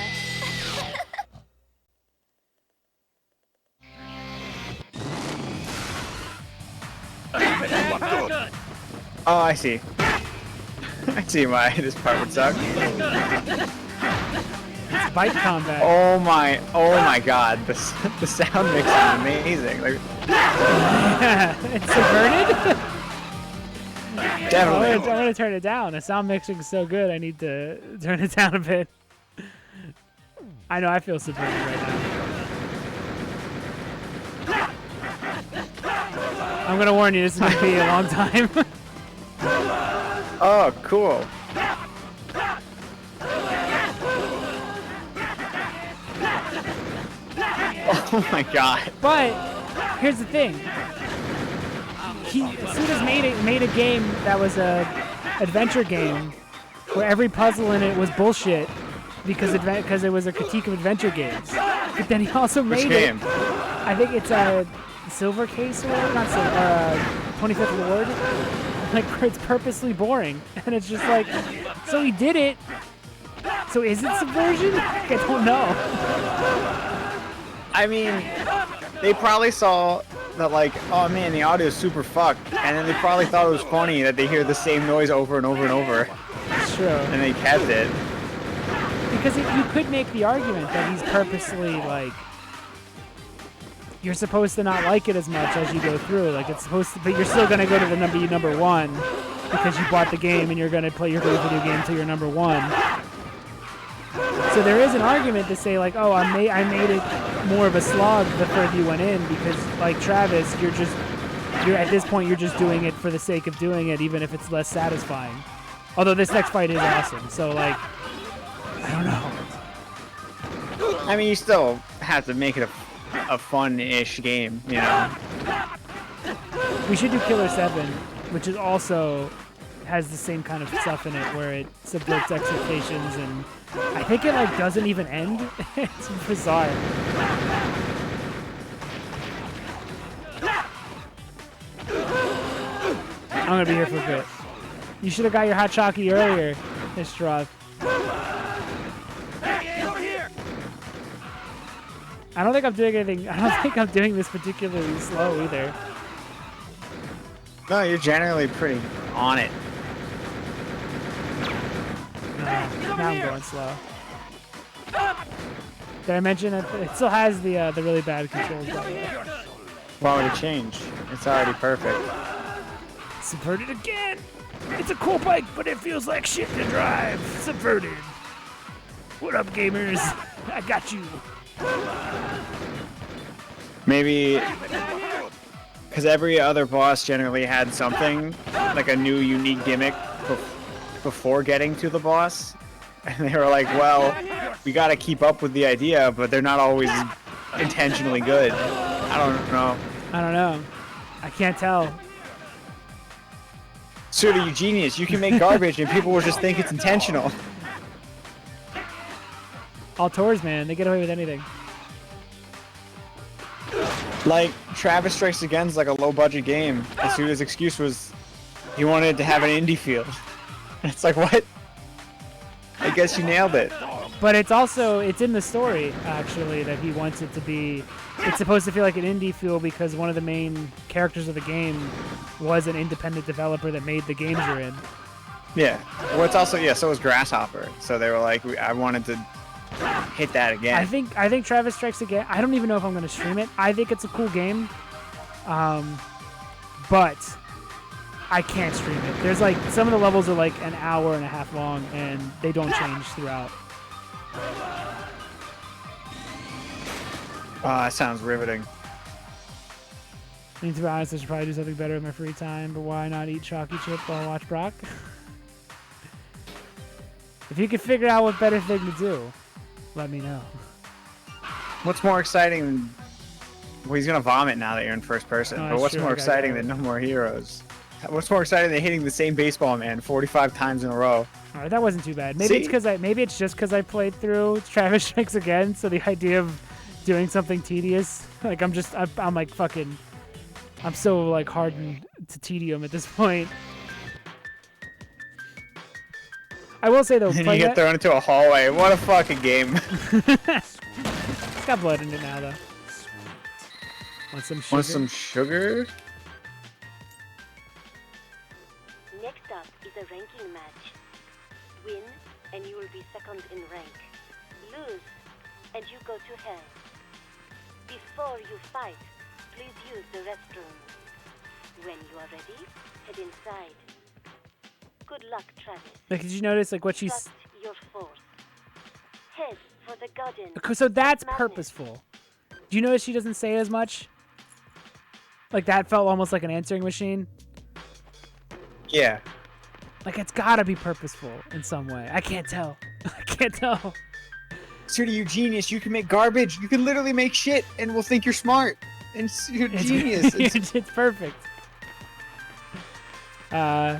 Oh, I see. I see why this part would suck. It's bite combat. Oh my god, the sound mix is amazing. Like, it's subverted? Definitely. I'm gonna turn it down. The sound mixing is so good, I need to turn it down a bit. I know, I feel subverted right now. I'm gonna warn you, this is gonna be a long time. Oh, cool. Oh my god. But here's the thing. Suda's made a game that was a adventure game where every puzzle in it was bullshit because it was a critique of adventure games. But then he also made game? I think it's a Silver Case or not Silver, 25th Ward. Like, where it's purposely boring, and it's just like, so he did it So is it subversion? I don't know. I mean, they probably saw that like, oh man, the audio is super fucked, and then they probably thought it was funny that they hear the same noise over and over and over. It's true. And they kept it. Because you could make the argument that he's purposely like, you're supposed to not like it as much as you go through. Like it's supposed to, but you're still gonna go to the number one because you bought the game and you're gonna play your video game till you're number one. So there is an argument to say like, oh, I made it more of a slog the further you went in because like Travis, you're at this point you're just doing it for the sake of doing it, even if it's less satisfying. Although this next fight is awesome, so like, I don't know. I mean, you still have to make it a fun-ish game, you know. We should do Killer 7, which is also has the same kind of stuff in it where it subverts expectations and I think it like doesn't even end. It's bizarre. I'm gonna be here for a bit. You should have got your hot chocolate earlier, Mr. Roth. I don't think I'm doing anything. I don't think I'm doing this particularly slow either. No, you're generally pretty on it. Now I'm going slow. Did I mention it? It still has the really bad controls. By the way. Why would it change? It's already perfect. Subverted again. It's a cool bike, but it feels like shit to drive. Subverted. What up, gamers? I got you. Maybe because every other boss generally had something like a new unique gimmick before getting to the boss, and they were like, well, we got to keep up with the idea, but they're not always intentionally good. I don't know. I can't tell. Suda, you genius. You can make garbage and people will just think it's intentional. All tours, man. They get away with anything. Like, Travis Strikes Again is like a low-budget game. And Suda's excuse was he wanted to have an indie feel. It's like, what? I guess you nailed it. But it's also, it's in the story, actually, that he wants it to be, it's supposed to feel like an indie feel because one of the main characters of the game was an independent developer that made the games you're in. Yeah. Well, it's also, yeah, so was Grasshopper. So they were like, I wanted to hit that again. I think Travis Strikes Again, I don't even know if I'm going to stream it. I think it's a cool game. But I can't stream it. There's like, some of the levels are like an hour and a half long and they don't change throughout. That sounds riveting. I mean, to be honest, I should probably do something better with my free time, but why not eat chalky chip while I watch Broc? If you could figure out what better thing to do, let me know. What's more exciting than... Well, he's gonna vomit now that you're in first person. Oh, but what's true, more exciting than No More Heroes? What's more exciting than hitting the same baseball man 45 times in a row? All right, that wasn't too bad. Maybe it's just because I played through Travis Strikes Again, so the idea of doing something tedious, like I'm like fucking, I'm so like hardened to tedium at this point. I will say though, And you get thrown into a hallway. What a fucking game! It's got blood in it now though. Want some sugar? Want some sugar? Next up is a ranking match. Win, and you will be second in rank. Lose, and you go to hell. Before you fight, please use the restroom. When you are ready, head inside. Good luck, Travis. Like, did you notice like what she's? Trust your force. Head for the garden. So that's purposeful. Do you notice she doesn't say as much? Like that felt almost like an answering machine. Yeah. Like it's gotta be purposeful in some way. I can't tell. I can't tell. Suda, you genius. You can make garbage. You can literally make shit and we'll think you're smart. And you're genius. It's perfect. I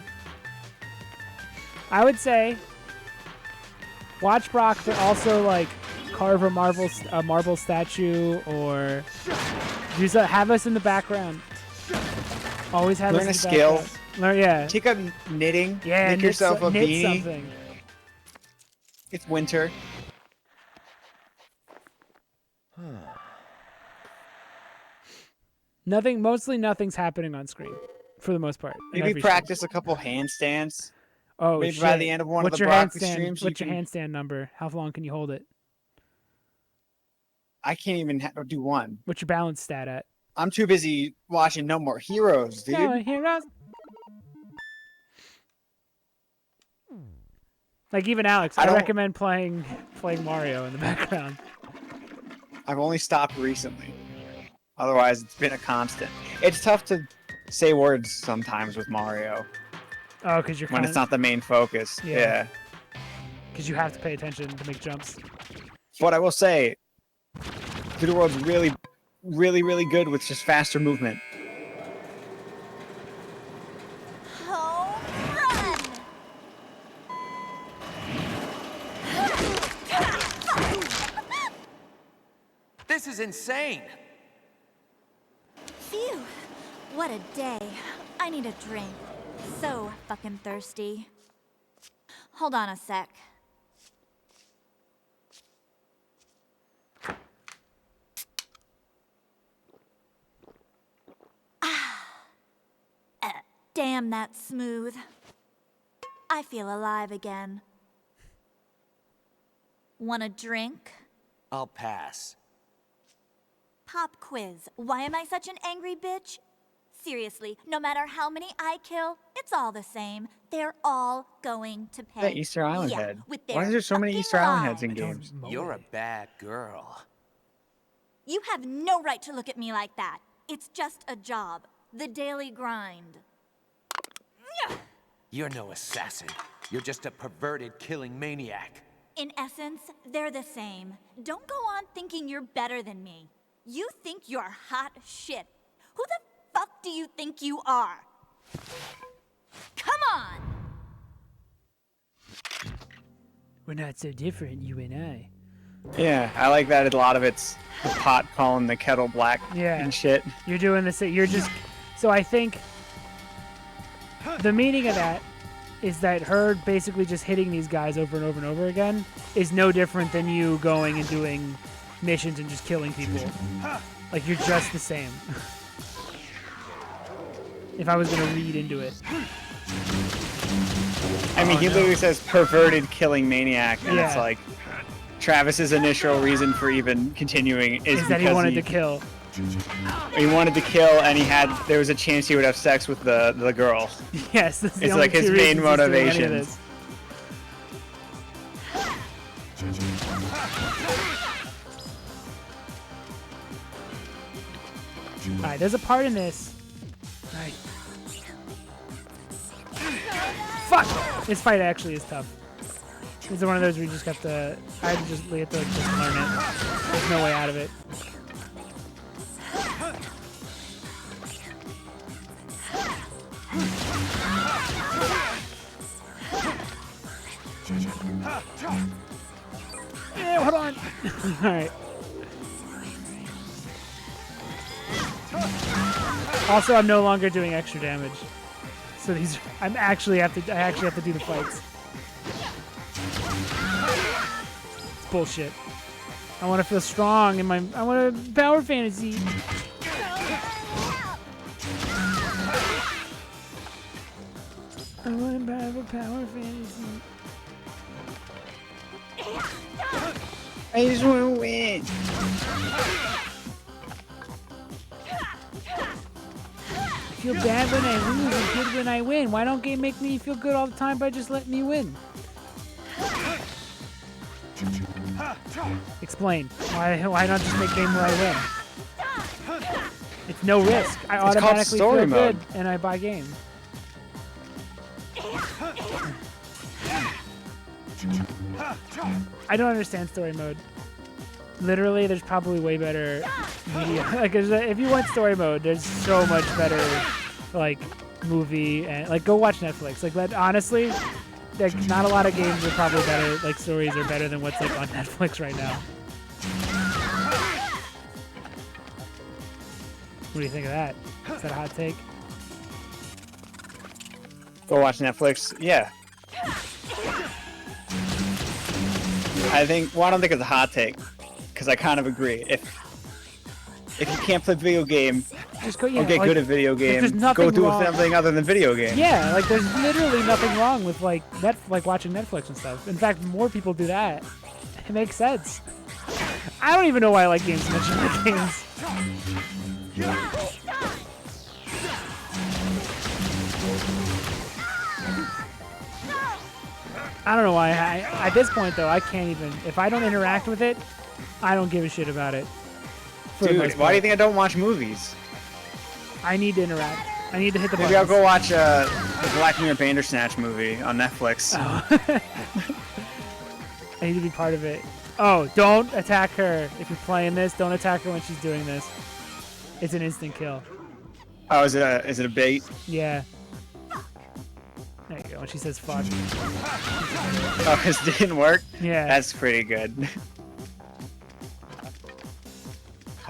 would say watch Broc, but also like carve a marble statue or have us in the background. Always have Learn us a in the skill. background. Yeah. Take up knitting. Yeah. Make yourself a knit beanie. something. It's winter. Mostly nothing's happening on screen, for the most part. in Maybe every stream. practice a couple handstands. Oh Maybe shit! by the end of one What's of the your Broc-ed handstand? streams, What's you your can... handstand number? How long can you hold it? I can't even do one. What's your balance stat at? I'm too busy watching No More Heroes, dude. No heroes. Like even Alex, I recommend playing Mario in the background. I've only stopped recently. Otherwise, it's been a constant. It's tough to say words sometimes with Mario. Oh, because you're when it's not the main focus. Yeah. Because you have to pay attention to make jumps. But I will say, 3D World's really, really, really good with just faster movement. This is insane. Phew. What a day. I need a drink. So fucking thirsty. Hold on a sec. Damn, that's smooth. I feel alive again. Want a drink? I'll pass. Pop quiz. Why am I such an angry bitch? Seriously, no matter how many I kill, it's all the same. They're all going to pay. That Easter Island yeah, head. with Why their is there so many fucking Easter Island heads in lives. games? You're a bad girl. You have no right to look at me like that. It's just a job. The daily grind. You're no assassin. You're just a perverted killing maniac. In essence, they're the same. Don't go on thinking you're better than me. You think you're hot shit. Who the fuck do you think you are? Come on! We're not so different, you and I. Yeah, I like that a lot of it's the pot calling the kettle black and shit. You're doing this. You're just. So I think the meaning of that is that her basically just hitting these guys over and over and over again is no different than you going and doing missions and just killing people. Like, you're just the same. If I was going to read into it. I mean, he literally says perverted killing maniac, and it's like Travis's initial reason for even continuing is that he wanted to kill. He wanted to kill, and there was a chance he would have sex with the girl. Yes, that's the it's only like his two main reasons he's doing any of motivation. this. Alright, there's a part in this. Right. Fuck! This fight actually is tough. It's one of those where you just have to. We have to just learn it. There's no way out of it. Yeah, hold on. Alright. Also, I'm no longer doing extra damage. So I actually have to do the fights. It's bullshit. I want to feel strong in my. I want a power fantasy. I want to have a power fantasy. I just want to win. I feel bad when I lose and good when I win. Why don't game make me feel good all the time by just letting me win? Explain. Why not just make game where I win? It's no risk. I automatically feel good and I buy game. I don't understand story mode. Literally, there's probably way better media. Like, if you want story mode, there's so much better, like, movie and like go watch Netflix. Like, but honestly, like not a lot of games are probably better. Like, stories are better than what's like on Netflix right now. What do you think of that? Is that a hot take? Go watch Netflix. Yeah. I think, well, I don't think it's a hot take, because I kind of agree. If you can't play video game, Just go, or get like, good at video there's game, nothing go do wrong. something other than video game. Yeah, like there's literally nothing wrong with like watching Netflix and stuff. In fact, more people do that. It makes sense. I don't even know why I like games so much. I like games. I don't know why. At this point, though, I can't even. If I don't interact with it, I don't give a shit about it. For the Dude, most why do you part. think I don't watch movies? I need to interact. I need to hit the Maybe I'll buttons. go watch the Black Mirror Bandersnatch movie on Netflix. I need to be part of it. Oh, don't attack her. If you're playing this, don't attack her when she's doing this. It's an instant kill. Oh, is it a bait? Yeah. There you go. When she says fuck. Oh, because it didn't work? Yeah. That's pretty good.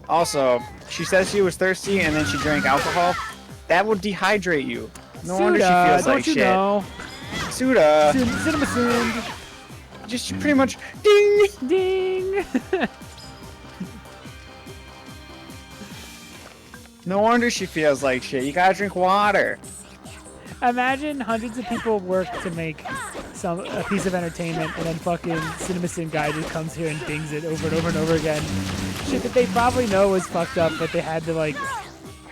Also, she says she was thirsty and then she drank alcohol. That would dehydrate you. No wonder she Suda, feels don't like you shit. know? Suda. Cinema soon. Just pretty much ding. Ding. No wonder she feels like shit. You gotta drink water. Imagine hundreds of people work to make a piece of entertainment, and then fucking CinemaSin guy just comes here and dings it over and over and over again. Shit that they probably know was fucked up, but they had to like.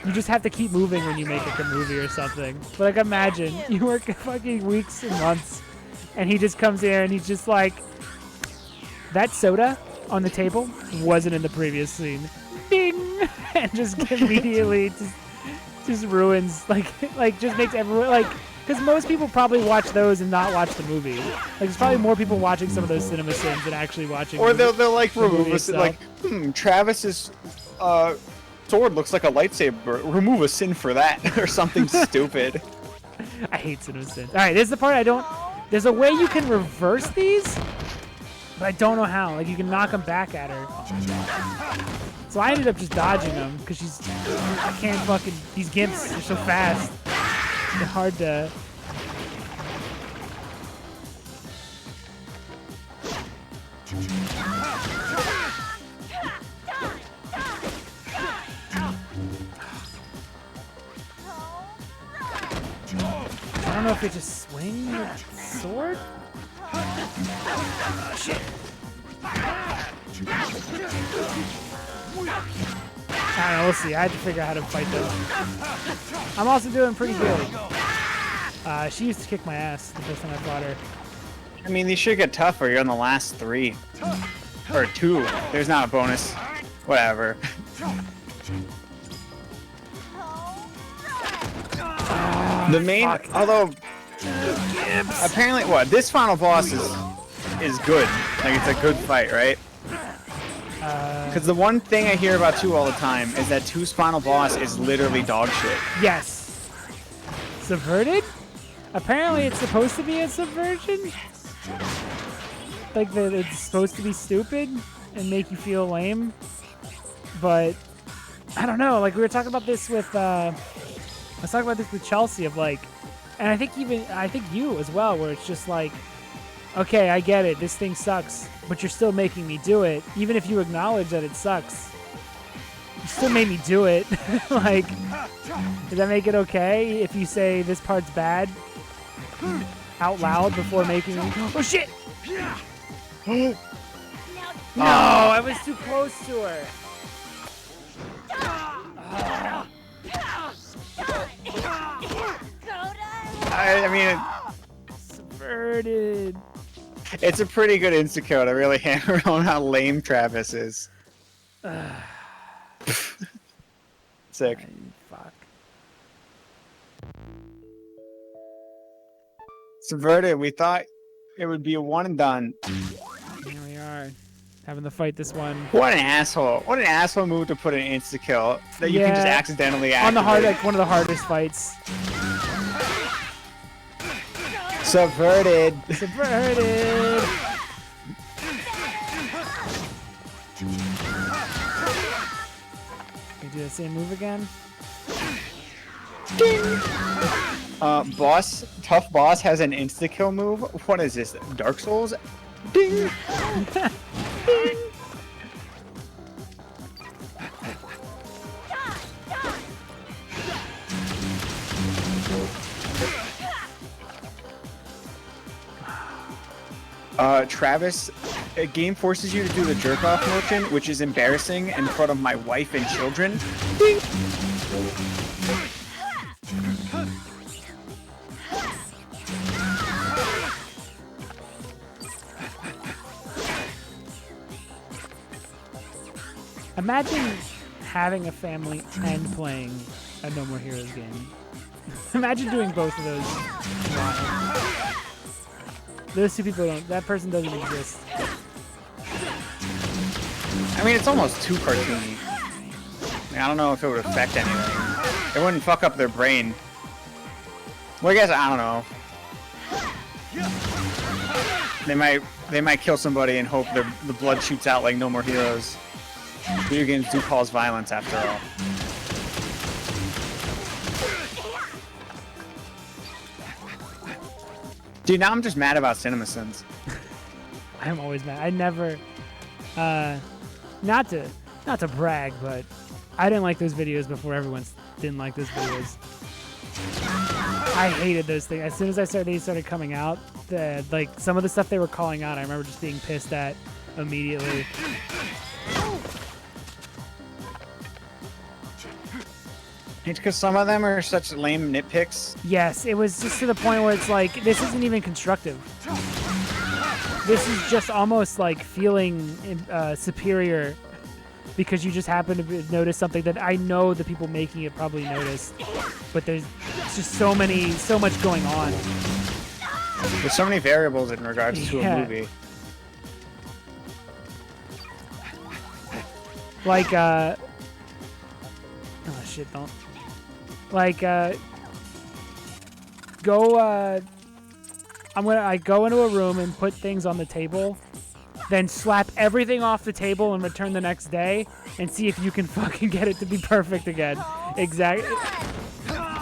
You just have to keep moving when you make like a movie or something. But like, imagine you work fucking weeks and months, and he just comes here and he's just like, that soda on the table wasn't in the previous scene. Ding, and just immediately just ruins like just makes everyone like. Because most people probably watch those and not watch the movie. Like, there's probably more people watching some of those cinema sins than actually watching. Or they'll like the movie remove us itself. like, Travis's sword looks like a lightsaber. Remove a sin for that or something stupid. I hate cinema sins. All right, this is the part I don't. There's a way you can reverse these, but I don't know how. Like, you can knock them back at her. So I ended up just dodging them because I can't fucking. These gimps are so fast. They're hard to. I don't know if you just swing your sword. Oh, shit. I don't know, we'll see. I had to figure out how to fight those. I'm also doing pretty good. She used to kick my ass the first time I fought her. I mean, these should get tougher. You're on the last 3. Or 2. There's not a bonus. Whatever. The main, although apparently, this final boss is good. Like, it's a good fight, right? Because the one thing I hear about 2 all the time is that 2's final boss is literally dog shit. Yes. Subverted? Apparently, it's supposed to be a subversion. Like that, it's supposed to be stupid and make you feel lame. But I don't know. Like, we were talking about this with. I was talking about this with Chelsea of like, and I think you as well, where it's just like, okay, I get it, this thing sucks, but you're still making me do it, even if you acknowledge that it sucks. You still made me do it. Like, does that make it okay if you say this part's bad out loud before making me? Oh shit! No, I was too close to her. I mean, Subverted. it's a pretty good insta-kill to really hammer on how lame Travis is. Sick. Fuck. Subverted, we thought it would be a one and done. Here we are, having to fight this one. What an asshole. What an asshole move to put an insta-kill that you can just accidentally activate. On the hard, like one of the hardest fights. Subverted. Subverted. Can you do the same move again? Tough boss has an insta-kill move. What is this, Dark Souls? Ding. Ding. Travis, a game forces you to do the jerk-off motion, which is embarrassing in front of my wife and children. Ding. Imagine having a family and playing a No More Heroes game. Imagine doing both of those. Wow. Those two people don't. That person doesn't exist. I mean, it's almost too cartoony. I don't know if it would affect anything. It wouldn't fuck up their brain. Well, I guess I don't know. They might kill somebody and hope the blood shoots out like No More Heroes. Video games do cause violence after all. Dude, now I'm just mad about CinemaSins. I'm always mad. I never, not to brag, but I didn't like those videos before everyone didn't like those videos. I hated those things. As soon as they started coming out, like some of the stuff they were calling out, I remember just being pissed at immediately. It's because some of them are such lame nitpicks. Yes, it was just to the point where it's like, this isn't even constructive. This is just almost like feeling superior because you just happen to notice something that I know the people making it probably noticed, but there's just so much going on. There's so many variables in regards to a movie. Like, oh shit, don't. Like, I go into a room and put things on the table, then slap everything off the table and return the next day and see if you can fucking get it to be perfect again. Exactly.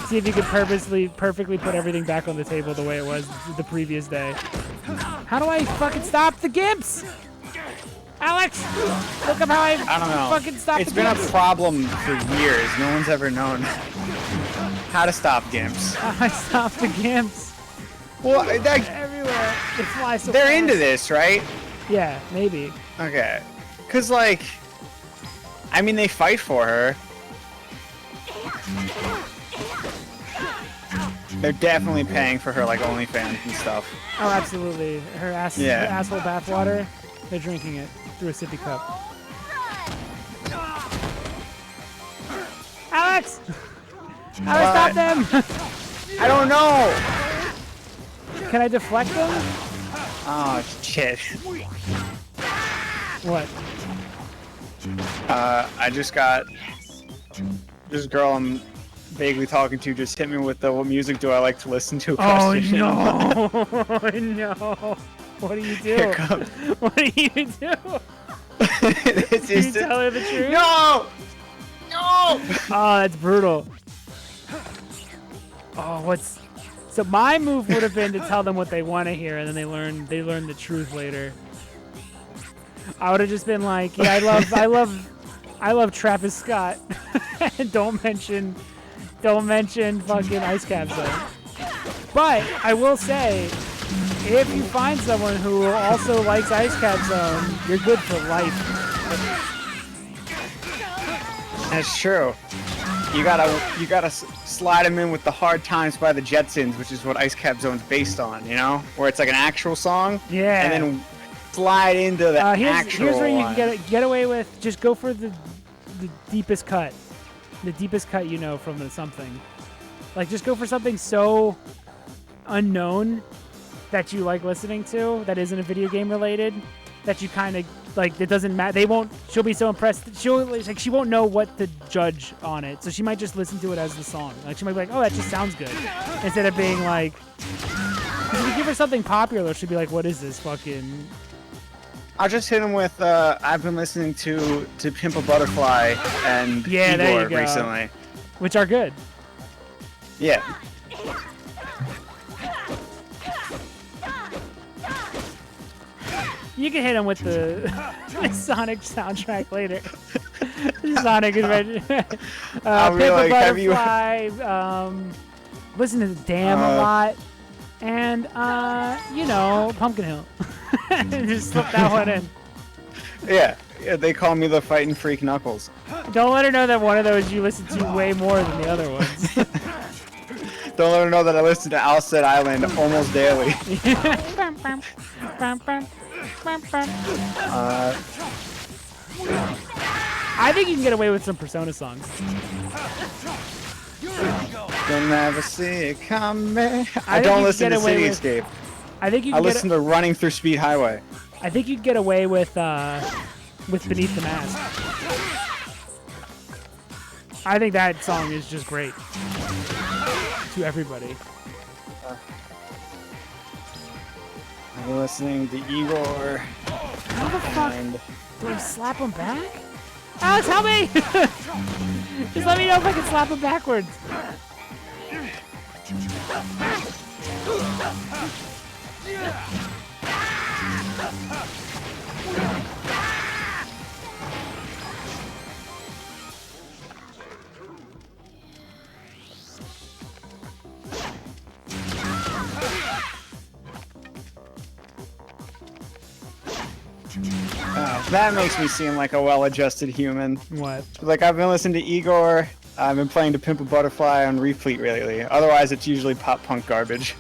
See if you can perfectly put everything back on the table the way it was the previous day. How do I fucking stop the gimps? Alex, look up how I don't know. Fucking stop It's the been gimps. a problem for years. No one's ever known how to stop gimps. How I stop the gimps. Well, everywhere. They fly so they're fast. into this, right? Yeah, maybe. Okay. Because, like, I mean, they fight for her. They're definitely paying for her, like, OnlyFans and stuff. Oh, absolutely. Her asshole bathwater, they're drinking it through a sippy cup. Alex! Alex, stop them! I don't know! Can I deflect them? Oh, shit. What? I just got... This girl I'm vaguely talking to just hit me with the, what music do I like to listen to question. Oh, no! No! What do you do? Here comes. What do you do? This Did you tell her the truth? No! No! Oh, that's brutal. Oh, so my move would have been to tell them what they want to hear, and then they learn the truth later. I would have just been like, yeah, I love Travis Scott. don't mention fucking Ice Cap Zone. But I will say, if you find someone who also likes Ice Cap Zone, you're good for life. That's true. You gotta slide them in with the Hard Times by the Jetsons, which is what Ice Cap Zone's based on, you know? Where it's like an actual song. Yeah. And then slide into the actual Here's where you one. can get away with, just go for the deepest cut. The deepest cut you know from the something. Like, just go for something so unknown that you like listening to that isn't a video game related, that you kind of like, it doesn't matter. She'll be so impressed. She won't know what to judge on it. So she might just listen to it as the song. Like, she might be like, oh, that just sounds good. Instead of being like, because if you give her something popular, she'll be like, what is this fucking... I'll just hit him with, I've been listening to Pimp a Butterfly and there you Keyboard go. recently. Which are good. Yeah. You can hit him with the Sonic soundtrack later. Sonic Adventure. I'll be Pimp a like, have you- Butterfly. Listen to the Damn a lot. And, Pumpkin Hill. Just slip that one in. Yeah, they call me the fighting freak Knuckles. Don't let her know that one of those you listen to way more than the other ones. Don't let her know that I listen to Alcid Island almost daily. I think you can get away with some Persona songs. You'll never see it coming. I think don't you listen get to away Cityscape. I think you I can listen to Running Through Speed Highway. I think you can get away with Beneath the Mask. I think that song is just great to everybody. I'm listening to Igor. How the fuck do I slap him back? Alex, help me! Just let me know if I can slap him backwards. That makes me seem like a well-adjusted human. What? Like, I've been listening to Igor. I've been playing To Pimp a Butterfly on replete lately. Otherwise, it's usually pop-punk garbage.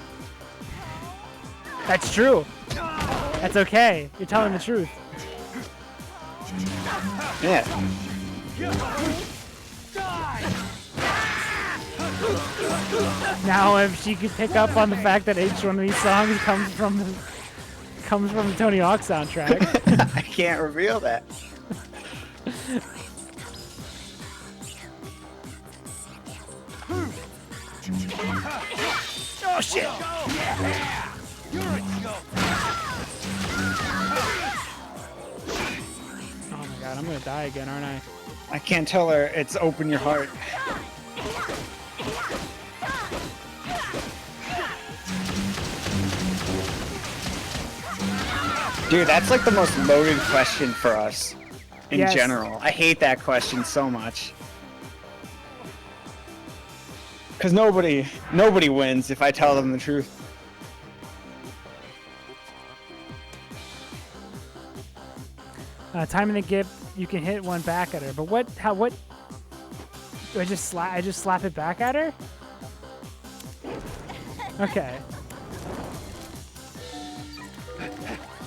That's true. That's okay. You're telling the truth. Yeah. Now, if she could pick up on the fact that each one of these songs comes from the Tony Hawk soundtrack. I can't reveal that. Oh shit! Oh my god, I'm gonna die again, aren't I? I can't tell her it's Open Your Heart. Dude, that's like the most loaded question for us in general. I hate that question so much. Because nobody wins if I tell them the truth. Time in the gift, you can hit one back at her. But what do I just slap it back at her? Okay.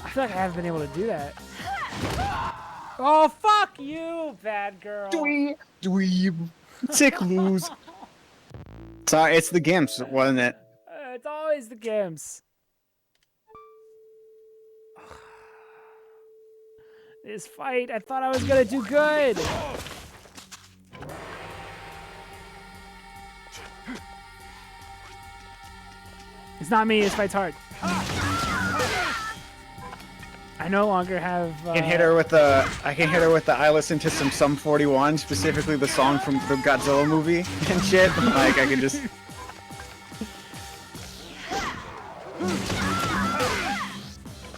I feel like I haven't been able to do that. Oh, fuck you, bad girl. Dweeb. Sick lose. Sorry, it's the Gimps, wasn't it? It's always the Gimps. This fight, I thought I was gonna do good. It's not me, this fight's hard. I no longer have. I can hit her with the. I listen to some Sum 41, specifically the song from the Godzilla movie and shit. Like I can just.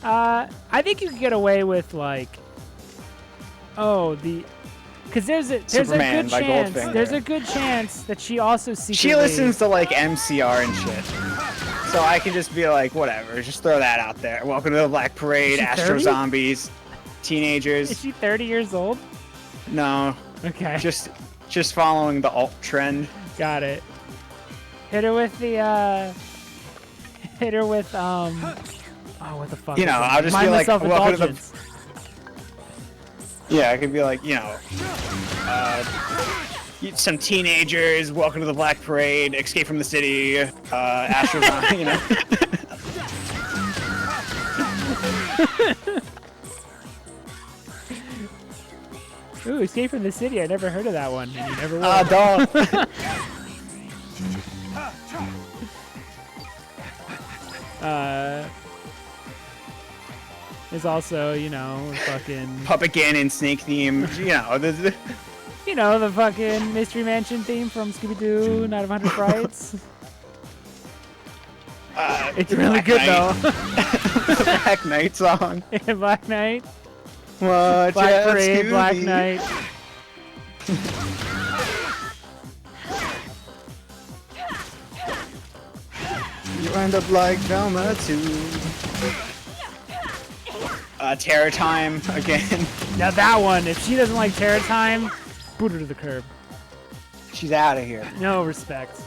I think you could get away with like. Because there's a Superman good by chance. Goldfinger. There's a good chance that she also secretly. She listens to like MCR and shit. So I can just be like, whatever, just throw that out there. Welcome to the Black Parade, Astro 30? Zombies, teenagers. Is she 30 years old? No. Okay. Just following the alt trend. Got it. Hit her with the hit her with oh, what the fuck? You know, I'll just Mind be like, myself welcome to the. indulgence. Yeah, I could be like, some teenagers, welcome to the Black Parade, escape from the city, Astro, you know. Ooh, Escape from the City. I never heard of that one. And you never will. Dog. There's also, you know, fucking Puppet Ganon snake theme, you know. You know, the fucking Mystery Mansion theme from Scooby-Doo, Night of 100 Frights. It's really good, though. Black Knight song. Black Knight. Watch Black out, Parade, Black Scooby. Knight. You end up like Velma too. Terror Time again. Now that one, if she doesn't like Terror Time, boot her to the curb. She's out of here. No respect.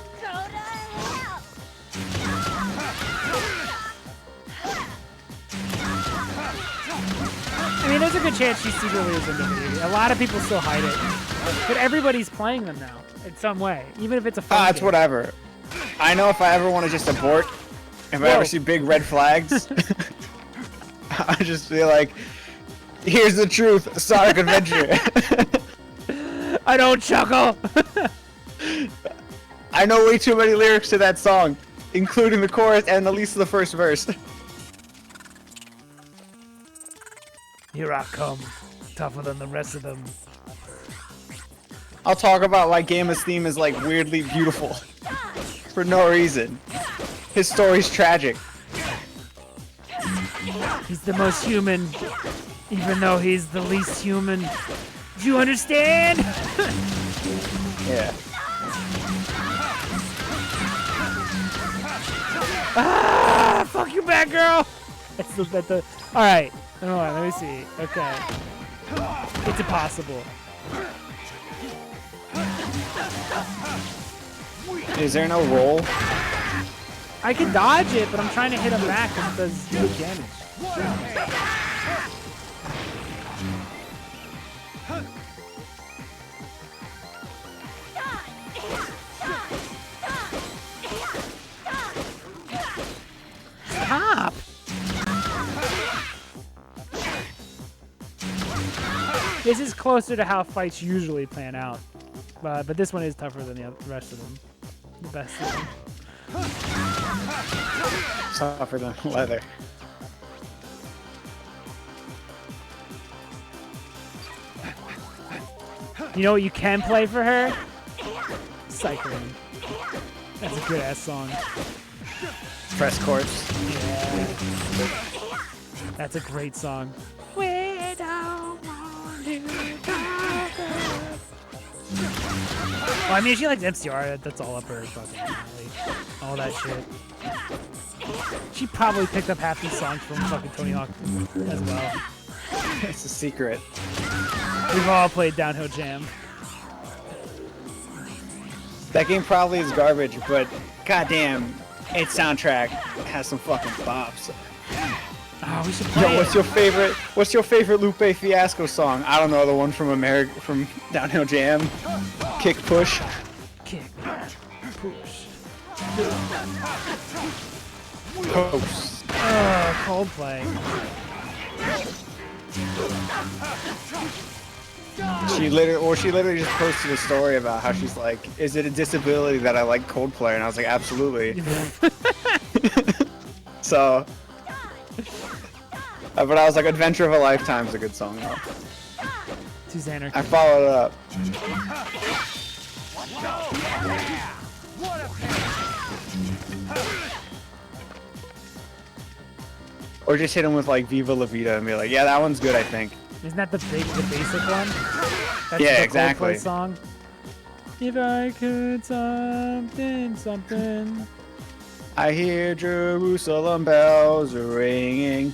I mean, there's a good chance she secretly is into me. A lot of people still hide it. But everybody's playing them now in some way, even if it's a fun It's game. whatever. I know if I ever want to just abort, if I ever see big red flags, I just feel like, here's the truth, Sonic Adventure. I don't chuckle. I know way too many lyrics to that song, including the chorus and at least the first verse. Here I come, tougher than the rest of them. I'll talk about why Gamma's theme is like weirdly beautiful. For no reason. His story's tragic. He's the most human, even though he's the least human. Do you understand? Yeah. Ah! Fuck you, Batgirl! That's the. All right. Hold on. Let me see. Okay. It's impossible. Is there no roll? I can dodge it, but I'm trying to hit him back because it does huge damage. Stop! This is closer to how fights usually plan out, but this one is tougher than the rest of them. The best of them. Tougher than leather. You know what you can play for her? Cycling. That's a good ass song. Press corpse. Yeah. That's a great song. We don't want you well, I mean, she likes MCR. That's all up her fucking alley. All that shit. She probably picked up half these songs from fucking Tony Hawk as well. It's a secret. We've all played Downhill Jam. That game probably is garbage, but goddamn, its soundtrack has some fucking bops. Oh, we should play Yo, what's your favorite Lupe Fiasco song? I don't know, the one from Downhill Jam. Kick Push. Kick push. Post. Oh, Coldplay. She literally just posted a story about how she's like, is it a disability that I like Coldplay? And I was like, absolutely. So, but I was like, Adventure of a Lifetime is a good song though. Susanna. I followed it up. Or just hit him with like Viva La Vida and be like, yeah, that one's good, I think. Isn't that the basic one? That's Yeah, the exactly. Coldplay song. If I could something. I hear Jerusalem bells ringing.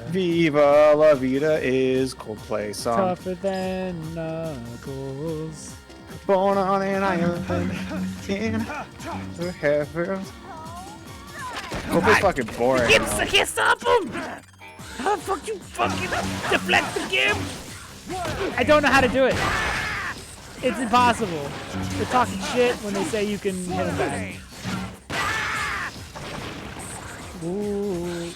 Viva La Vida is Coldplay song. Tougher than knuckles. Born on an island in the heavens. Coldplay's fucking boring. I can't stop him! How the fuck you fucking deflect the game? I don't know how to do it. It's impossible. They're talking shit when they say you can hit them back. Ooh.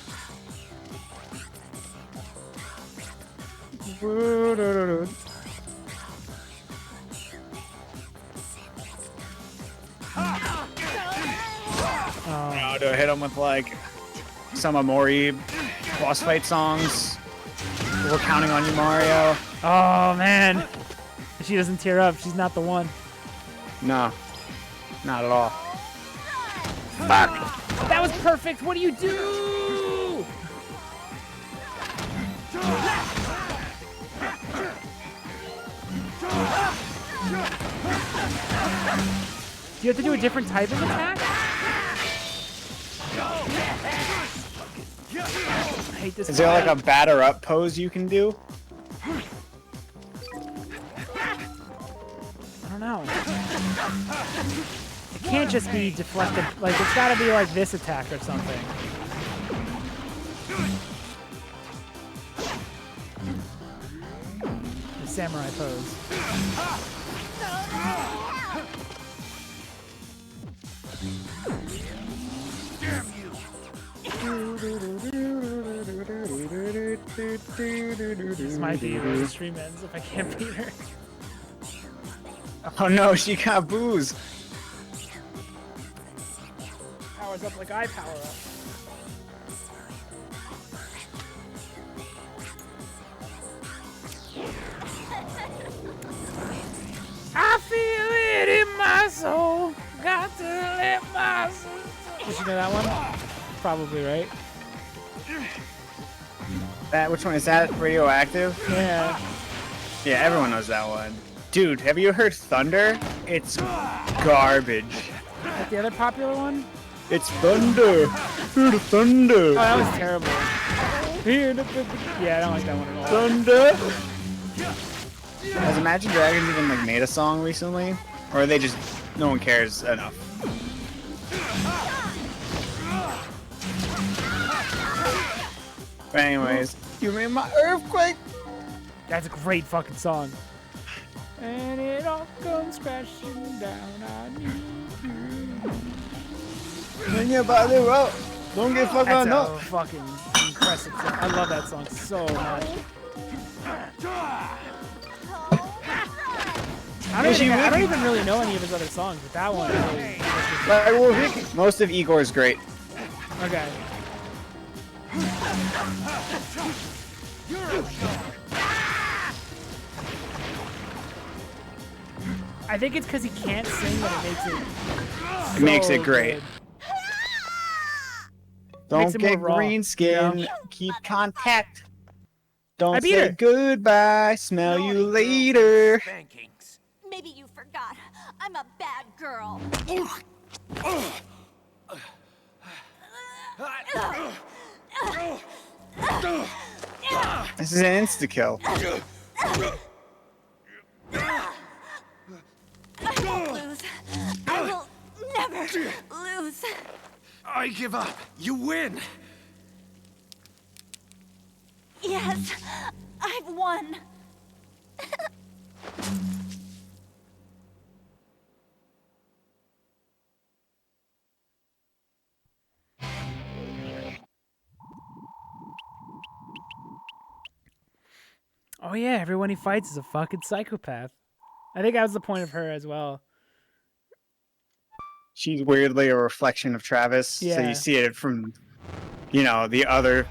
Oh, do I hit him with like some Amori boss fight songs? We're counting on you, Mario. Oh man. If she doesn't tear up, she's not the one. No, not at all. Fuck! That was perfect. What do you do? Do you have to do a different type of attack? I hate this. Is there like a batter up pose you can do? I don't know. It can't just be deflected. Like, it's gotta be like this attack or something. The samurai pose. This might be where the stream ends if I can't beat her. Oh no, she got booze. Powers up like I power up. I feel it in my soul. Got to let my soul. Did you know that one? Probably, right? Which one is that? Radioactive? Yeah. Yeah, everyone knows that one. Dude, have you heard Thunder? It's garbage. Is that the other popular one? It's Thunder. Hear the thunder. Oh, that was terrible. Yeah, I don't like that one at all. Thunder. Has Imagine Dragons even like made a song recently, or are they just no one cares enough? But anyways, you made my earthquake. That's a great fucking song. And it all comes crashing down on you. Bring your body up. Don't get fucked That's up. a fucking impressive song. I love that song so much. I don't even really know any of his other songs, but that one really. Most of Igor's great. Okay. I think it's because he can't sing that it makes it Great. good. Don't it more get raw, green skin. you know? Keep contact. Don't beat say her. goodbye. Smell you later. Maybe you forgot. I'm a bad girl. This is an insta-kill. I won't lose. I will never lose. I give up. You win. Yes, I've won. Oh yeah, everyone he fights is a fucking psychopath. I think that was the point of her as well. She's weirdly a reflection of Travis. So Yeah. you see it from, the other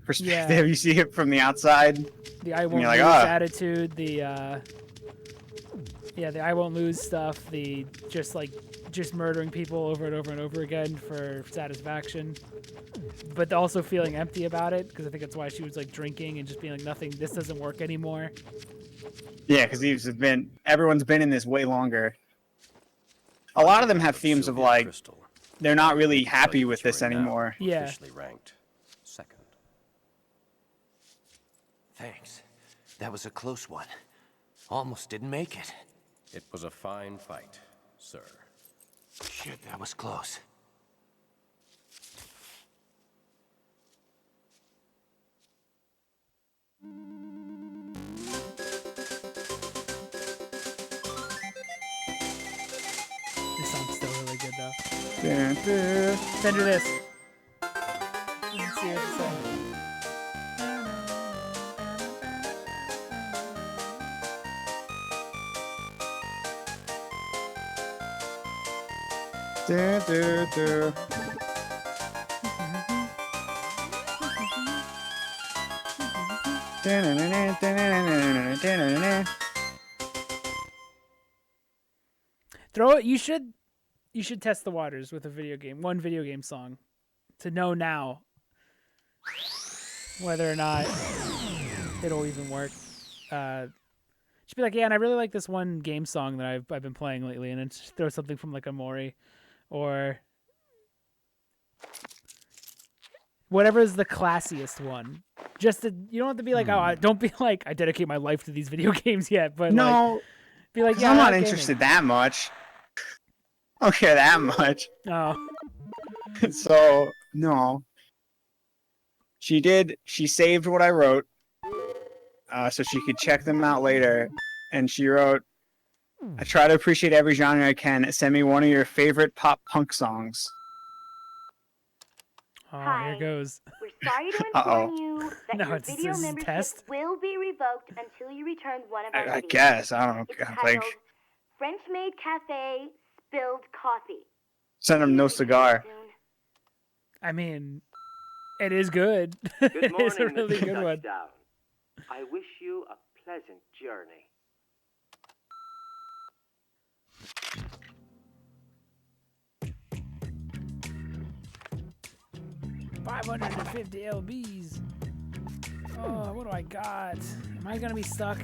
perspective. Yeah. You see it from the outside. The I And won't you're lose like, attitude, the I won't lose stuff, the just murdering people over and over and over again for satisfaction, but also feeling empty about it, because I think that's why she was like drinking and just being like, nothing, this doesn't work anymore. Yeah, because everyone's been in this way longer. A lot of them have themes of like, they're not really happy with this anymore. Yeah. Officially ranked second. Thanks. That was a close one. Almost didn't make it. It was a fine fight, sir. Shit, that was close. This song's still really good though. Yeah. Send her this. Let's see what it says. Throw it. You should test the waters with one video game song, to know now whether or not it'll even work. She'd be like, yeah, and I really like this one game song that I've been playing lately, and then just throw something from like Amori, or whatever is the classiest one. Just you don't have to be like, don't be like, I dedicate my life to these video games yet, but No, like, be like, yeah, I'm I not like interested that much. I don't care that much. gaming. Oh, So no. She saved what I wrote, so she could check them out later. And she wrote, I try to appreciate every genre I can. Send me one of your favorite pop punk songs. oh, here goes. We're sorry to Uh-oh. inform you that No, your it's- video this is a membership test? will be revoked until you return one of our I videos. guess. I don't know. It's Like, titled French Maid Cafe Spilled Coffee. send him no cigar. Soon. I mean, it is good. Good It's a morning, really Mr. good one. Touchdown. I wish you a pleasant journey. $550 LBs. Oh, what do I got? Am I gonna be stuck?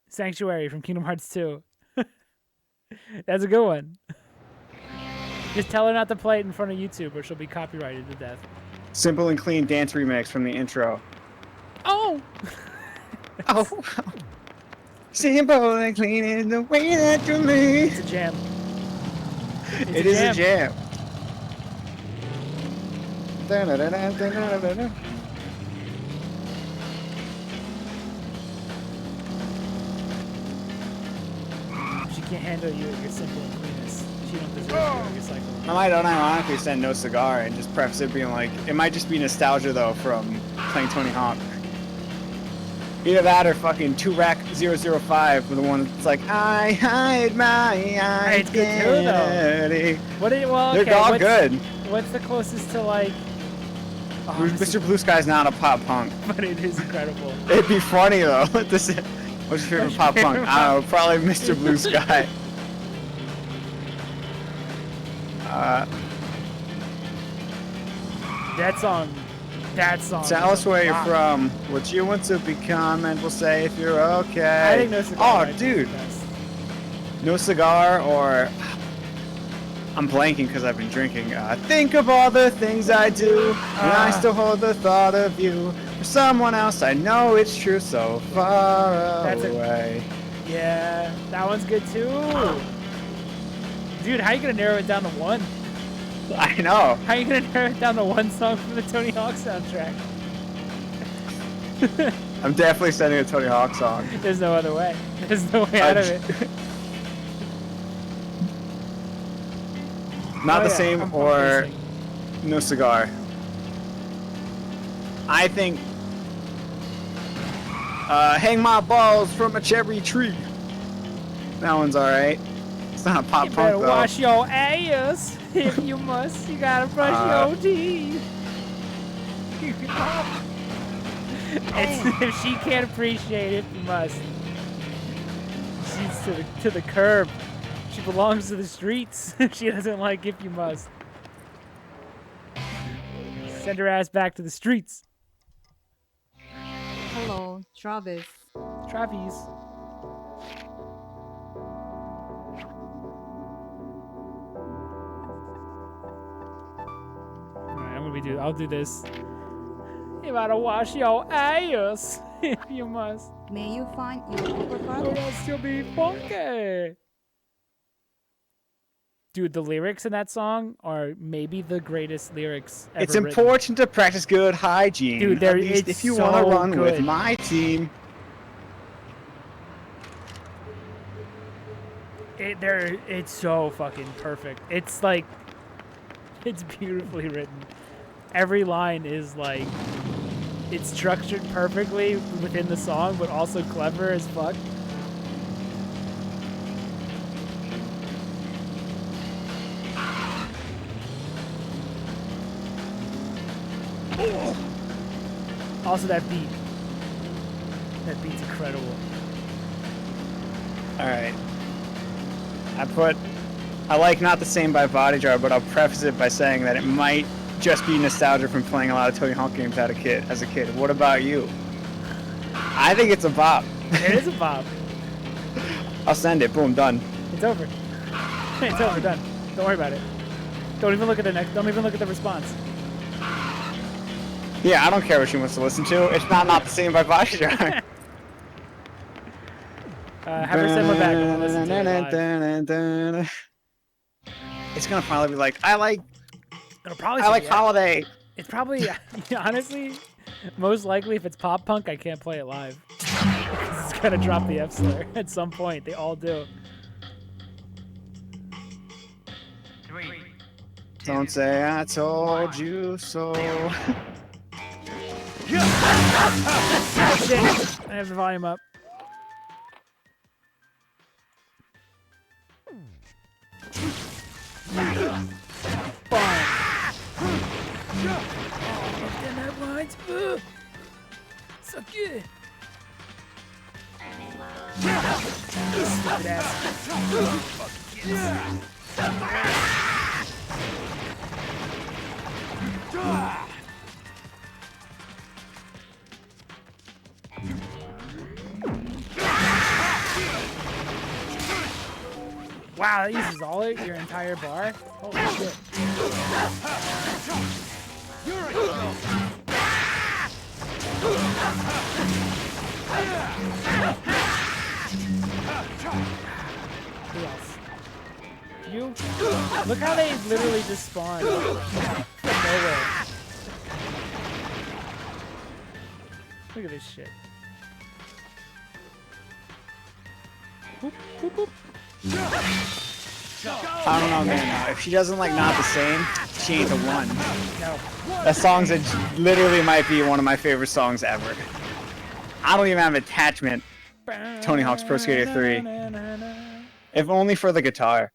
Sanctuary from Kingdom Hearts 2. That's a good one. Just tell her not to play it in front of YouTube or she'll be copyrighted to death. Simple and Clean dance remix from the intro. Oh! Oh. Simple and clean in the way that you made. It's a jam. It is a jam. Da-da-da-da-da-da-da-da. She can't handle you at your simple and cleanness. She don't deserve your recycle. I might unironically send no cigar and just preface it being like, it might just be nostalgia though from playing Tony Hawk. Either that or fucking 2-Rack 005 with the one that's like, I hide my It's good too, though. identity. What is, well, They're okay, all what's, good. What's the closest to like... Oh, Mr. Blue Sky's not a pop punk. But it is incredible. It'd be funny though. What's your favorite pop punk? I don't know, probably Mr. Blue Sky. That song. Tell us where you're Wow. from, what you want to become, and we'll say if you're okay. I think No Cigar Oh, might be dude. the best. No Cigar or... I'm blanking because I've been drinking. Think of all the things I do, and I still hold the thought of you. For someone else, I know it's true, so far That's away. Yeah, that one's good too. Dude, how you gonna narrow it down to one? I know. How you gonna narrow it down to one song from the Tony Hawk soundtrack? I'm definitely sending a Tony Hawk song. There's no other way. There's no way out of it. Not Oh, the yeah, same I'm or listening. No Cigar. I think Hang My Balls from a Cherry Tree. That one's alright. It's not a pop You punk better though. wash your ass if you must. You gotta brush your teeth. If she can't appreciate it, you must. She's to the curb. She belongs to the streets. She doesn't like if you must. Send her ass back to the streets. Hello, Travis. Travis. Alright, I'll do this. You gotta wash your ass if you must. May you find your Or superpower? else you'll be funky. Dude, the lyrics in that song are maybe the greatest lyrics ever It's written. important to practice good hygiene. Dude, At least it's if you so want to run with good. my team. It's so fucking perfect. It's like, it's beautifully written. Every line is like, it's structured perfectly within the song, but also clever as fuck. Also that beat. That beat's incredible. Alright. I like Not the Same by Body Jar, but I'll preface it by saying that it might just be nostalgia from playing a lot of Tony Hawk games as a kid. What about you? I think it's a bop. It is a bop. I'll send it. Boom, done. It's over. It's over. Done. Don't worry about it. Don't even look at the next. Don't even look at the response. Yeah, I don't care what she wants to listen to. It's not the same by Body Jar. Have her send one back. We'll listen to it live. It's gonna probably be like, I like Yeah. Holiday. It's probably honestly, most likely if it's pop punk, I can't play it live. It's gonna drop the F slur at some point. They all do. Don't say I told you so. Shit. I have the volume up. Suck it. Stupid ass. Wow, that uses all your entire bar? Holy shit. Who else? You? Look how they literally just spawn from nowhere. Look at this shit. Boop, boop, boop. I don't know, man. If she doesn't like Not the Same, she ain't the one. No. That song's literally might be one of my favorite songs ever. I don't even have an attachment. Tony Hawk's Pro Skater 3. If only for the guitar.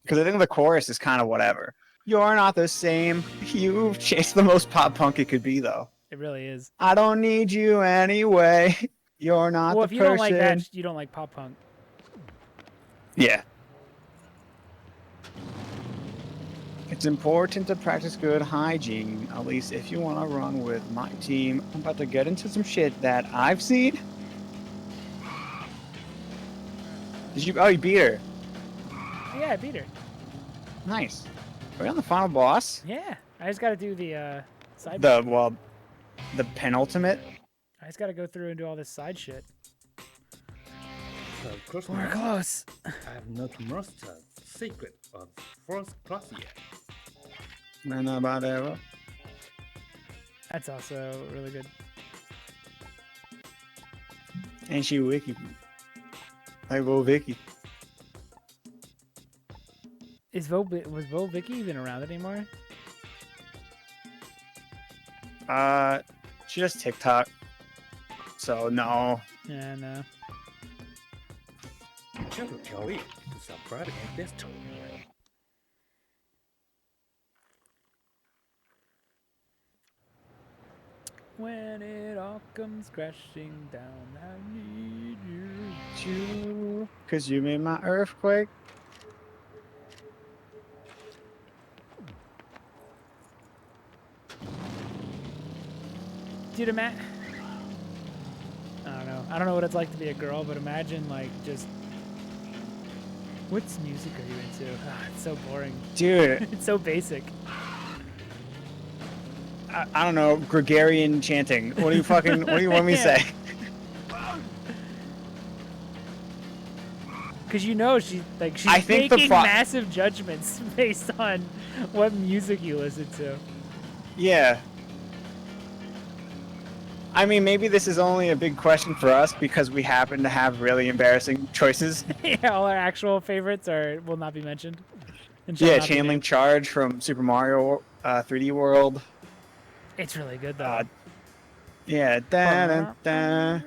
Because I think the chorus is kind of whatever. You're not the same. You've changed the most pop punk it could be, though. It really is. I don't need you anyway. You're not well, the if person. you don't like that, you don't like pop punk. Yeah. It's important to practice good hygiene, at least if you want to run with my team. I'm about to get into some shit that I've seen. Did you? Oh, you beat her. Yeah, I beat her. Nice. Are we on the final boss? Yeah, I just got to do the side. The penultimate. I just got to go through and do all this side shit. So, We're close. I have not mastered the secret of first class yet. Man, about ever. That's also really good. Ain't she Wiki? Hey, Bo Vicky. Was Bo Vicky even around anymore? She does TikTok. So no. Yeah, no. Check the theory to subscribe and this tool. When it all comes crashing down, I need you. Cause you made my earthquake. Dude, I don't know. I don't know what it's like to be a girl, but imagine like just. What's music are you into? It's so boring. Dude. It's so basic. I don't know, Gregorian chanting. What do you what do you want me to say? Because she's making massive judgments based on what music you listen to. Yeah. I mean, maybe this is only a big question for us because we happen to have really embarrassing choices. Yeah, all our actual favorites will not be mentioned. Yeah, Chainlink Charge from Super Mario 3D World. It's really good though. Yeah. Da, da, da.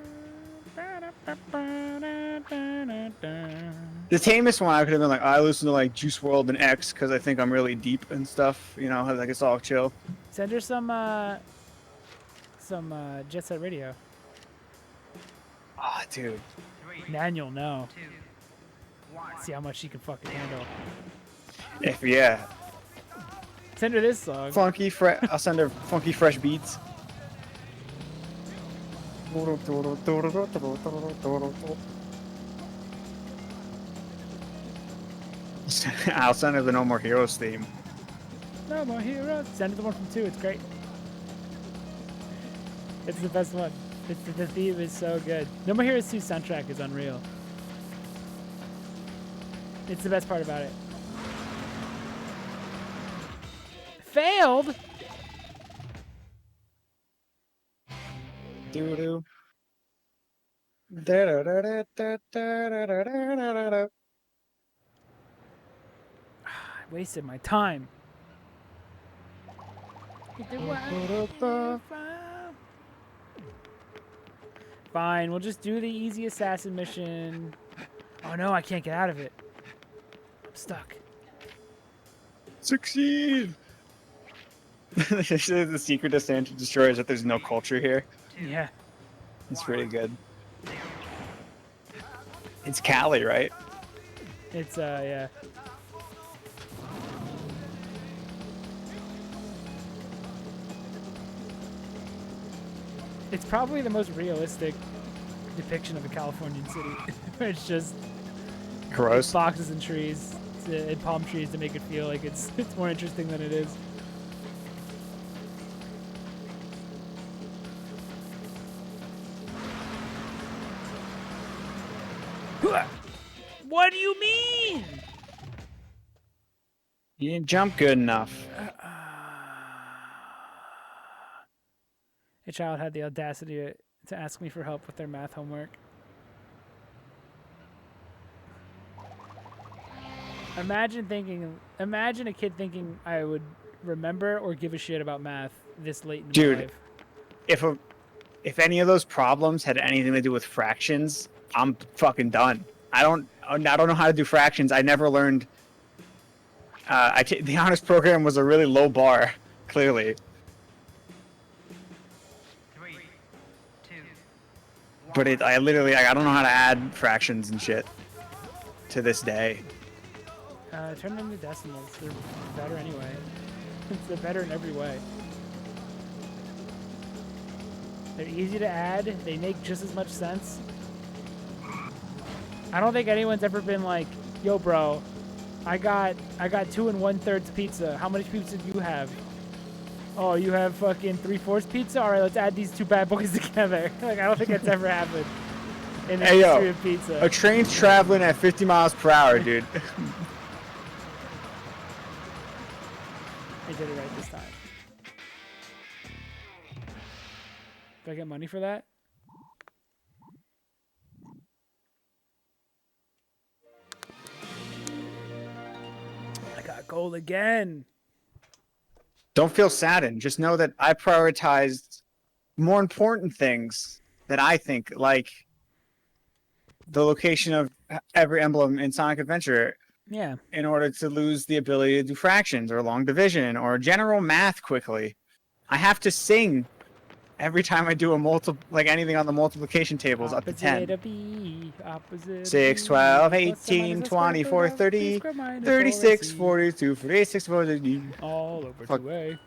The tamest one I could have been like, I listen to like Juice WRLD and X because I think I'm really deep and stuff. You know, like it's all chill. Send her some Jet Set Radio. Ah, dude. Then you'll know. See how much she can fucking handle. Yeah. Send her this song. I'll send her funky fresh beats. I'll send her the No More Heroes theme. No more heroes. Send it the one from 2. It's great. It's the best one. The theme is so good. No More Heroes 2 soundtrack is unreal. It's the best part about it. Failed? Doo-doo. I wasted my time. Fine, we'll just do the easy assassin mission. Oh no, I can't get out of it. I'm stuck. Succeed! The secret to Santa Destroyer is that there's no culture here. Yeah. It's pretty good. It's Cali, right? It's, yeah. It's probably the most realistic depiction of a Californian city. Where it's just Gross. boxes and trees and palm trees to make it feel like it's more interesting than it is. What do you mean? You didn't jump good enough. A child had the audacity to ask me for help with their math homework. Imagine a kid thinking I would remember or give a shit about math this late in my life. If any of those problems had anything to do with fractions, I'm fucking done. I don't know how to do fractions. I never learned. The honors program was a really low bar, clearly. 3, 2. But I literally, I don't know how to add fractions and shit to this day. Turn them into decimals. They're better anyway. They're better in every way. They're easy to add. They make just as much sense. I don't think anyone's ever been like, "Yo, bro, I got 2 1/3 pizza. How much pizza do you have?" "Oh, you have fucking 3/4 pizza. All right, let's add these two bad boys together." Like, I don't think that's ever happened in the history of pizza. A train's traveling at 50 miles per hour, dude. I did it right this time. Do I get money for that? I got gold again. Don't feel saddened. Just know that I prioritized more important things that I think, like the location of every emblem in Sonic Adventure. Yeah. In order to lose the ability to do fractions or long division or general math quickly. I have to sing every time I do anything on the multiplication tables up to 10. Opposite 6, 12, 18, 24, 30, 36, 42, 46, 40. All over 2A.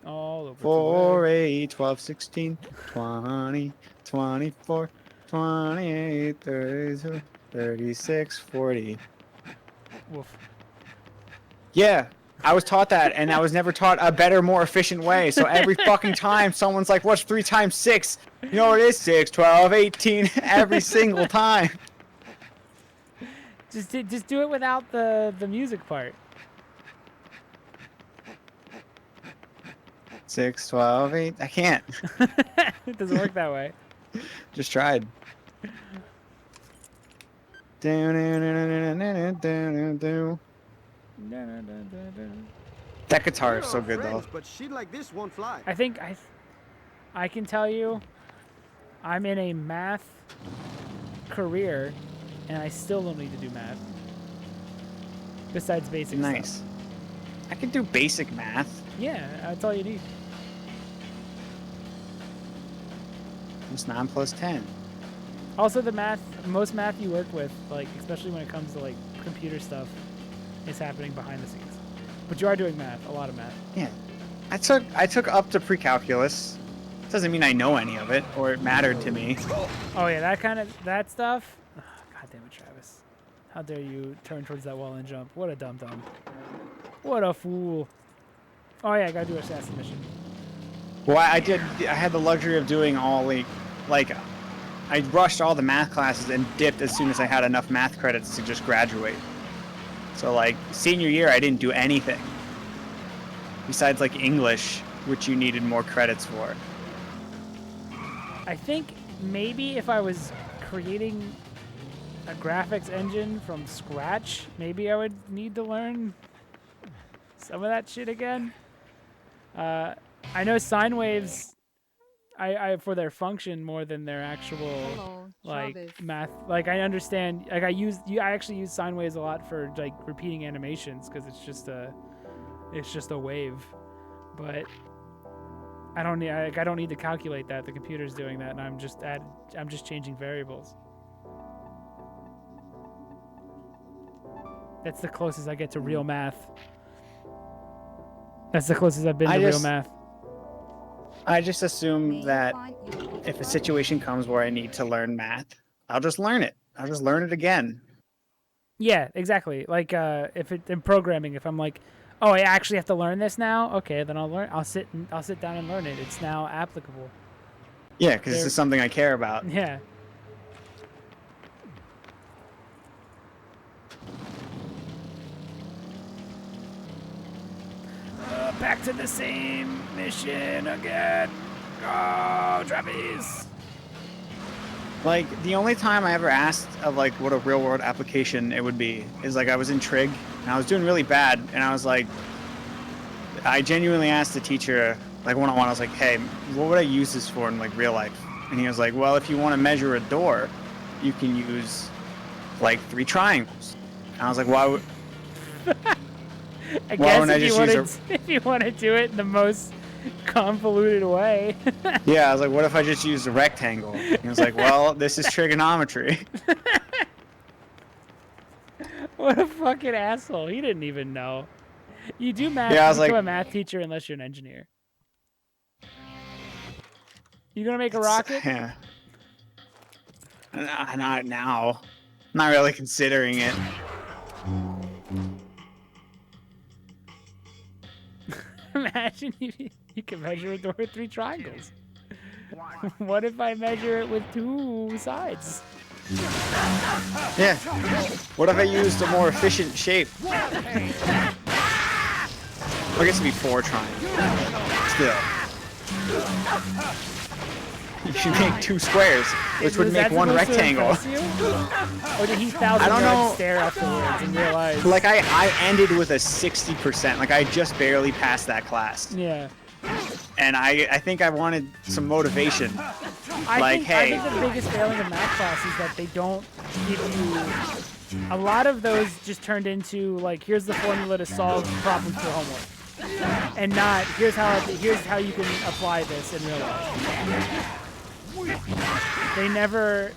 All over 4, 8, 12, 16, 20, 24, 28, 32, 36, 40. Woof. Yeah, I was taught that, and I was never taught a better, more efficient way. So every fucking time someone's like, "What's 3 times 6?" You know what it is? 6, 12, 18, every single time. Just do it without the music part. 6, 12, 8. I can't. It doesn't work that way. Just tried. That guitar is so good, though. But shit like this won't fly. I think I can tell you, I'm in a math career, and I still don't need to do math. Besides basic stuff. Nice. I can do basic math. Yeah, that's all you need. It's 9 plus 10. Also, most math you work with, like especially when it comes to like computer stuff, is happening behind the scenes. But you are doing math, a lot of math. Yeah, I took up to pre-calculus, Doesn't mean I know any of it or it mattered to me. Oh yeah, that stuff. Oh, God damn it, Travis! How dare you turn towards that wall and jump? What a dum dum! What a fool! Oh yeah, I gotta do an assassin mission. Well, I had the luxury of doing all like I rushed all the math classes and dipped as soon as I had enough math credits to just graduate. So like senior year, I didn't do anything besides like English, which you needed more credits for. I think maybe if I was creating a graphics engine from scratch, maybe I would need to learn some of that shit again. I know sine waves, I for their function more than their actual Hello, like Travis. math. Like I understand, like I actually use sine waves a lot for like repeating animations because it's just a wave, but I don't need to calculate that. The computer's doing that, and I'm just changing variables. That's the closest I get to real math. That's the closest I've been to real math. I just assume that if a situation comes where I need to learn math, I'll just learn it. I'll just learn it again. Yeah, exactly. Like in programming, if I'm like, oh, I actually have to learn this now. Okay, then I'll sit down and learn it. It's now applicable. Yeah, because this is something I care about. Yeah. Back to the same mission again. Go, Travis. Like, the only time I ever asked of, like, what a real-world application it would be is, like, I was in Trig, and I was doing really bad, and I was like, I genuinely asked the teacher, like, one-on-one, I was like, hey, what would I use this for in, like, real life? And he was like, well, if you want to measure a door, you can use, like, 3 triangles. And I was like, why would... I guess if you want to do it in the most convoluted way. Yeah, I was like, what if I just used a rectangle? And he was like, well, this is trigonometry. What a fucking asshole. He didn't even know. You do math, yeah, I was you become like, a math teacher unless you're an engineer. You gonna make a rocket? Yeah. Not now. Not really considering it. Imagine you can measure a door with 3 triangles. What if I measure it with 2 sides? Yeah. What if I used a more efficient shape? Or I guess it'd be 4 triangles. Still. You should make 2 squares, which would make 1 rectangle. Or did he stare afterwards and realize? Like I ended with a 60%. Like I just barely passed that class. Yeah. And I think I wanted some motivation. I think the biggest failing of math class is that they don't give you. A lot of those just turned into like, here's the formula to solve problems for homework, and not here's how you can apply this in real life. They never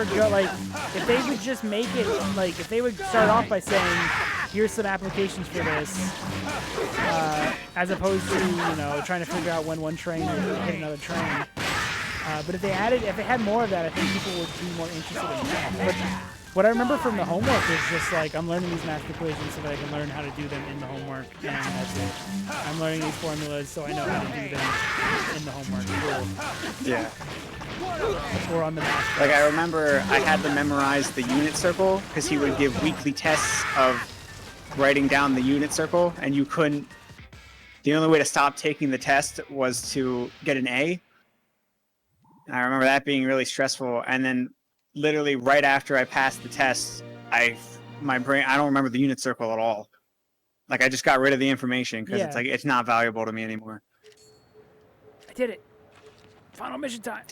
go like, if they would just make it like, if they would start off by saying, here's some applications for this, as opposed to, you know, trying to figure out when one train would hit another train. But if they had more of that, I think people would be more interested in math. But what I remember from the homework is just like, I'm learning these math equations so that I can learn how to do them in the homework, and that's it. I'm learning these formulas so I know how to do them in the homework. Cool. Yeah. Or on the math. Like I remember I had to memorize the unit circle because he would give weekly tests of writing down the unit circle, and you couldn't. The only way to stop taking the test was to get an A. And I remember that being really stressful, and then literally right after I passed the test, my brain, I don't remember the unit circle at all. Like I just got rid of the information because it's like, it's not valuable to me anymore. I did it. Final mission time.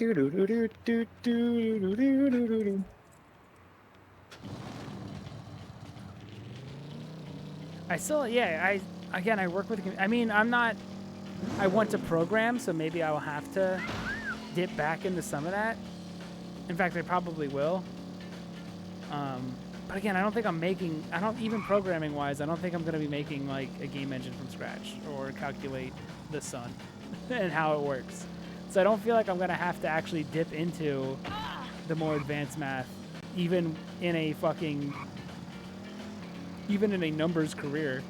I still, yeah, I work with, I mean, I want to program, so maybe I will have to dip back into some of that. In fact, I probably will. But again, I don't think I'm making. I don't even programming wise. I don't think I'm gonna be making like a game engine from scratch or calculate the sun and how it works. So I don't feel like I'm gonna have to actually dip into the more advanced math, even in a numbers career.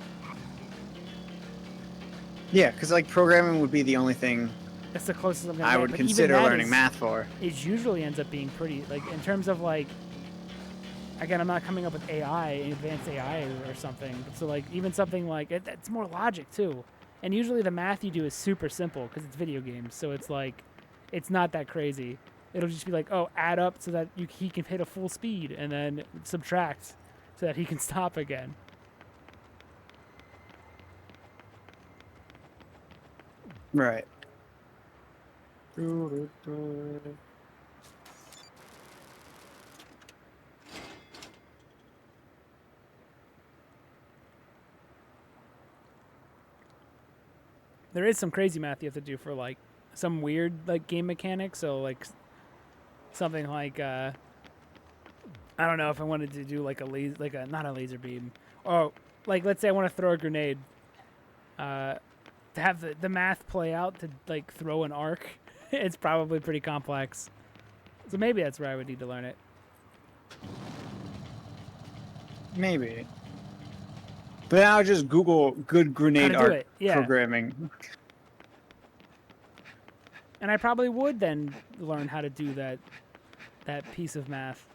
Yeah, because like programming would be the only thing That's the closest I'm gonna I get. would But even consider that learning math for. It usually ends up being pretty like in terms of like. Again, I'm not coming up with AI, advanced AI or something. So like even something like it's more logic too. And usually the math you do is super simple because it's video games. So it's like, it's not that crazy. It'll just be like, oh, add up so that he can hit a full speed, and then subtract so that he can stop again. Right. There is some crazy math you have to do for like some weird like game mechanics. So like something like I don't know if I wanted to do like not a laser beam. Oh, like let's say I want to throw a grenade. To have the math play out to like throw an arc, it's probably pretty complex. So maybe that's where I would need to learn it. Maybe. But now just Google good grenade arc programming. And I probably would then learn how to do that piece of math.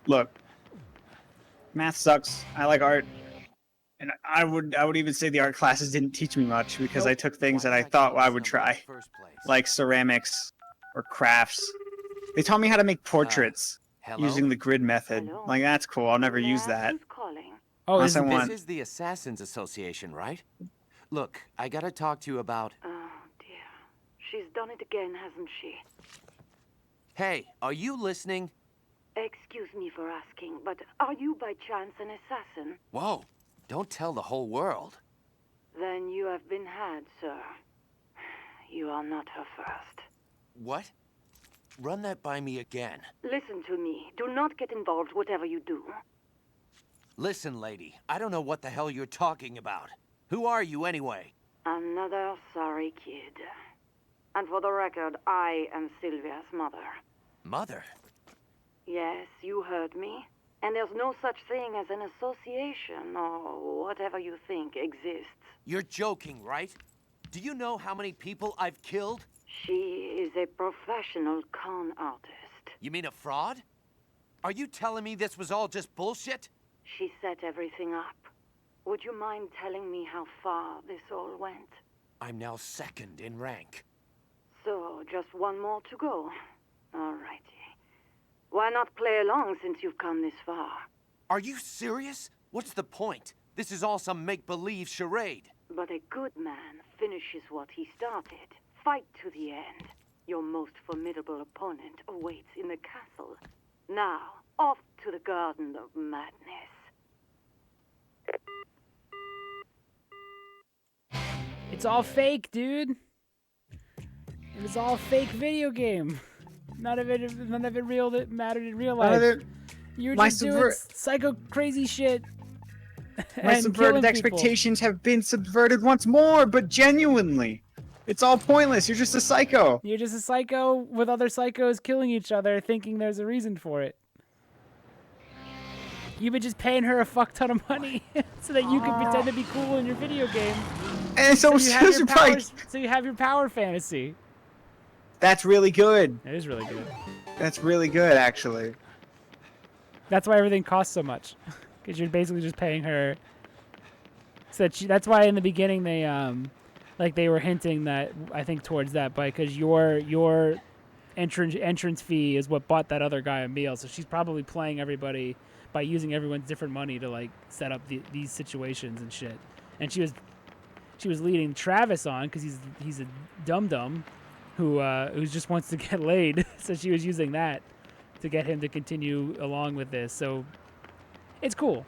Look, math sucks. I like art. And I would even say the art classes didn't teach me much because I took things that I thought I would try, like ceramics or crafts. They taught me how to make portraits using the grid method. Like, that's cool. I'll never use that. Oh, Unless this is the Assassins Association, right? Look, I gotta talk to you about... Oh, dear. She's done it again, hasn't she? Hey, are you listening? Excuse me for asking, but are you by chance an assassin? Whoa, don't tell the whole world. Then you have been had, sir. You are not her first. What? Run that by me again. Listen to me. Do not get involved whatever you do. Listen, lady, I don't know what the hell you're talking about. Who are you, anyway? Another sorry kid. And for the record, I am Sylvia's mother. Mother? Yes, you heard me. And there's no such thing as an association, or whatever you think exists. You're joking, right? Do you know how many people I've killed? She is a professional con artist. You mean a fraud? Are you telling me this was all just bullshit? She set everything up. Would you mind telling me how far this all went? I'm now second in rank. So, just one more to go. Alrighty. Why not play along since you've come this far? Are you serious? What's the point? This is all some make-believe charade. But a good man finishes what he started. Fight to the end. Your most formidable opponent awaits in the castle. Now, off to the Garden of Madness. It's all fake, dude. It was all fake video game. None of it real that mattered in real life. You're just doing psycho crazy shit. My subverted expectations have been subverted once more, but genuinely. It's all pointless. You're just a psycho. You're just a psycho with other psychos killing each other, thinking there's a reason for it. You've been just paying her a fuck ton of money so that you can pretend to be cool in your video game. And so you have your power fantasy. That's really good. It is really good. That's really good, actually. That's why everything costs so much, because you're basically just paying her. So that's why in the beginning they were hinting that I think towards that, because your entrance fee is what bought that other guy a meal. So she's probably playing everybody by using everyone's different money to like set up these situations and shit. And she was leading Travis on because he's a dum-dum who just wants to get laid. So she was using that to get him to continue along with this. So it's cool.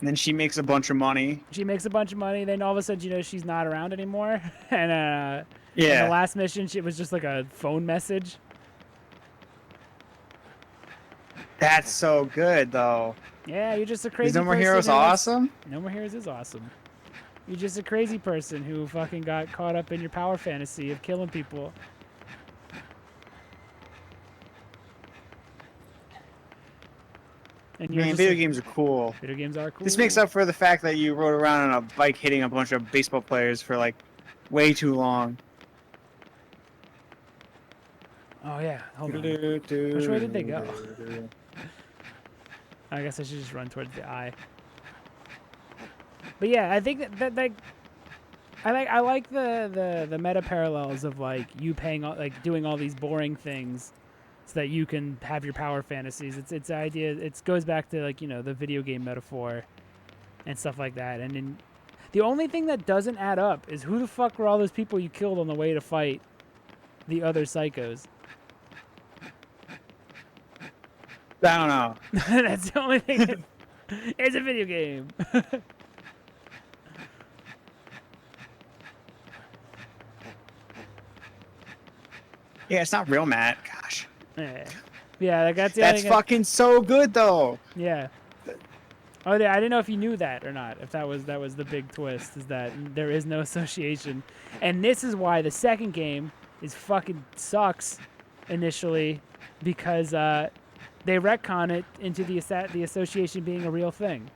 And then she makes a bunch of money. Then all of a sudden, she's not around anymore. And yeah. In the last mission, it was just like a phone message. That's so good, though. Yeah, you're just a crazy Is No More person Heroes who likes- awesome? No More Heroes is awesome. You're just a crazy person who fucking got caught up in your power fantasy of killing people. And you're Man, just video a- games are cool. Video games are cool. This makes up for the fact that you rode around on a bike hitting a bunch of baseball players for like way too long. Oh yeah, hold on. Which way did they go? I guess I should just run towards the eye. But yeah, I think that like I like the meta parallels of like you paying all, like doing all these boring things so that you can have your power fantasies. It's the idea. It goes back to like the video game metaphor and stuff like that. And then the only thing that doesn't add up is who the fuck were all those people you killed on the way to fight the other psychos? I don't know. That's the only thing. It's a video game. Yeah, it's not real, Matt. Gosh. Yeah, like that's the That's only fucking so good, though. Yeah. Oh, yeah, I didn't know if you knew that or not. If that was the big twist, is that there is no association, and this is why the second game is fucking sucks initially, because they retcon it into the association being a real thing,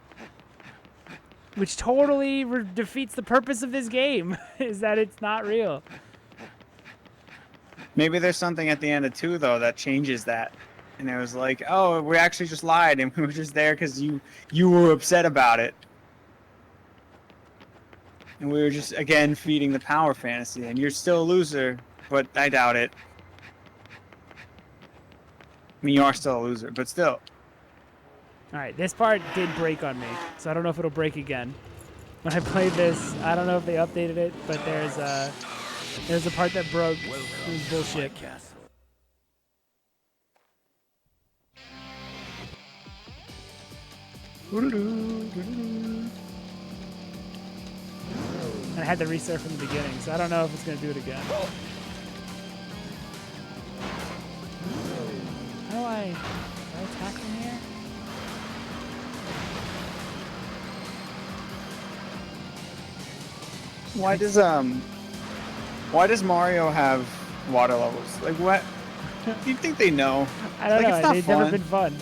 which totally defeats the purpose of this game. Is that it's not real. Maybe there's something at the end of 2 though that changes that, and it was like, oh, we actually just lied, and we were just there because you were upset about it, and we were just again feeding the power fantasy, and you're still a loser, but I doubt it. I mean, you are still a loser, but still. All right, this part did break on me, so I don't know if it'll break again. When I played this, I don't know if they updated it, but there's a part that broke. It was bullshit. And I had to restart from the beginning, so I don't know if it's gonna do it again. How do I attack from here? Why does Mario have water levels? Like what? Do you think they know? I don't like, know. It's not They've fun. never been fun.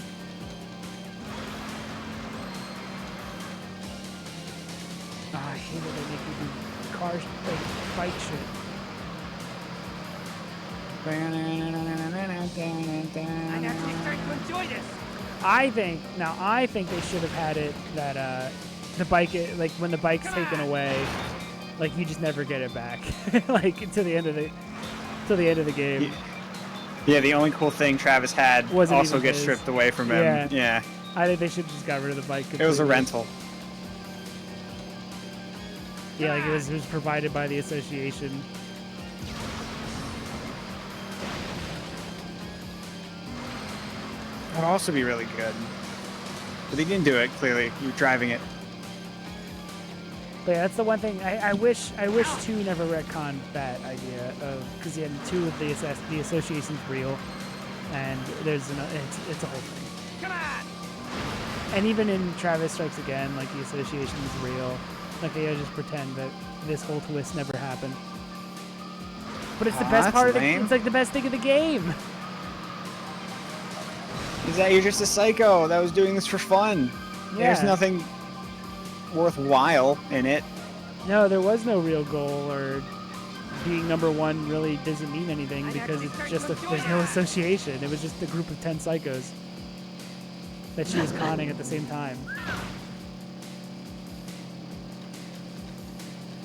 Oh, I hate it. They make you do car like bike shit. I'm actually starting to enjoy this. I think they should have had it that the bike, like when the bike's taken away, like you just never get it back, like to the end of the game. Yeah, the only cool thing Travis had Wasn't also even gets his. stripped away from him. Yeah. I think they should have just got rid of the bike. It was a completely. rental. Yeah, like it was provided by the association. That would also be really good. But they didn't do it, clearly. You were driving it. But yeah, that's the one thing I wish 2 never retconned that idea of, because in 2 of the association's real, and there's it's a whole thing. Come on! And even in Travis Strikes Again, like the association is real, like they just pretend that this whole twist never happened. But it's the best that's part of the lame. It's like the best thing of the game. Is that you're just a psycho that was doing this for fun? There's Yeah. nothing worthwhile in it. No, there was no real goal, or being number 1 really doesn't mean anything because it's just there's no association. It was just a group of 10 psychos that she was conning at the same time.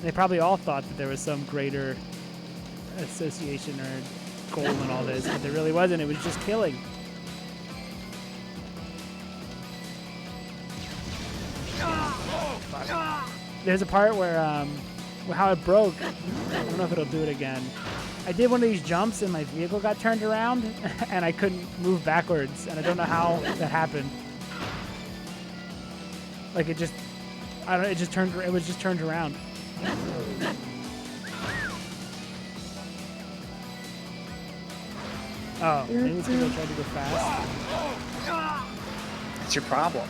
They probably all thought that there was some greater association or goal in all this, but there really wasn't. It was just killing. There's a part where how it broke. I don't know if it'll do it again. I did one of these jumps and my vehicle got turned around and I couldn't move backwards, and I don't know how that happened. Like it was just turned around. Oh, maybe it's because I tried to go fast. It's your problem.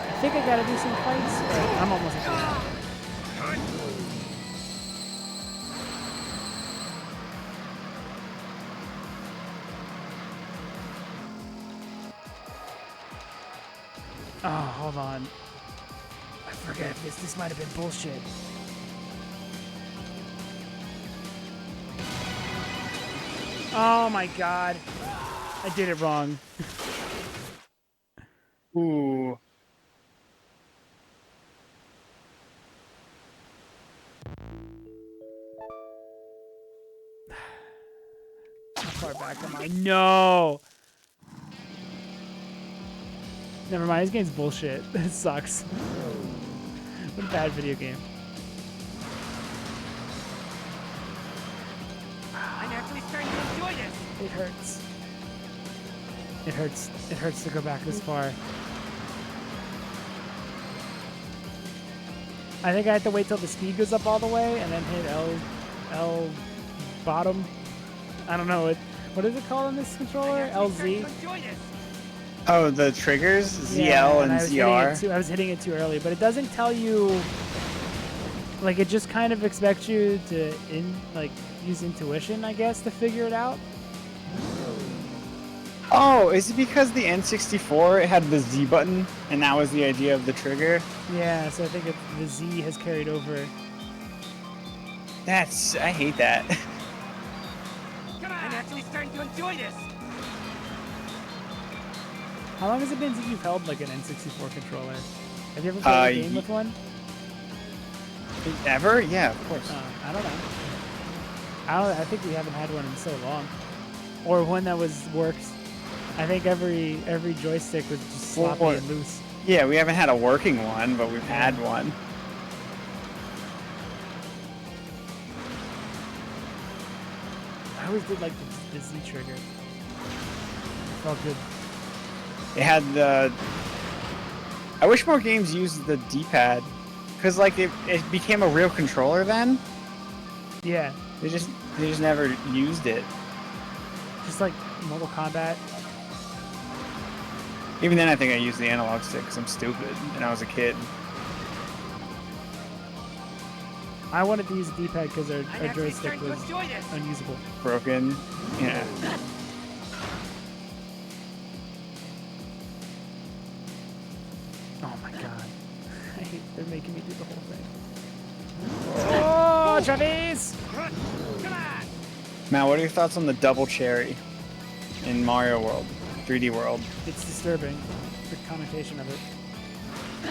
I think I gotta do some fights, but I'm almost at the end. Oh, hold on. I forget this. This might have been bullshit. Oh my god. I did it wrong. Ooh. How far back am I? No! Never mind, this game's bullshit. It sucks. What a bad video game. I'm actually starting to enjoy this. It hurts. It hurts. It hurts to go back this far. I think I have to wait till the speed goes up all the way and then hit L bottom. I don't know what is it called on this controller? LZ. Oh, the triggers? ZL Yeah, and I ZR? was hitting it too early, but it doesn't tell you. Like, it just kind of expects you to use intuition, I guess, to figure it out. Oh, is it because the N64 it had the Z button and that was the idea of the trigger? Yeah, so I think the Z has carried over. I hate that. Come on. I'm actually starting to enjoy this. How long has it been since you've held like an N64 controller? Have you ever played a game with one? Ever? Yeah, of course. I don't know. I think we haven't had one in so long, or one that works. I think every joystick was just sloppy and loose. Yeah, we haven't had a working one, but we've had one. I always did like the Z trigger. It felt good. It had the. I wish more games used the D-pad, because like it became a real controller then. Yeah. They just never used it. Just like Mortal Kombat. Even then, I think I used the analog stick because I'm stupid and I was a kid. I wanted to use a D-pad because our joystick was unusable. Broken. Yeah. Oh my god. They're making me do the whole thing. Oh, Travis! Matt, what are your thoughts on the double cherry in Mario World, 3D World? It's disturbing, the connotation of it.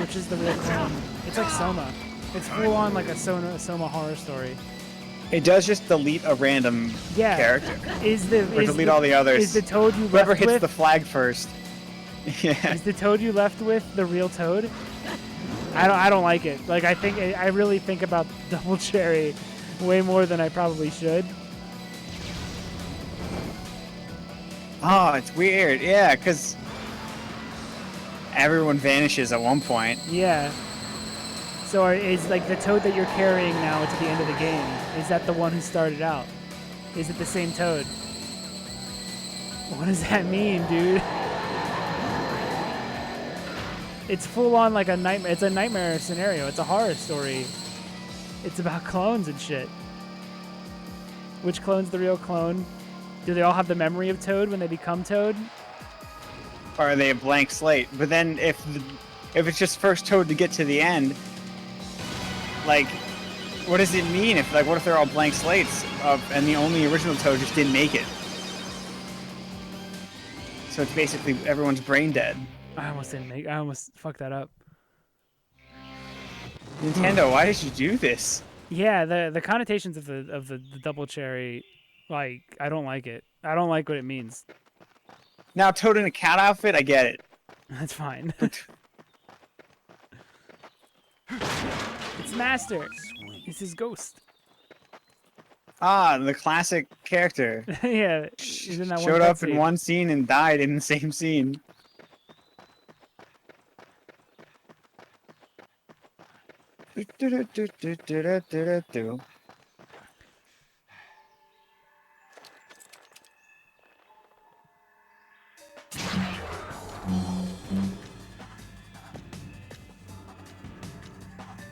Which is the real clone. It's like Soma. It's full on like a Soma horror story. It does just delete a random character. Or delete all the others. Is the Toad you Whoever left hits with? the flag first. Yeah. Is the Toad you left with the real Toad? I don't like it. Like I really think about double cherry way more than I probably should. Oh, it's weird. Yeah, because everyone vanishes at one point. Yeah. So is like the Toad that you're carrying now to the end of the game, is that the one who started out? Is it the same Toad? What does that mean, dude? It's full on like a nightmare. It's a nightmare scenario. It's a horror story. It's about clones and shit. Which clone's the real clone? Do they all have the memory of Toad when they become Toad? Or are they a blank slate? But then if it's just first Toad to get to the end, like, what does it mean? What if they're all blank slates and the only original Toad just didn't make it? So it's basically everyone's brain dead. I almost fucked that up. Nintendo, why did you do this? Yeah, the connotations of the double cherry, like, I don't like it. I don't like what it means. Now Toad in a cat outfit, I get it. That's fine. It's Master. It's his ghost. Ah, the classic character. Yeah, he's in that Showed one up in one scene and died in the same scene. Do-do-do-do-do-do-do-do.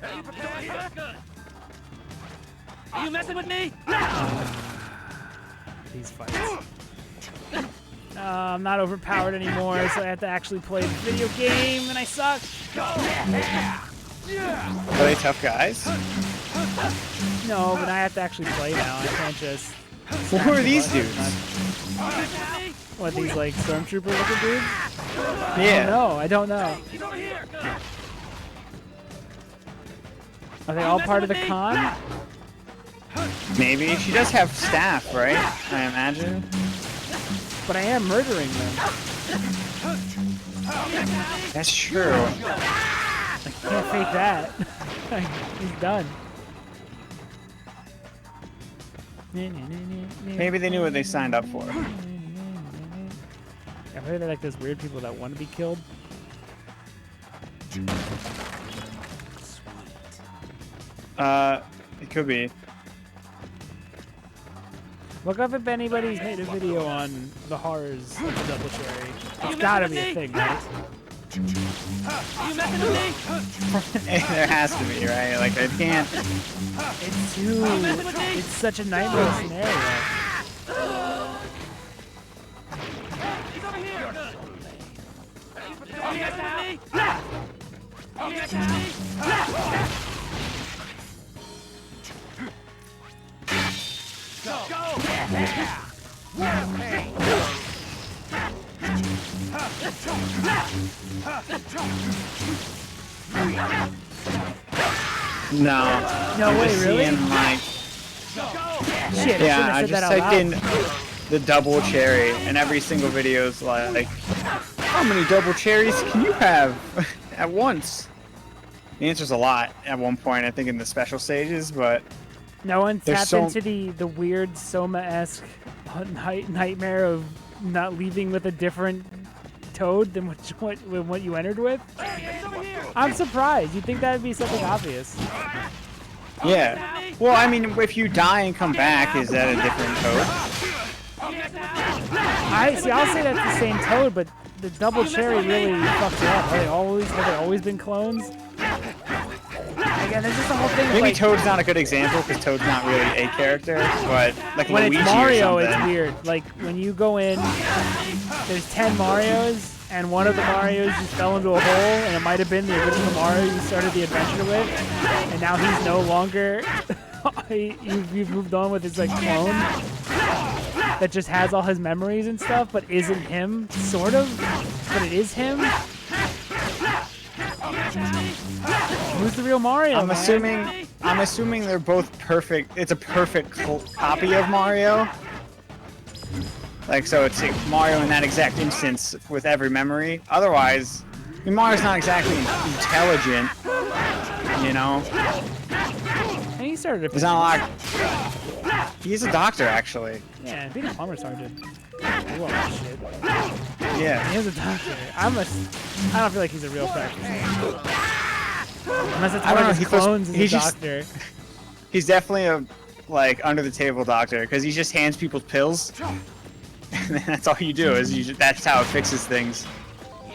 Hey, prepare here. Good. Are you messing with me? These fights. I'm not overpowered anymore, so I have to actually play the video game, and I suck. Are they tough guys? No, but I have to actually play now. I can't just. Who are these dudes? What, these like stormtrooper looking dudes? Yeah. No, I don't know. Are they all part of the con? Maybe. She does have staff, right? I imagine. But I am murdering them. That's true. I can't fake that. He's done. Maybe they knew what they signed up for. I heard they're like those weird people that want to be killed. It could be. Look up if anybody's made a video on the horrors of the double cherry. It's gotta be a thing, right? You messing with me? There has to be, right? Like, I can't. It's too. It's such a nightmare scenario. He's over here. Are you messing with me? Are you messing with me? Go! No way, just really? seeing, like, Shit, yeah, I I should have just said that out typed in loud. the double cherry, and every single video is like, how many double cherries can you have at once? The answer's a lot at one point, I think, in the special stages, but No one there's tapped so- into the weird Soma-esque nightmare of not leaving with a different toad than what you entered with. I'm surprised. You'd think that would be something obvious. Yeah. Well, I mean, if you die and come back, is that a different toad? I'll say that's the same toad, but the double cherry really fucks it up. Have they always been clones? Again, there's just the whole thing. Maybe like, Toad's not a good example because Toad's not really a character, but like when Luigi it's Mario, or it's something. weird. Like when you go in, there's 10 Marios, and one of the Marios just fell into a hole, and it might have been the original Mario you started the adventure with, and now he's no longer. You've moved on with his like clone that just has all his memories and stuff, but isn't him, sort of, but it is him. Who's the real Mario? I'm assuming they're both perfect. It's a perfect copy of Mario. Like, so it's like Mario in that exact instance with every memory. Otherwise, I mean, Mario's not exactly intelligent, you know? And he started. He's not a lot. He's a doctor, actually. Yeah, being a plumber sergeant. Whoa, shit. Yeah. He is a doctor. I don't feel like he's a real practitioner. Unless it's I one don't of know. his clones as a He's just- doctor. He's definitely a under the table doctor because he just hands people pills. And that's all you do is that's how it fixes things.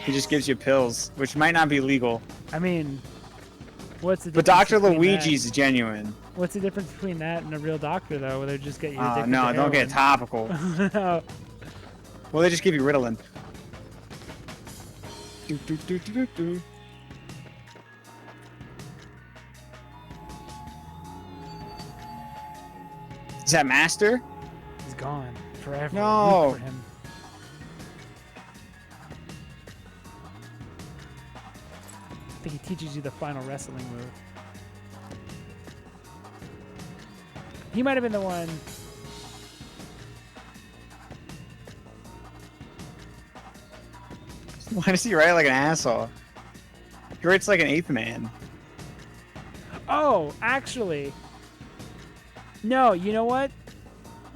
He just gives you pills, which might not be legal. I mean, what's the But difference Dr. between Luigi's that? genuine. What's the difference between that and a real doctor, though, where they just get you addicted No, to don't get heroin? topical. No. Well, they just give you Ritalin. Do, do, do, do, do, do. Is that Master? He's gone forever. No. Root for him. I think he teaches you the final wrestling move. He might have been the one. Why does he write like an asshole? He writes like an ape man. Oh, actually. No, you know what?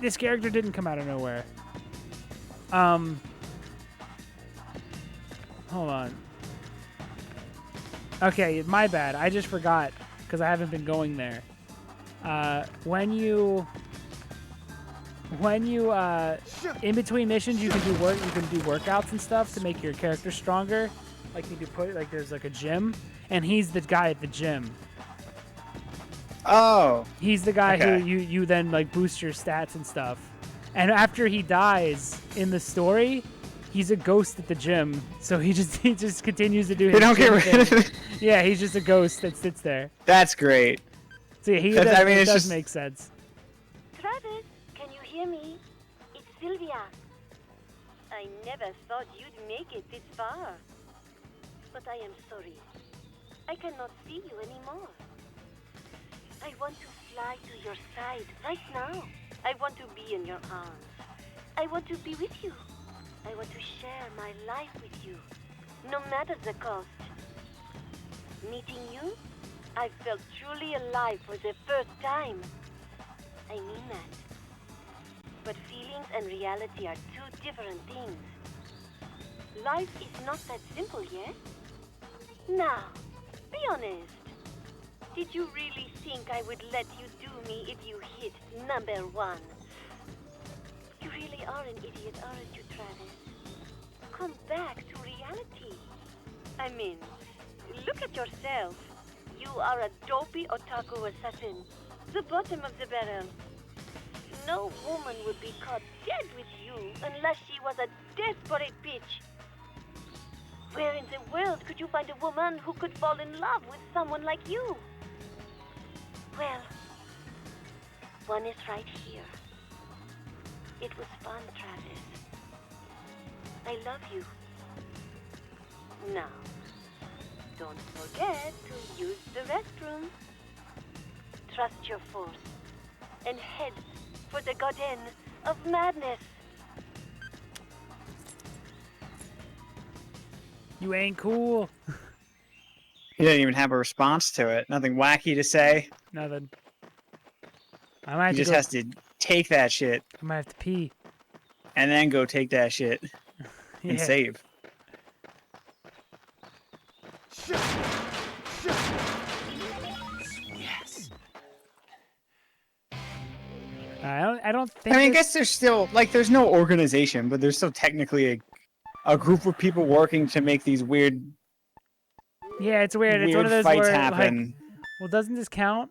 This character didn't come out of nowhere. Hold on. Okay, my bad. I just forgot. because I haven't been going there. When you in between missions, you can do workouts and stuff to make your character stronger. Like there's like a gym, and he's the guy at the gym. Oh. He's the guy Okay. who you then like boost your stats and stuff. And after he dies in the story, he's a ghost at the gym. So he just continues to do his They don't get gym rid of thing. it. Yeah, he's just a ghost that sits there. That's great. So yeah, It's does just make sense. Travis, can you hear me? It's Sylvia. I never thought you'd make it this far. But I am sorry. I cannot see you anymore. I want to fly to your side right now. I want to be in your arms. I want to be with you. I want to share my life with you, no matter the cost. Meeting you, I felt truly alive for the first time. I mean that. But feelings and reality are two different things. Life is not that simple yet. Now, be honest. Did you really think I would let you do me if you hit number 1? You really are an idiot, aren't you, Travis? Come back to reality. I mean, look at yourself. You are a dopey otaku assassin. The bottom of the barrel. No woman would be caught dead with you unless she was a desperate bitch. Where in the world could you find a woman who could fall in love with someone like you? Well, one is right here. It was fun, Travis. I love you. Now, don't forget to use the restroom. Trust your force and head for the garden of madness. You ain't cool. He didn't even have a response to it. Nothing wacky to say. Nothing. I might have He to just go. has to take that shit I might have to pee. and then go take that shit and Yeah. save. Yes. I don't think. I mean, I this- guess there's still like there's no organization, but there's still technically a group of people working to make these weird Yeah, it's weird. It's one of those fights where happen. like, well, doesn't this count?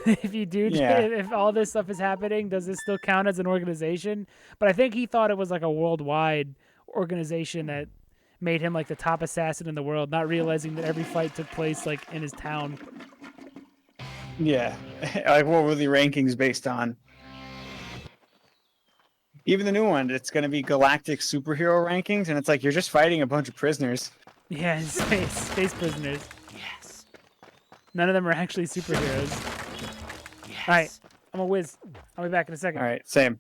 If you do, Yeah. if all this stuff is happening, does this still count as an organization? But I think he thought it was like a worldwide organization that made him like the top assassin in the world, not realizing that every fight took place like in his town. Yeah, like what were the rankings based on? Even the new one, it's going to be galactic superhero rankings, and it's like you're just fighting a bunch of prisoners. Yeah, in space prisoners. Yes. None of them are actually superheroes. Yes. All right, I'm a whiz. I'll be back in a second. All right, same.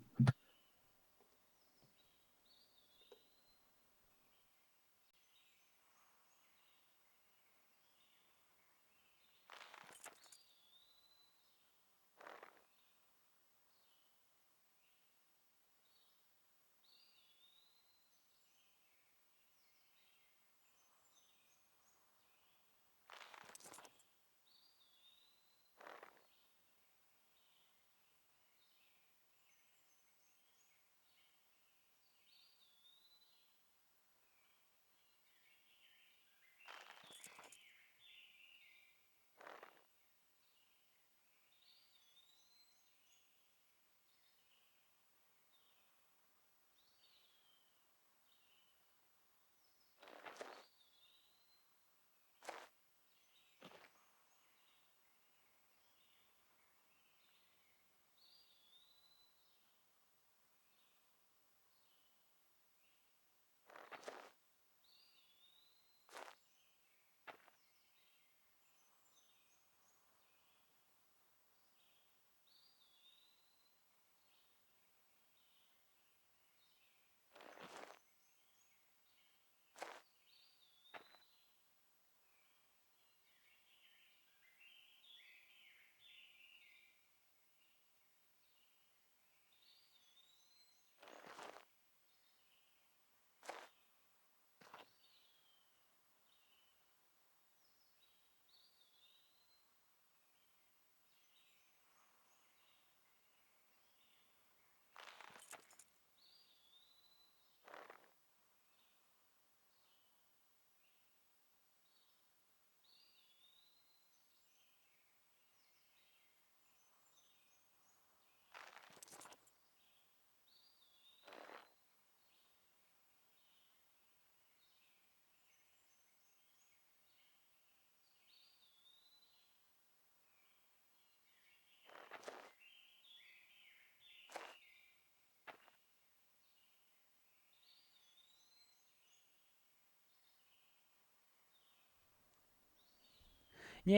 All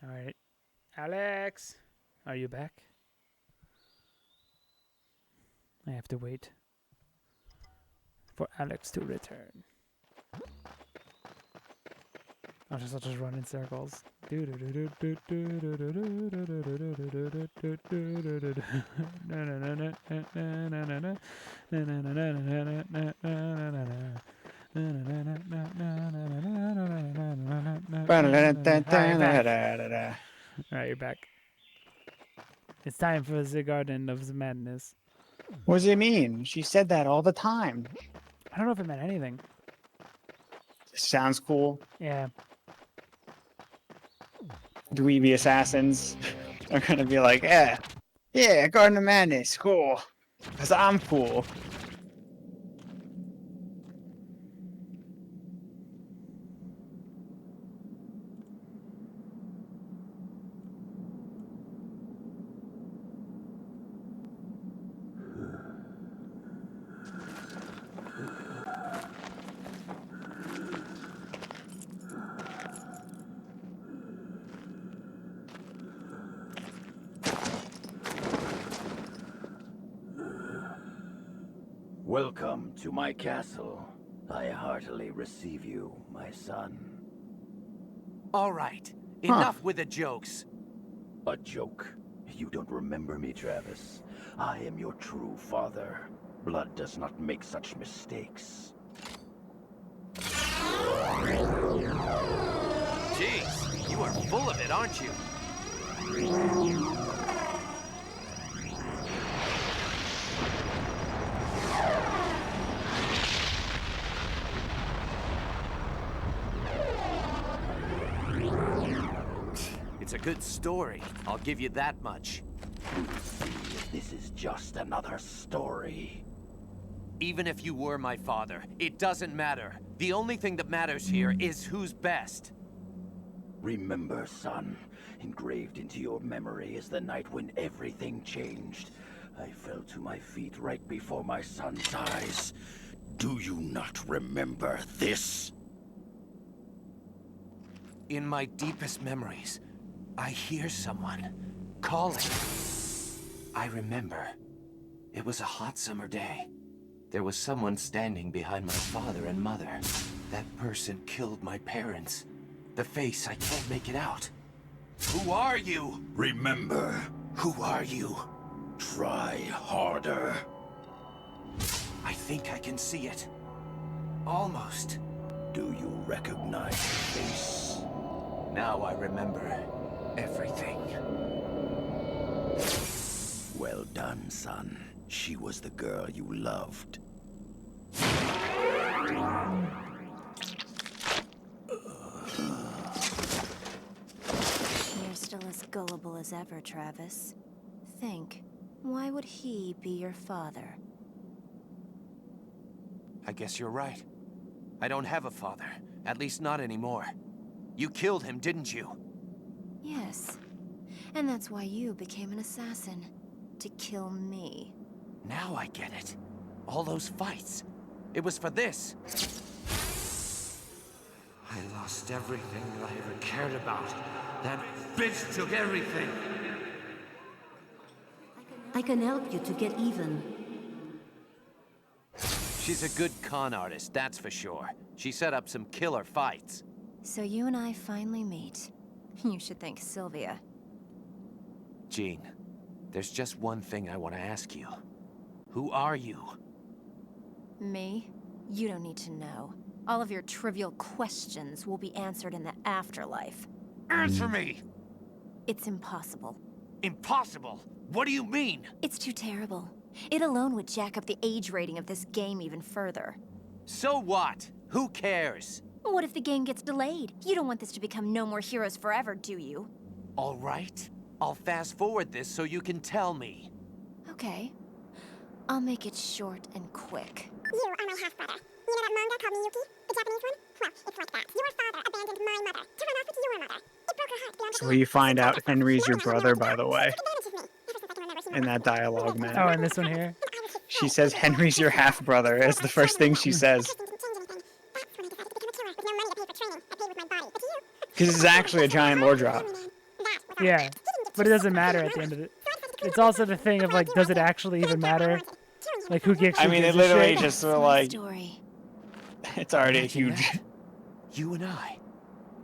right, Alex, are you back? I have to wait for Alex to return. I'll just run in circles. Alright, you're back. It's time for the Garden of the Madness. What does it mean? She said that all the time. I don't know if it meant anything. Sounds cool. Yeah. Dweeby assassins are gonna be like, yeah, Garden of Madness, cool. Because I'm cool. Welcome to my castle. I heartily receive you, my son. All right, enough with the jokes. A joke? You don't remember me, Travis. I am your true father. Blood does not make such mistakes. Jeez, you are full of it, aren't you? It's a good story, I'll give you that much. This is just another story. Even if you were my father, it doesn't matter. The only thing that matters here is who's best. Remember, son, engraved into your memory is the night when everything changed. I fell to my feet right before my son's eyes. Do you not remember this? In my deepest memories, I hear someone calling. I remember. It was a hot summer day. There was someone standing behind my father and mother. That person killed my parents. The face, I can't make it out. Who are you? Remember. Who are you? Try harder. I think I can see it. Almost. Do you recognize the face? Now I remember everything. Well done, son. She was the girl you loved. You're still as gullible as ever, Travis. Think, why would he be your father? I guess you're right. I don't have a father. At least not anymore. You killed him, didn't you? Yes. And that's why you became an assassin. To kill me. Now I get it. All those fights. It was for this. I lost everything that I ever cared about. That bitch took everything. I can help you to get even. She's a good con artist, that's for sure. She set up some killer fights. So you and I finally meet. You should thank Sylvia. Jean, there's just one thing I want to ask you. Who are you? Me? You don't need to know. All of your trivial questions will be answered in the afterlife. Answer me! It's impossible. Impossible? What do you mean? It's too terrible. It alone would jack up the age rating of this game even further. So what? Who cares? What if the game gets delayed? You don't want this to become No More Heroes Forever, do you? All right. I'll fast forward this so you can tell me. Okay. I'll make it short and quick. You are my half-brother. You know that manga called Miyuki? The Japanese one? Well, it's like that. Your father abandoned my mother to run off with your mother. It broke her heart beyond So you find out Henry's your brother, by the way. advantage of me. Ever since I can remember, she In that dialogue, man. Oh, and this one here? I was his She says Henry's your half brother. It's the first thing she says. Because this is actually a giant lore drop. Yeah, but it doesn't matter at the end of it. It's also the thing of like, does it actually even matter? Like, who gives? I mean, it literally just sort of like. It's already a Imagine huge. that. You and I,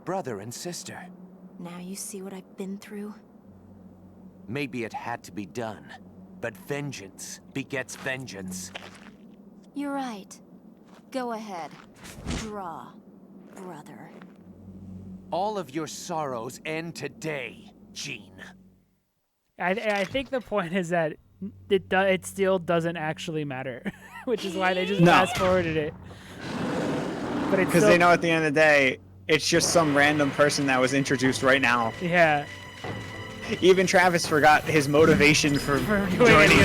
brother and sister. Now you see what I've been through? Maybe it had to be done, but vengeance begets vengeance. You're right. Go ahead. Draw, brother. All of your sorrows end today, Jean. I think the point is that it still doesn't actually matter, which is why they just fast forwarded it. But it's Because they know at the end of the day, it's just some random person that was introduced right now. Yeah. Even Travis forgot his motivation for joining.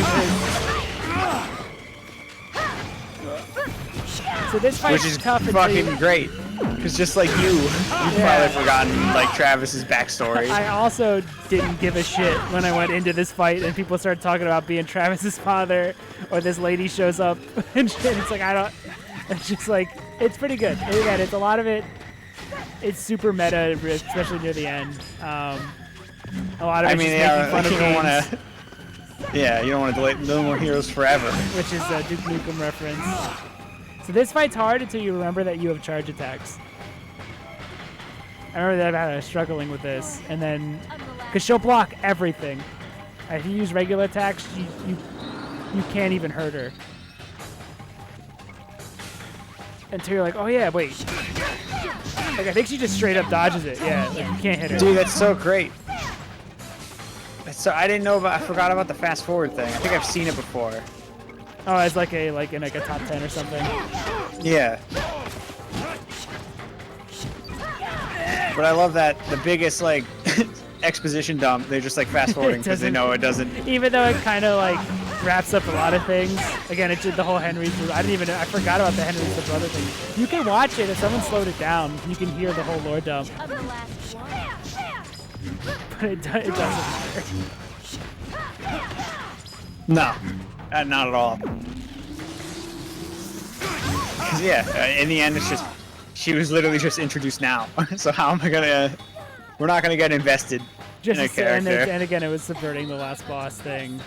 So this fight's which is tough fucking great. Because just like you've probably forgotten like Travis's backstory. I also didn't give a shit when I went into this fight and people started talking about being Travis's father, or this lady shows up and shit. It's like, I don't. It's just like, it's pretty good. And again, it's a lot of it. It's super meta, especially near the end. A lot of it's just making fun of games. Yeah, you don't want to delay No More Heroes forever. Which is a Duke Nukem reference. So this fight's hard until you remember that you have charge attacks. I remember that I was struggling with this, and then because she'll block everything. If you use regular attacks, you can't even hurt her. Until you're like, oh yeah, wait. Like I think she just straight up dodges it. Yeah, like you can't hit her. Dude, that's so great. So I didn't know about. I forgot about the fast forward thing. I think I've seen it before. Oh, it's like in a top 10 or something. Yeah. But I love that the biggest like exposition dump, they're just like fast forwarding because they know it doesn't. Even though it kind of like wraps up a lot of things. Again, it did the whole I forgot about the Henry's the brother thing. You can watch it if someone slowed it down. You can hear the whole lore dump. But it doesn't matter. No, not at all. Because yeah, in the end, it's just she was literally just introduced now. So how am I gonna? We're not gonna get invested in a character. And again, it was subverting the last boss thing,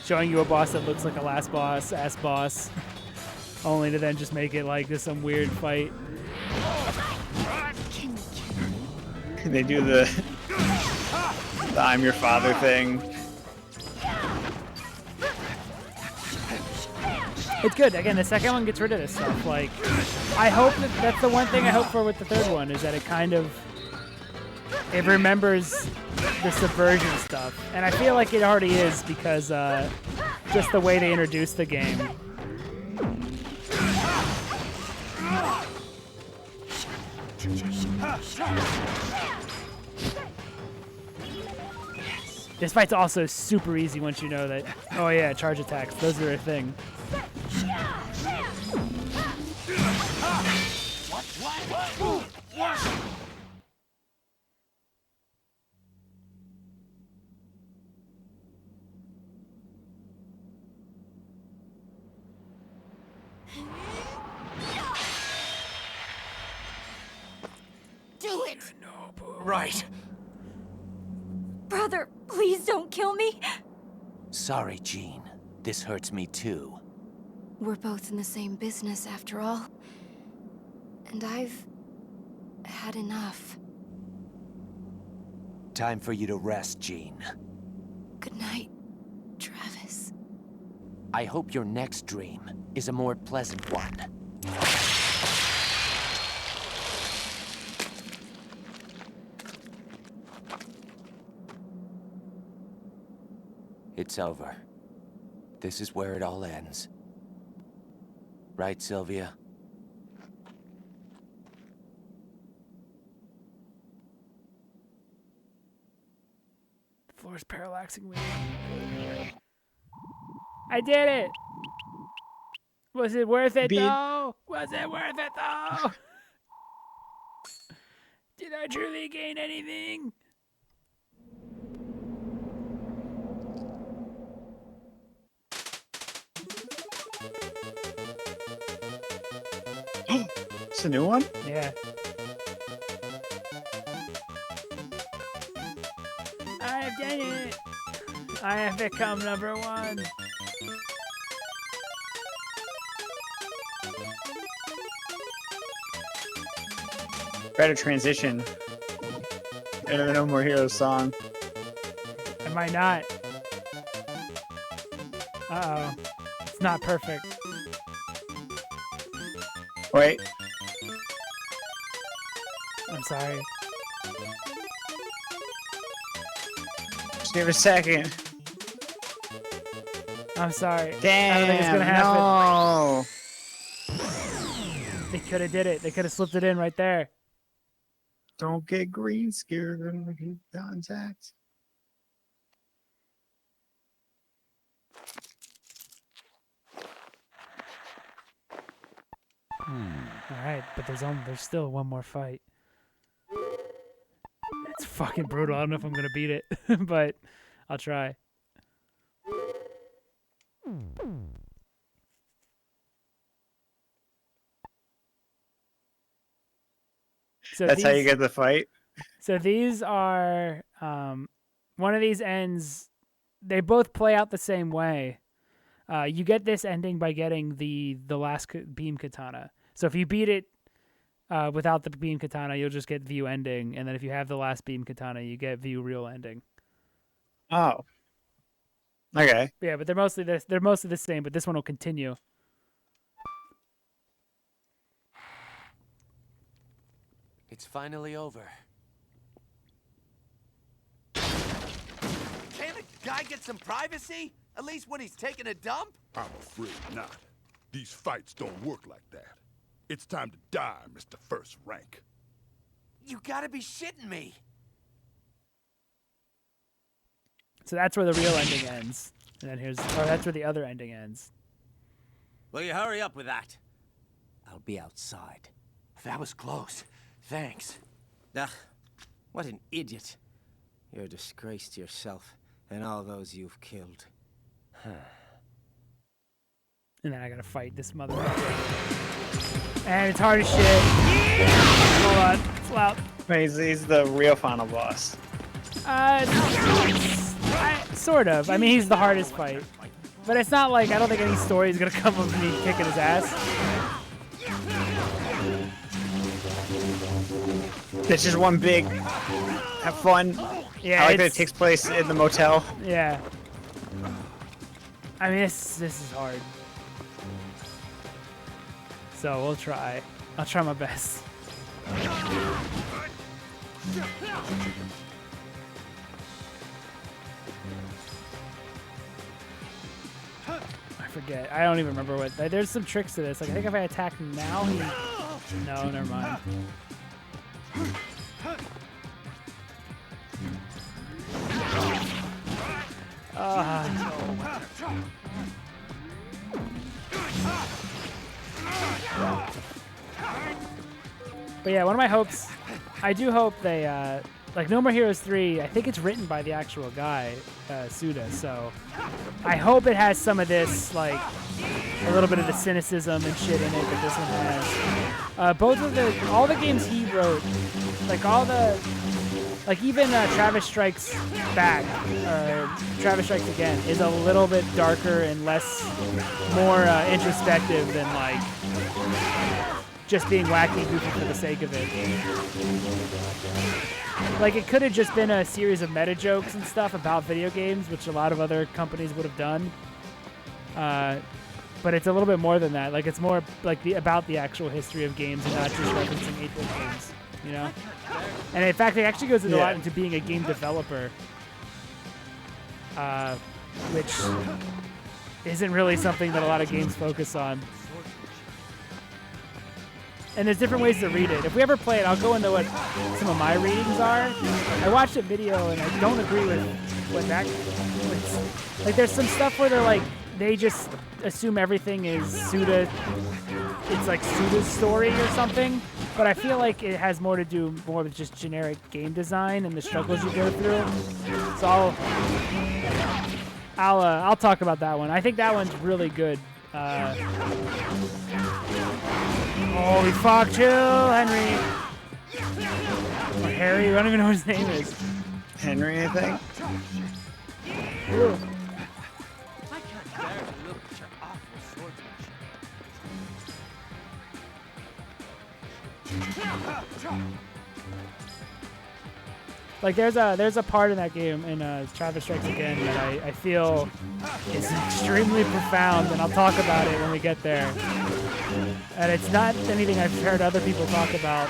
showing you a boss that looks like a last boss, only to then just make it like this some weird fight. They do the I'm your father thing. It's good. Again, the second one gets rid of this stuff. Like, I hope that's the one thing I hope for with the third one, is that it remembers the subversion stuff. And I feel like it already is, because just the way they introduced the game. This fight's also super easy once you know that, oh yeah, charge attacks, those are a thing. Do it! Right. Brother, please don't kill me. Sorry, Jean. This hurts me too. We're both in the same business after all. And I've had enough. Time for you to rest, Jean. Good night, Travis. I hope your next dream is a more pleasant one. It's over. This is where it all ends. Right, Sylvia? The floor's parallaxing me. I did it! Was it worth it though? Was it worth it though? Did I truly gain anything? It's a new one? Yeah. I have done it. I have become number 1. Better transition into the No More Heroes song. Am I not? Uh-oh. It's not perfect. Wait. I'm sorry. Just give it a second. I'm sorry. Damn, I don't think it's gonna happen. no. They could have did it. They could have slipped it in right there. Don't get green scared when you contact. All right, but there's still one more fight. It's fucking brutal. I don't know if I'm gonna beat it, but I'll try. So That's how you get the fight? So these are one of these ends. They both play out the same way. You get this ending by getting the last beam katana. So if you beat it without the beam katana, you'll just get view ending, and then if you have the last beam katana, you get view real ending. Oh. Okay. Yeah, but they're mostly the same, but this one will continue. It's finally over. Can't a guy get some privacy? At least when he's taking a dump? I'm afraid not. These fights don't work like that. It's time to die, Mr. First Rank. You gotta be shitting me. So that's where the real ending ends. And then that's where the other ending ends. Will you hurry up with that? I'll be outside. That was close. Thanks. Ugh, what an idiot. You're a disgrace to yourself and all those you've killed. And then I gotta fight this motherfucker. And it's hard as shit. Hold on, it's loud. He's the real final boss. Sort of. I mean, he's the hardest fight. But it's not like, I don't think any story is gonna come of me kicking his ass. It's just one big have fun. Yeah, I like that it takes place in the motel. Yeah. I mean, this is hard. So we'll try. I'll try my best. I forget. I don't even remember what. There's some tricks to this. Like I think if I attack now, no, never mind. But yeah, one of my hopes, I do hope they, like No More Heroes 3, I think it's written by the actual guy, Suda, so I hope it has some of this, like, a little bit of the cynicism and shit in it that this one has. All the games he wrote, like even Travis Strikes Back, Travis Strikes Again, is a little bit darker and more introspective than, like, just being wacky goofy for the sake of it. Like, it could have just been a series of meta jokes and stuff about video games, which a lot of other companies would have done. But it's a little bit more than that. Like, it's more like about the actual history of games and not just referencing 8-bit games, you know? And in fact, it actually goes a lot into being a game developer, which isn't really something that a lot of games focus on. And there's different ways to read it. If we ever play it, I'll go into what some of my readings are. I watched a video and I don't agree with what that. Like, there's some stuff where they're like, they just assume everything is Suda. It's like Suda's story or something. But I feel like it has more to do with just generic game design and the struggles you go through. So I'll talk about that one. I think that one's really good. Oh Holy fuck, chill, Henry. Or Harry, I don't even know what his name is. Henry, I think. Ooh. I can't bear to look at your awful swordsmanship. Like there's a part in that game in Travis Strikes Again that I feel is extremely profound, and I'll talk about it when we get there. And it's not anything I've heard other people talk about.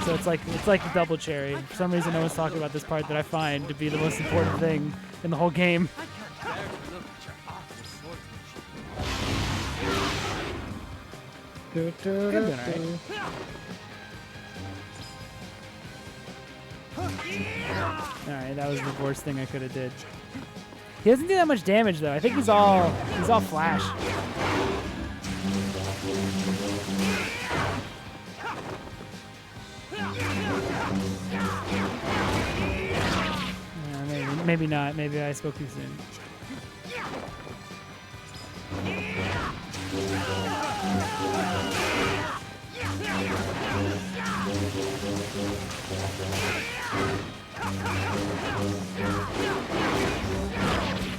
So it's like the double cherry. For some reason, no one's talking about this part that I find to be the most important thing in the whole game. I can't bear to look at your awful swordsmanship. Alright, that was the worst thing I could have did. He doesn't do that much damage though. I think he's all flash. Maybe not. Maybe I spoke too soon.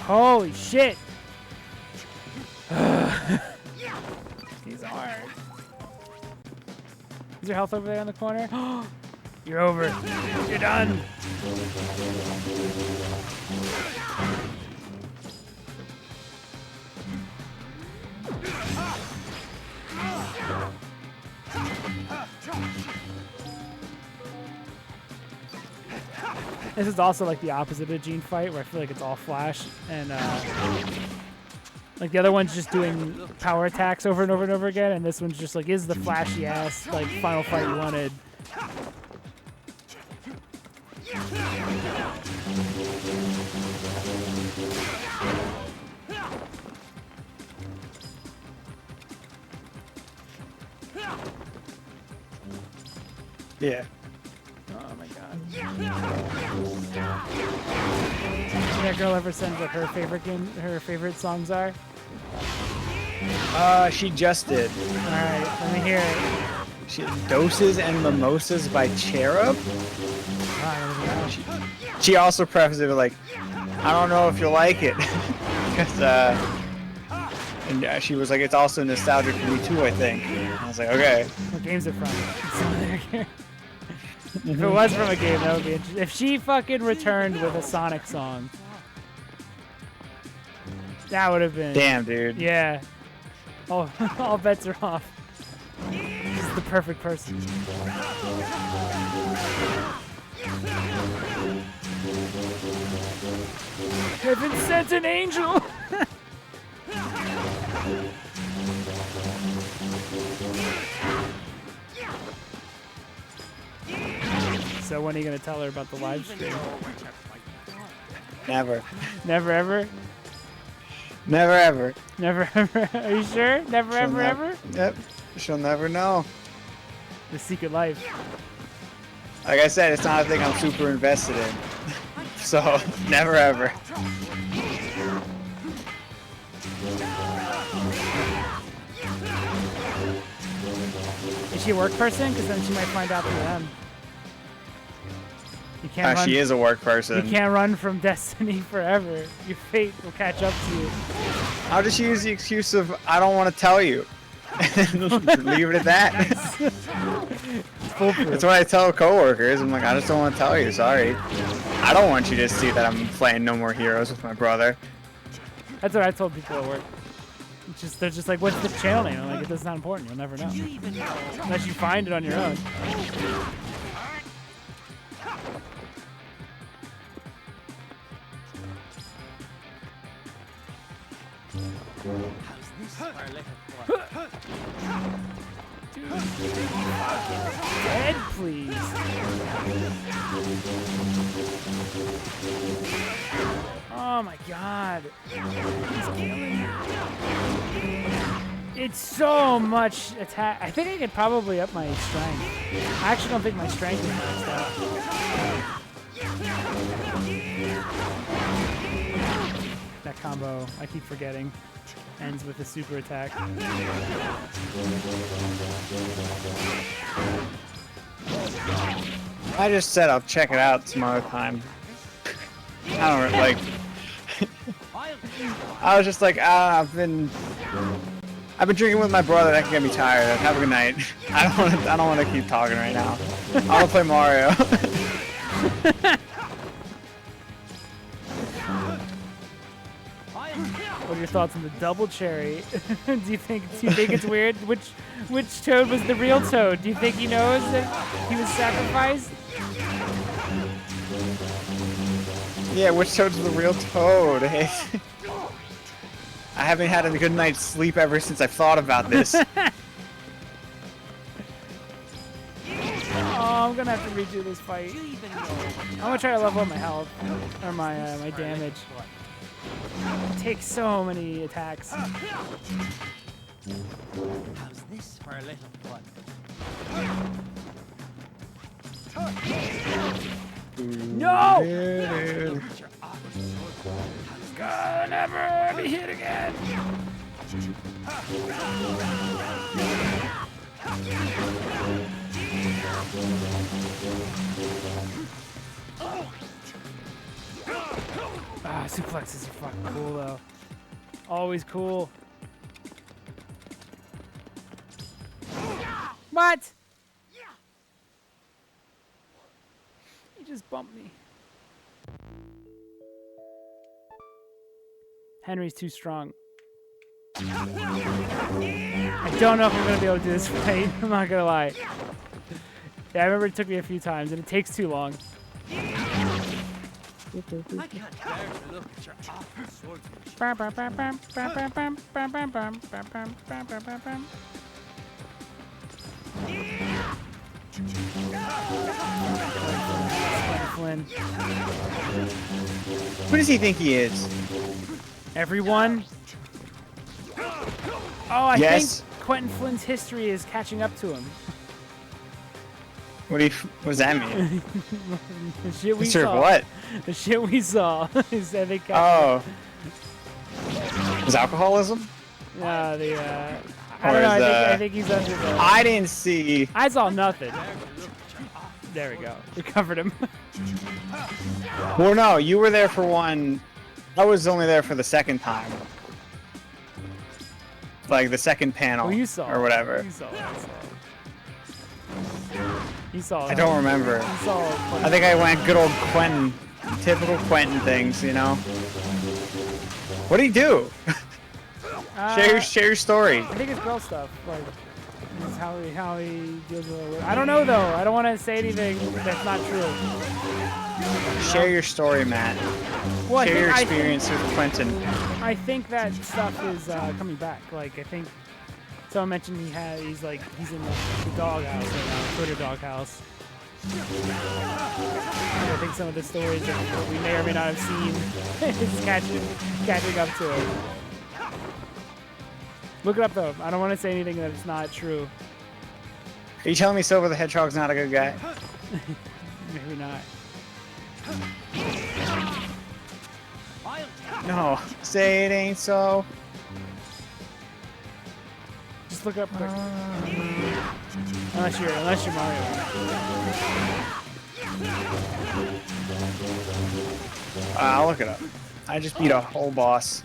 Holy shit! He's hard. Is your health over there in the corner? You're over. You're done. This is also like the opposite of Gene Fight, where I feel like it's all flash, and like the other one's just doing power attacks over and over and over again, and this one's just like is the flashy ass like final fight you wanted. Yeah. Oh my god. That girl ever sends what her favorite songs are? She just did. Alright, let me hear it. Doses and Mimosas by Cherub? She also prefaced it with like, I don't know if you'll like it. Because, and she was like, it's also nostalgic for me too, I think. I was like, okay. What game's it from? If it was from a game, that would be interesting. If she fucking returned with a Sonic song, that would have been... Damn, dude. Yeah. Oh, all bets are off. She's the perfect person. Heaven sent an angel! So when are you going to tell her about the live stream? Never. Never ever? Never ever. Never ever? Are you sure? Never ever ever? Yep. She'll never know. The secret life. Like I said, it's not a thing I'm super invested in. So, never ever. Is she a work person? Because then she might find out through them. You can't run. She is a work person. You can't run from destiny forever. Your fate will catch up to you. How does she use the excuse of, I don't want to tell you? Leave it at that. That's what I tell coworkers. I'm like, I just don't want to tell you, sorry. I don't want you to see that I'm playing No More Heroes with my brother. That's what I told people at work. It's just, they're just like, what's the channel name? I'm like, it's not important. You'll never know. Unless you find it on your own. Dead, please. Oh my god. He's killing me. It's so much attack. I think I could probably up my strength. I actually don't think my strength is maxed out. That combo, I keep forgetting. Ends with a super attack. I just said I'll check it out some other time. I don't like. I was just like, I've been drinking with my brother. That can get me tired. Have a good night. I don't want to keep talking right now. I want to play Mario. What are your thoughts on the double cherry? do you think it's weird? Which Toad was the real Toad? Do you think he knows that he was sacrificed? Yeah, which Toad's the real Toad? Hey. I haven't had a good night's sleep ever since I've thought about this. Oh, I'm gonna have to redo this fight. I'm gonna try to level up my health or my damage. It takes so many attacks. How's this for a little fun? No! Gonna never be hit again. Suplexes are fucking cool though. Always cool. What? You just bumped me. Henry's too strong. I don't know if I'm gonna be able to do this fight. I'm not gonna lie. Yeah, I remember it took me a few times, and it takes too long. I can't bear to look at your awful swordsmanship. Flynn. Who does he think he is? Everyone? Oh, I Yes. think Quentin Flynn's history is catching up to him. What does that mean? The shit we History of saw. what? The shit we saw is I think. Oh. Is alcoholism? I Or don't know. is, I think he's under the. I didn't see. I saw nothing. There we go. We covered him. Well, no, you were there for one. I was only there for the second time. Like the second panel. Well, you saw or whatever. You saw. You saw. I don't remember. You saw. I think I went good old Quentin, typical Quentin things, you know. What did he do? Share your story. I think it's girl stuff. Like, this is how he deals with it. I don't know though. I don't want to say anything that's not true. Share your story, Matt. Well, Share your experience with Quentin. I think that stuff is coming back. Like I think someone mentioned he's in the doghouse right now, Twitter doghouse. I think some of the stories that we may or may not have seen is catching up to it. Look it up though. I don't want to say anything that it's not true. Are you telling me Silver the Hedgehog's not a good guy? Maybe not. No, say it ain't so. Just look it up quick. Unless you're Mario. I'll look it up. I just beat a whole boss.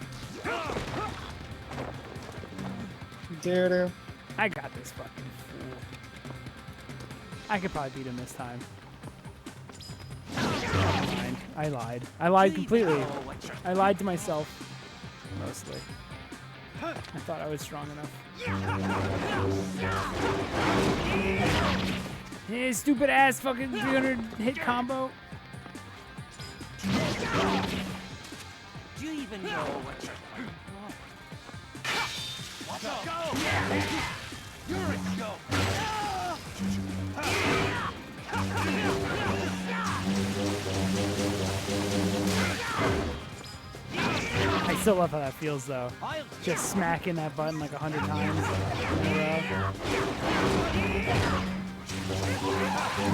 Doo-doo. I got this fucking fool. I could probably beat him this time. I lied. I lied completely. I lied to myself. Mostly. I thought I was strong enough. Hey, stupid ass fucking 300 hit combo. Do you even know what you're doing? Go! You're a joke! I still love how that feels though. Just smacking that button like 100 times in a row.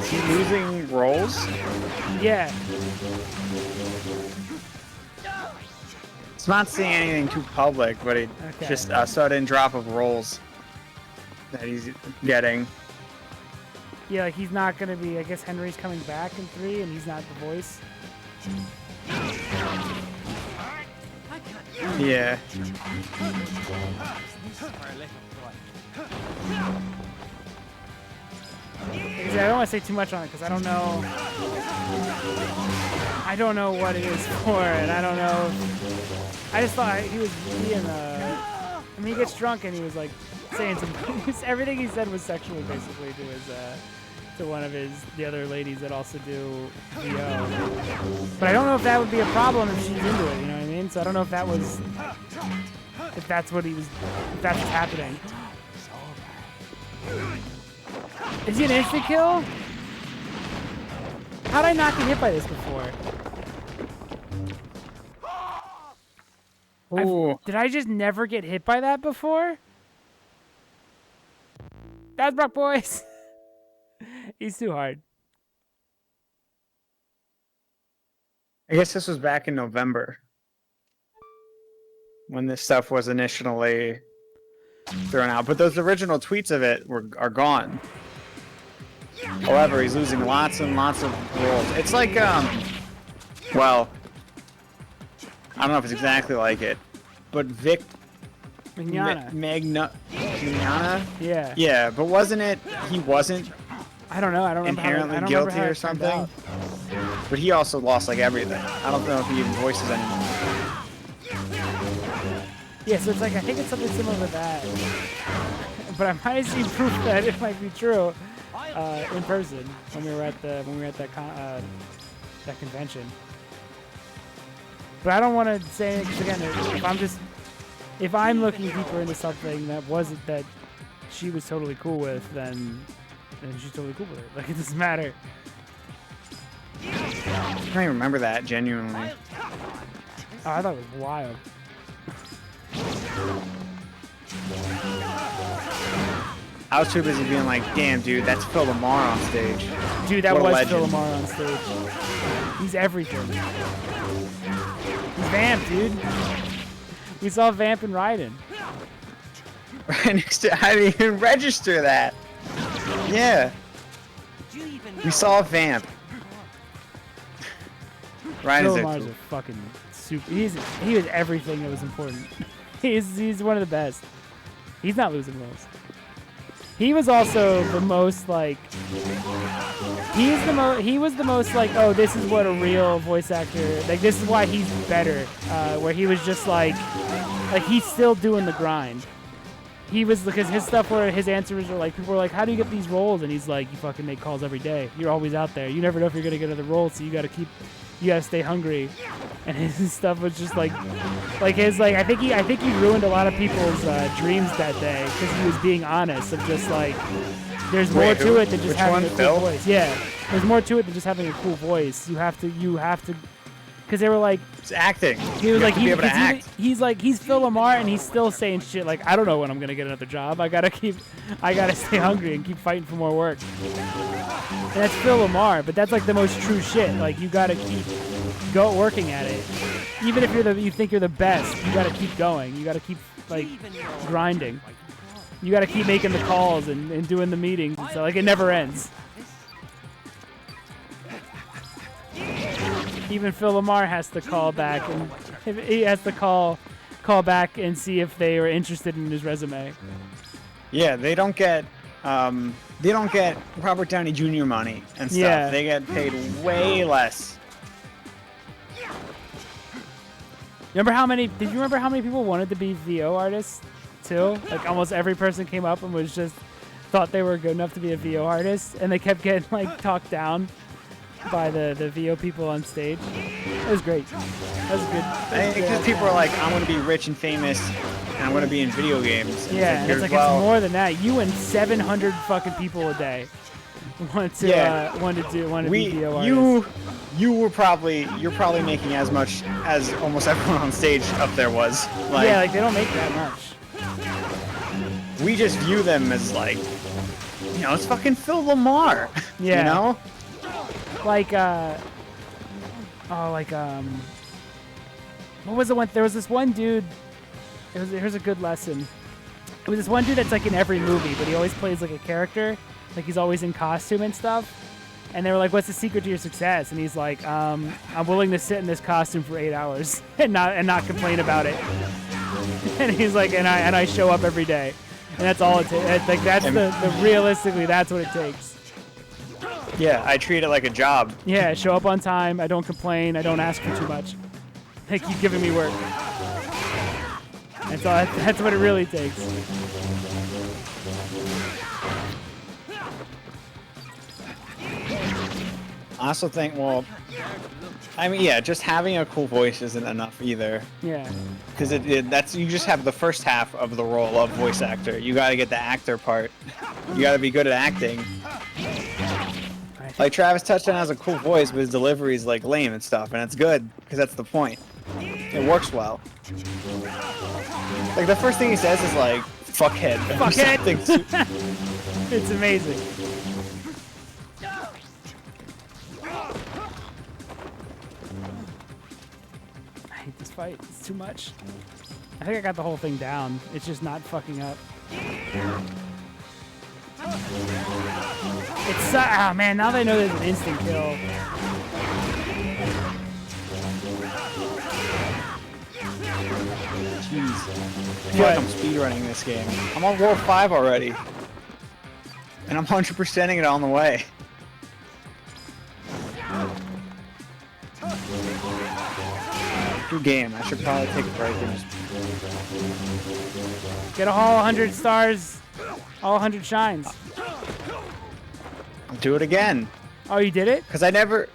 Is he losing rolls? Yeah. Is I'm not seeing anything too public, but it just a sudden drop of rolls that he's getting. Yeah, like he's not gonna be. I guess Henry's coming back in 3, and he's not the voice. Yeah. I don't want to say too much on it because I don't know. I don't know what it is for, and I don't know. I just thought he was being. I mean, he gets drunk and he was like saying some. Everything he said was sexual, basically, to his. To one of the other ladies that also do VO. But I don't know if that would be a problem if she's into it, you know what I mean? So I don't know if that was, if that's what he was, if that's what's happening. Is he an instant kill? How'd I not get hit by this before? Did I just never get hit by that before? That's Broc, boys. He's too hard. I guess this was back in November when this stuff was initially thrown out, but those original tweets of it are gone. However, he's losing lots and lots of rolls. It's like, well, I don't know if it's exactly like it, but Vic Mignogna? Yeah. Yeah, but wasn't it? He wasn't. I don't know. I don't remember inherently guilty or something. But he also lost like everything. I don't know if he even voices anymore. Yeah, so it's like I think it's something similar to that. But I might have seen proof that it might be true in person when we were at that convention. But I don't want to say anything because again, if I'm looking deeper into something that she was totally cool with, then she's totally cool with it. Like, it doesn't matter. I can't even remember that, genuinely. Oh, I thought it was wild. I was too busy being like, damn, dude, that's Phil Lamar on stage. Dude, that was Phil Lamar on stage. He's everything. He's Vamp, dude. We saw Vamp and Raiden. Right next to, I didn't even register that. Yeah. We saw Vamp. Phil Lamar's a fucking super. He was everything that was important. He's one of the best. He's not losing roles. He was also the most like. He was the most like, oh, this is what a real voice actor, like, this is why he's better. Where he was just like he's still doing the grind. He was, because his stuff where his answers were like, people were like, how do you get these roles? And he's like, you fucking make calls every day. You're always out there. You never know if you're gonna get another role, so you gotta stay hungry. And his stuff was just like his, like, I think he ruined a lot of people's dreams that day because he was being honest of just like, there's more to it than just having a cool voice. Yeah, there's more to it than just having a cool voice. You have to, because they were like, it's acting. He was like, he's like, he's Phil Lamar and he's still saying shit like, I don't know when I'm gonna get another job. I gotta stay hungry and keep fighting for more work. And that's Phil Lamar, but that's like the most true shit. Like, you gotta keep working at it. Even if you think you're the best, you gotta keep going. You gotta keep like grinding. You gotta keep making the calls and doing the meetings. So like, it never ends. Even Phil Lamar has to call back, and he has to call back and see if they were interested in his resume. Yeah, they don't get Robert Downey Jr. money and stuff. Yeah. They get paid way less. Did you remember how many people wanted to be VO artists too? Like, almost every person came up and was just thought they were good enough to be a VO artist, and they kept getting like talked down by the VO people on stage. It was great. That was good. I think because people are like, I want to be rich and famous, and I want to be in video games. Yeah, and it's like, it's more than that. You and 700 fucking people a day want to be VO artists. You're probably making as much as almost everyone on stage up there was. Like, yeah, like, they don't make that much. We just view them as like, it's fucking Phil Lamar. Yeah. You know? Like, What was the one? There was this one dude. Here's a good lesson. It was this one dude that's like in every movie, but he always plays like a character. Like he's always in costume and stuff. And they were like, "What's the secret to your success?" And he's like, "I'm willing to sit in this costume for 8 hours and not complain about it." And he's like, "And I show up every day." And that's all it takes. Like that's the realistically, that's what it takes. Yeah, I treat it like a job. Yeah, show up on time. I don't complain. I don't ask for too much. They keep giving me work. That's what it really takes. I also think, well, I mean, yeah, just having a cool voice isn't enough either. Yeah. Because that's you just have the first half of the role of voice actor. You got to get the actor part. You got to be good at acting. Like Travis Touchdown has a cool voice, but his delivery is like lame and stuff, and it's good because that's the point. It works well. Like the first thing he says is like "fuckhead." Fuckhead. It's amazing. I hate this fight. It's too much. I think I got the whole thing down. It's just not fucking up. It's oh man, now that I know there's an instant kill. Jeez. I feel like I'm speedrunning this game. I'm on World 5 already. And I'm 100%ing it on the way. Good game. I should probably take a break and just... Get all 100 stars, all 100 shines. I'll do it again. Oh, you did it? Because I never...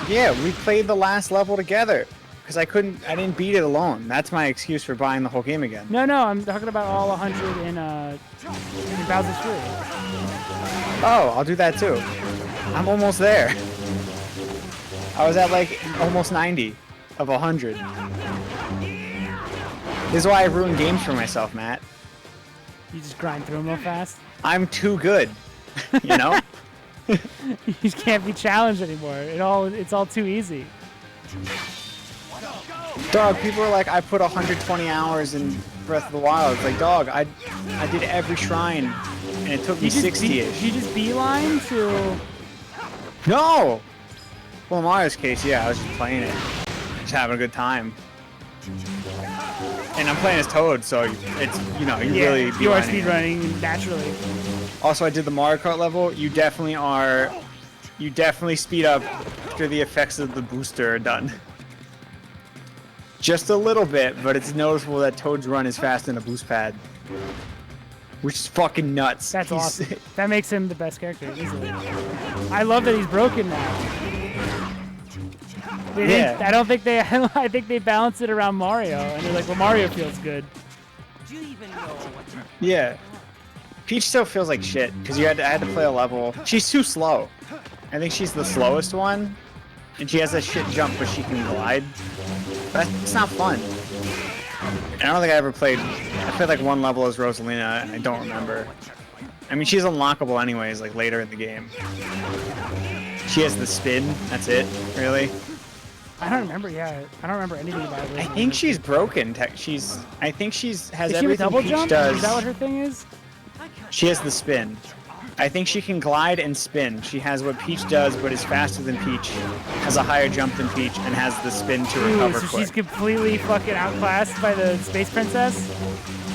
Yeah, we played the last level together. Because I didn't beat it alone. That's my excuse for buying the whole game again. No, I'm talking about all 100 in Bowser's Fury. Oh, I'll do that too. I'm almost there. I was at like almost 90 of 100. This is why I ruin games for myself, Matt. You just grind through them real fast? I'm too good, you know? You just can't be challenged anymore. It's all too easy. Dog, people are like, I put 120 hours in Breath of the Wild. It's like, dog, I did every shrine, and it took me 60-ish. You just beeline to... No! Well, in Mario's case, yeah, I was just playing it. Just having a good time. And I'm playing as Toad, so it's, you know, you really you are speedrunning naturally. Also, I did the Mario Kart level. You definitely speed up after the effects of the booster are done. Just a little bit, but it's noticeable that Toad's run is faster than a boost pad. Which is fucking nuts. That's awesome. That makes him the best character, easily. I love that he's broken now. I don't think they. I think they balanced it around Mario, and they're like, "Well, Mario feels good." Do you even know what you're... Yeah. Peach still feels like shit because I had to play a level. She's too slow. I think she's the slowest one, and she has a shit jump, but she can glide. That's not fun. And I don't think I ever played. I played like one level as Rosalina, and I don't remember. I mean, she's unlockable anyways, like later in the game. She has the spin. That's it, really. I don't remember. Yeah, I don't remember anything about it. I think she's broken. I think has everything double Peach jump? does. Is that what her thing is? She has the spin. I think she can glide and spin. She has what Peach does, but is faster than Peach, has a higher jump than Peach, and has the spin to recover so quick. she's completely fucking outclassed by the Space Princess?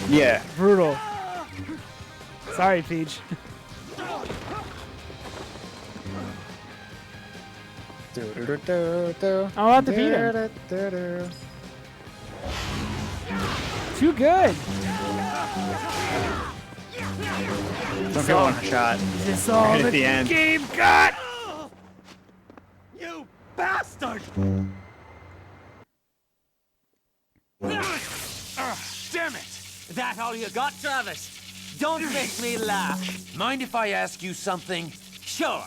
Yeah. Brutal. Sorry, Peach. I'll have to beat him. Too good. Don't get one shot. This is all Right the at the end. game got. You bastard! Damn it! That all you got, Travis? Don't make me laugh. Mind if I ask you something? Sure.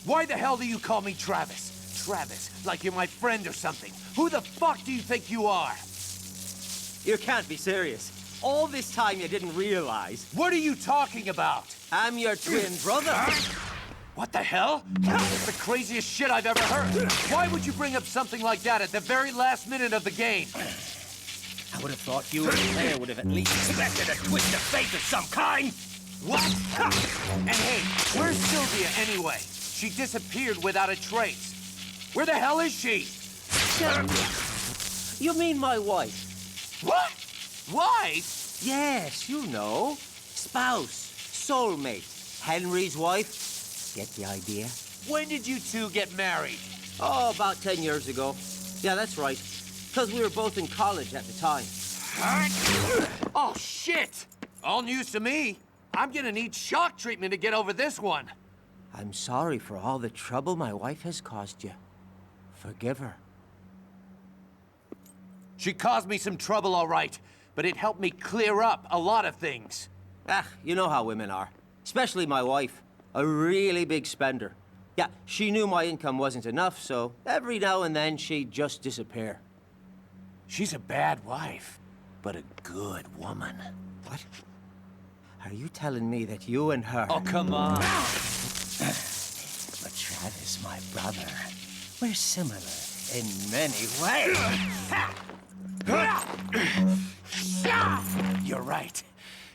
Why the hell do you call me Travis? Travis, like you're my friend or something. Who the fuck do you think you are? You can't be serious. All this time you didn't realize. What are you talking about? I'm your twin brother. What the hell? It's the craziest shit I've ever heard. Why would you bring up something like that at the very last minute of the game? I would have thought you and the player would have at least expected a twist of fate of some kind. What? And hey, where's Sylvia anyway? She disappeared without a trace. Where the hell is she? You mean my wife? What? Wife? Yes, you know. Spouse, soulmate, Henry's wife. Get the idea? When did you two get married? Oh, about 10 years ago. Yeah, that's right. Because we were both in college at the time. Oh, shit! All news to me. I'm gonna need shock treatment to get over this one. I'm sorry for all the trouble my wife has caused you. Forgive her. She caused me some trouble, all right, but it helped me clear up a lot of things. Ah, you know how women are. Especially my wife. A really big spender. Yeah, she knew my income wasn't enough, so every now and then she'd just disappear. She's a bad wife, but a good woman. What? Are you telling me that you and her... Oh, come on. But Travis, my brother, we're similar in many ways. You're right.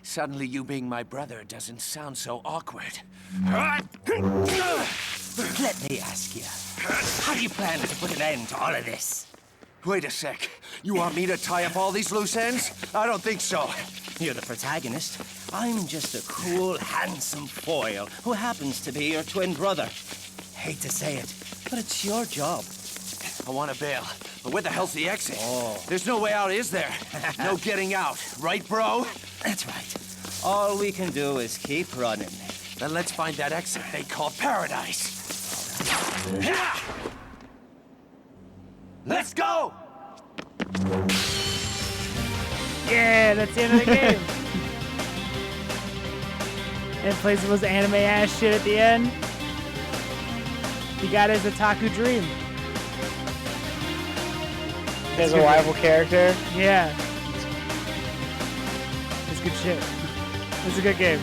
Suddenly you being my brother doesn't sound so awkward. Let me ask you, how do you plan to put an end to all of this? Wait a sec. You want me to tie up all these loose ends? I don't think so. You're the protagonist. I'm just a cool, handsome foil who happens to be your twin brother. Hate to say it, but it's your job. I want to bail, but where the hell's the exit? Oh. There's no way out, is there? No getting out, right, bro? That's right. All we can do is keep running. Then let's find that exit they call paradise. Let's go! Yeah, that's the end of the game. And it plays the most anime ass shit at the end. He got his otaku dream. There's a rival character. Yeah. It's good shit. It's a good game.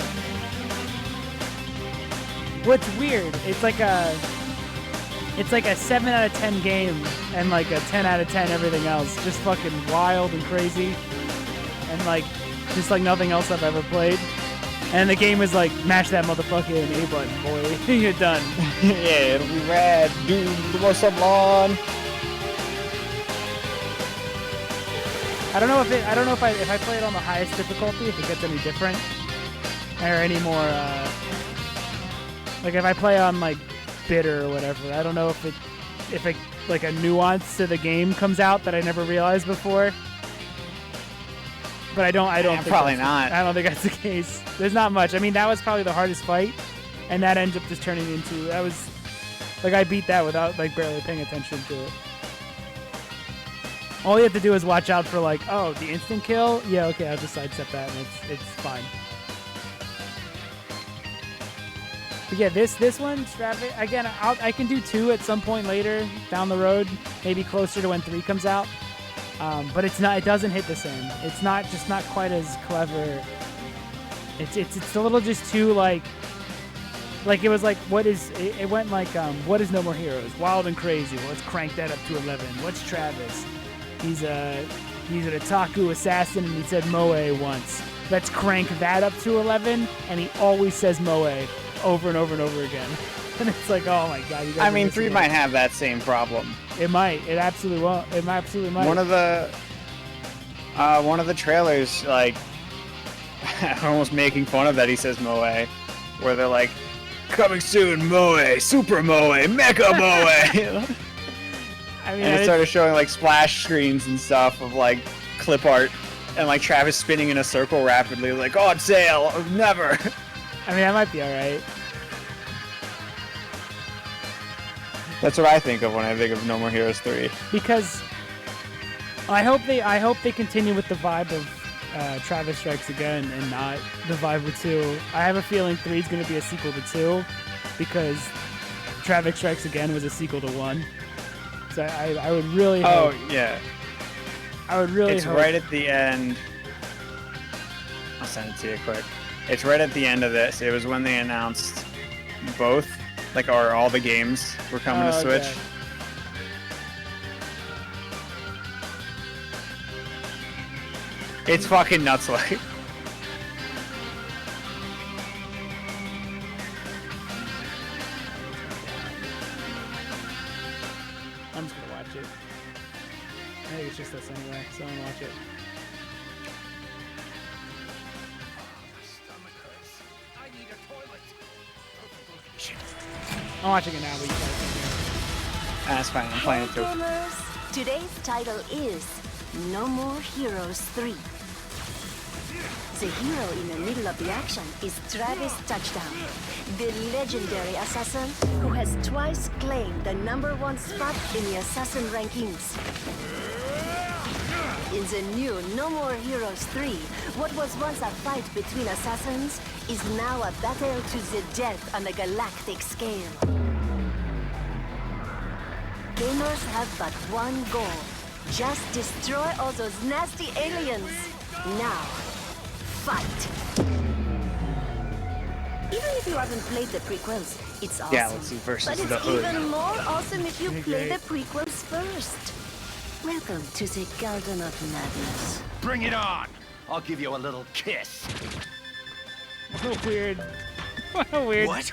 What's weird, it's like a 7 out of 10 game and like a 10 out of 10 everything else. Just fucking wild and crazy. And like, just like nothing else I've ever played. And the game is like, mash that motherfucking A button, boy. You're done. Yeah, it'll be rad. Dude, what's up, Lon? I don't know if I play it on the highest difficulty, if it gets any different. Or any more, like if I play on like bitter or whatever. I don't know if it like a nuance to the game comes out that I never realized before. But I don't think probably not. I don't think that's the case. There's not much. I mean, that was probably the hardest fight, and that ends up just turning into, that was like, I beat that without like barely paying attention to it. All you have to do is watch out for like, oh, the instant kill. Yeah, okay, I'll just sidestep that, and it's fine. But yeah, this one, again, I can do 2 at some point later down the road, maybe closer to when 3 comes out. But it's not. It doesn't hit the same. It's not quite as clever. It's a little just too like it was like it went like what is No More Heroes? Wild and crazy. Well, let's crank that up to 11. What's Travis? He's an otaku assassin, and he said moe once. Let's crank that up to 11, and he always says moe over and over and over again. And it's like, oh my god. You guys I mean, 3 might have that same problem. It might. It absolutely won't. It absolutely might. One of the trailers, like, almost making fun of that he says moe, where they're like, coming soon, moe, super moe, mecha moe. I mean, and it started showing like splash screens and stuff of like clip art, and like Travis spinning in a circle rapidly, like, on sale, never. I mean, that might be alright. That's what I think of when I think of No More Heroes 3. Because I hope they continue with the vibe of Travis Strikes Again and not the vibe of 2. I have a feeling 3 is going to be a sequel to 2 because Travis Strikes Again was a sequel to 1. So I would really hope. Oh, yeah. I would really It's hope. right at the end. I'll send it to you quick. It's right at the end of this. It was when they announced both Like, or all the games were coming to Switch. Okay. It's fucking nuts, like. I'm just gonna watch it. I think it's just this anyway, so I'm gonna watch it. I'm watching it now, but you guys can hear it. That's fine, I'm playing it too. Gamers, today's title is No More Heroes 3. The hero in the middle of the action is Travis Touchdown, the legendary assassin who has twice claimed the #1 spot in the assassin rankings. In the new No More Heroes 3, what was once a fight between assassins is now a battle to the death on a galactic scale. Gamers have but one goal. Just destroy all those nasty aliens. Now, fight. Even if you haven't played the prequels, it's awesome. Galaxy versus but it's the Hood. even more awesome if you play the Great. prequels first. Welcome to the Garden of Madness. Bring it on! I'll give you a little kiss. What a weird. What a weird. What?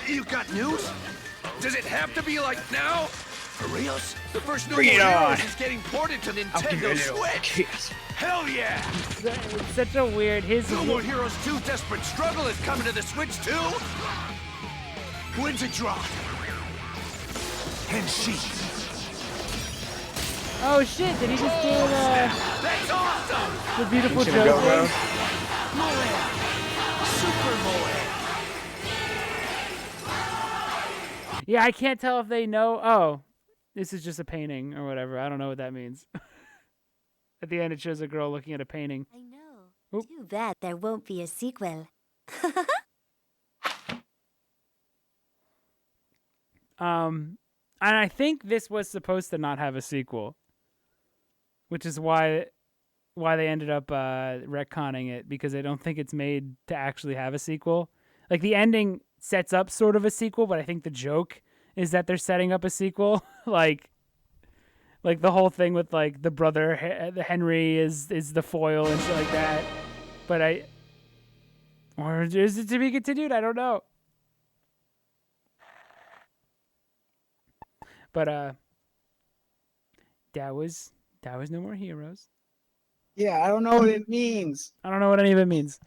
You got news? Does it have to be like now? For reals? The first No More Bring it on. Heroes is getting ported to I'll give you a Nintendo little Switch. kiss. Hell yeah! It's such a weird. His. No More Heroes 2 Desperate Struggle is coming to the Switch too? When's it drop? And she. Oh shit! Did he just do That's awesome! the beautiful Should we go, bro? joke? Moe! Super Moe! Yeah, I can't tell if they know. Oh, this is just a painting or whatever. I don't know what that means. At the end, it shows a girl looking at a painting. I know. Oop. Too bad there won't be a sequel. And I think this was supposed to not have a sequel, which is why they ended up retconning it, because I don't think it's made to actually have a sequel. Like, the ending sets up sort of a sequel, but I think the joke is that they're setting up a sequel. like the whole thing with like the brother the Henry is the foil and shit like that. But or is it to be continued? I don't know. But that was No More Heroes. Yeah, I don't know what it means. I don't know what any of it means.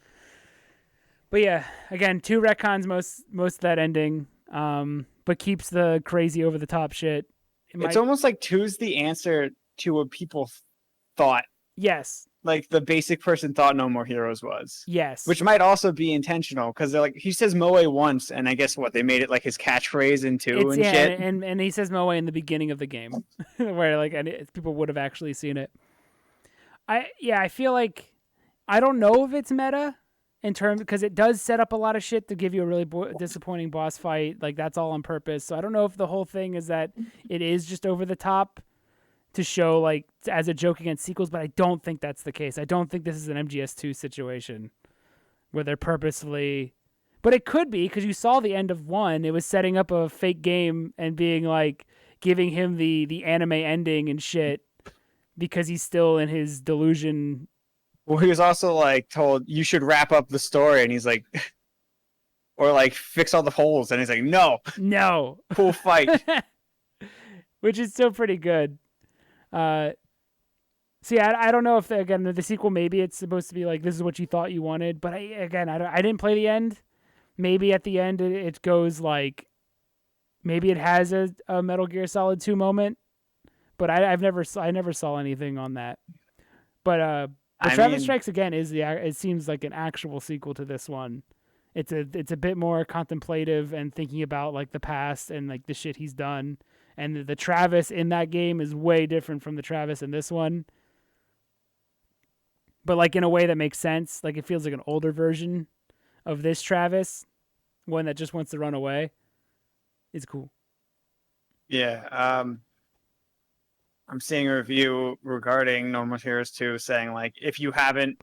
But yeah, again, 2 retcons most of that ending, but keeps the crazy over the top shit. It's almost like 2's the answer to what people thought. Yes. Like the basic person thought No More Heroes was. Yes. Which might also be intentional, because they're like, he says Moe once, and I guess what, they made it like his catchphrase in 2 and shit. And he says Moe in the beginning of the game, where like people would have actually seen it. I feel like, I don't know if it's meta in terms, because it does set up a lot of shit to give you a really disappointing boss fight. Like, that's all on purpose. So I don't know if the whole thing is that it is just over the top to show, like, as a joke against sequels, but I don't think that's the case. I don't think this is an MGS2 situation where they're purposefully, but it could be, because you saw the end of 1. It was setting up a fake game and being like, giving him the anime ending and shit, because he's still in his delusion. Well, he was also like told, you should wrap up the story, and he's like, or like fix all the holes, and he's like, no, cool fight. Which is still pretty good. See, I don't know if again the sequel, maybe it's supposed to be like, this is what you thought you wanted, but I didn't play the end. Maybe at the end it goes like, maybe it has a Metal Gear Solid 2 moment, but I never saw anything on that. But Travis Strikes Again it seems like an actual sequel to this one. It's a bit more contemplative and thinking about like the past and like the shit he's done. And the Travis in that game is way different from the Travis in this one. But like in a way that makes sense. Like, it feels like an older version of this Travis, one that just wants to run away. It's cool. Yeah. I'm seeing a review regarding No More Heroes 2 saying like, if you haven't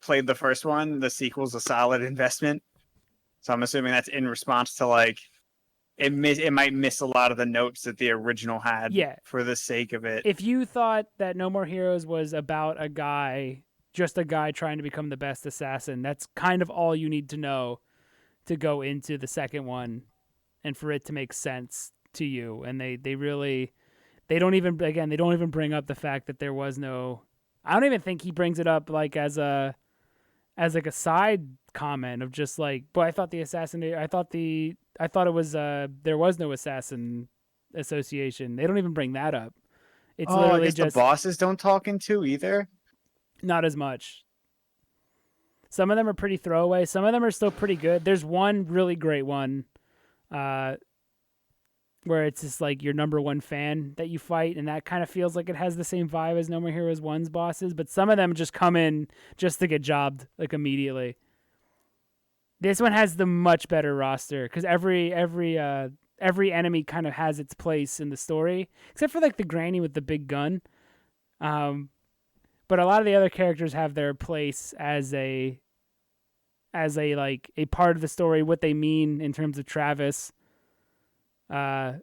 played the first one, the sequel's a solid investment. So I'm assuming that's in response to like, it might miss a lot of the notes that the original had. Yeah. For the sake of it. If you thought that No More Heroes was about a guy, just a guy trying to become the best assassin, that's kind of all you need to know to go into the second one, and for it to make sense to you. And they don't even bring up the fact that there was no. I don't even think he brings it up like as a side comment of just like, but I thought it was there was no assassin association. They don't even bring that up. It's literally I guess just the bosses don't talk into either. not as much. Some of them are pretty throwaway. Some of them are still pretty good. There's one really great one, where it's just like your number one fan that you fight, and that kind of feels like it has the same vibe as No More Heroes 1's bosses, but some of them just come in just to get jobbed like immediately. This one has the much better roster because every enemy kind of has its place in the story, except for like the granny with the big gun. But a lot of the other characters have their place as a like a part of the story, what they mean in terms of Travis. Yeah,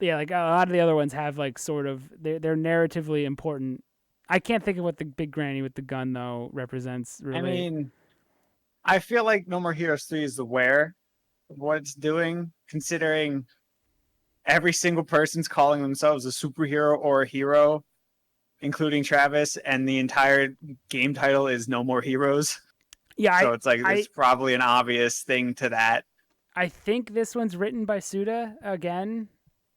like a lot of the other ones have like sort of they're narratively important. I can't think of what the big granny with the gun though represents really. I mean, I feel like No More Heroes 3 is aware of what it's doing, considering every single person's calling themselves a superhero or a hero, including Travis, and the entire game title is No More Heroes. Yeah, so it's like it's probably an obvious thing to that. I think this one's written by Suda again.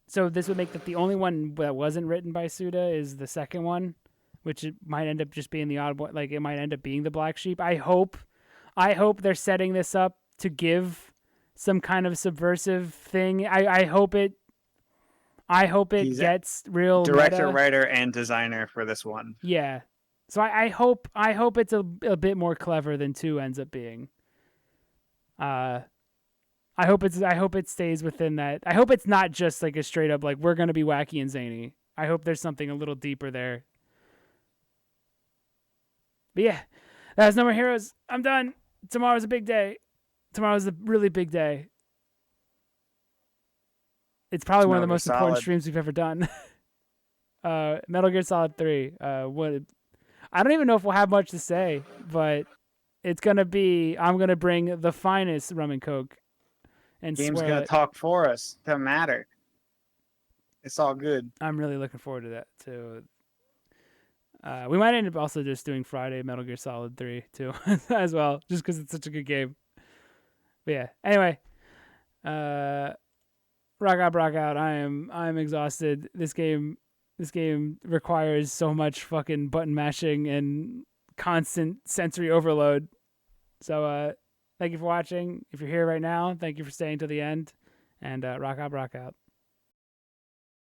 So this would make that the only one that wasn't written by Suda is the second one, which it might end up just being the odd, like it might end up being the Black Sheep. I hope they're setting this up to give some kind of subversive thing. I hope it He's gets real director, meta. writer, and designer for this one. Yeah. So I hope it's a bit more clever than 2 ends up being. I hope it stays within that. I hope it's not just like a straight up like we're gonna be wacky and zany. I hope there's something a little deeper there. But yeah, that's No More Heroes. I'm done. Tomorrow's a big day. Tomorrow's a really big day. It's probably one of the most important streams we've ever done. Metal Gear Solid 3. I don't even know if we'll have much to say, but it's gonna be. I'm gonna bring the finest rum and coke. And Game's swear gonna it. talk for us. Doesn't matter. It's all good. I'm really looking forward to that too. We might end up also just doing Friday Metal Gear Solid 3 too as well, just because it's such a good game. But yeah. Anyway, rock out. I'm exhausted. This game requires so much fucking button mashing and constant sensory overload. So thank you for watching. If you're here right now, thank you for staying to the end. And rock out.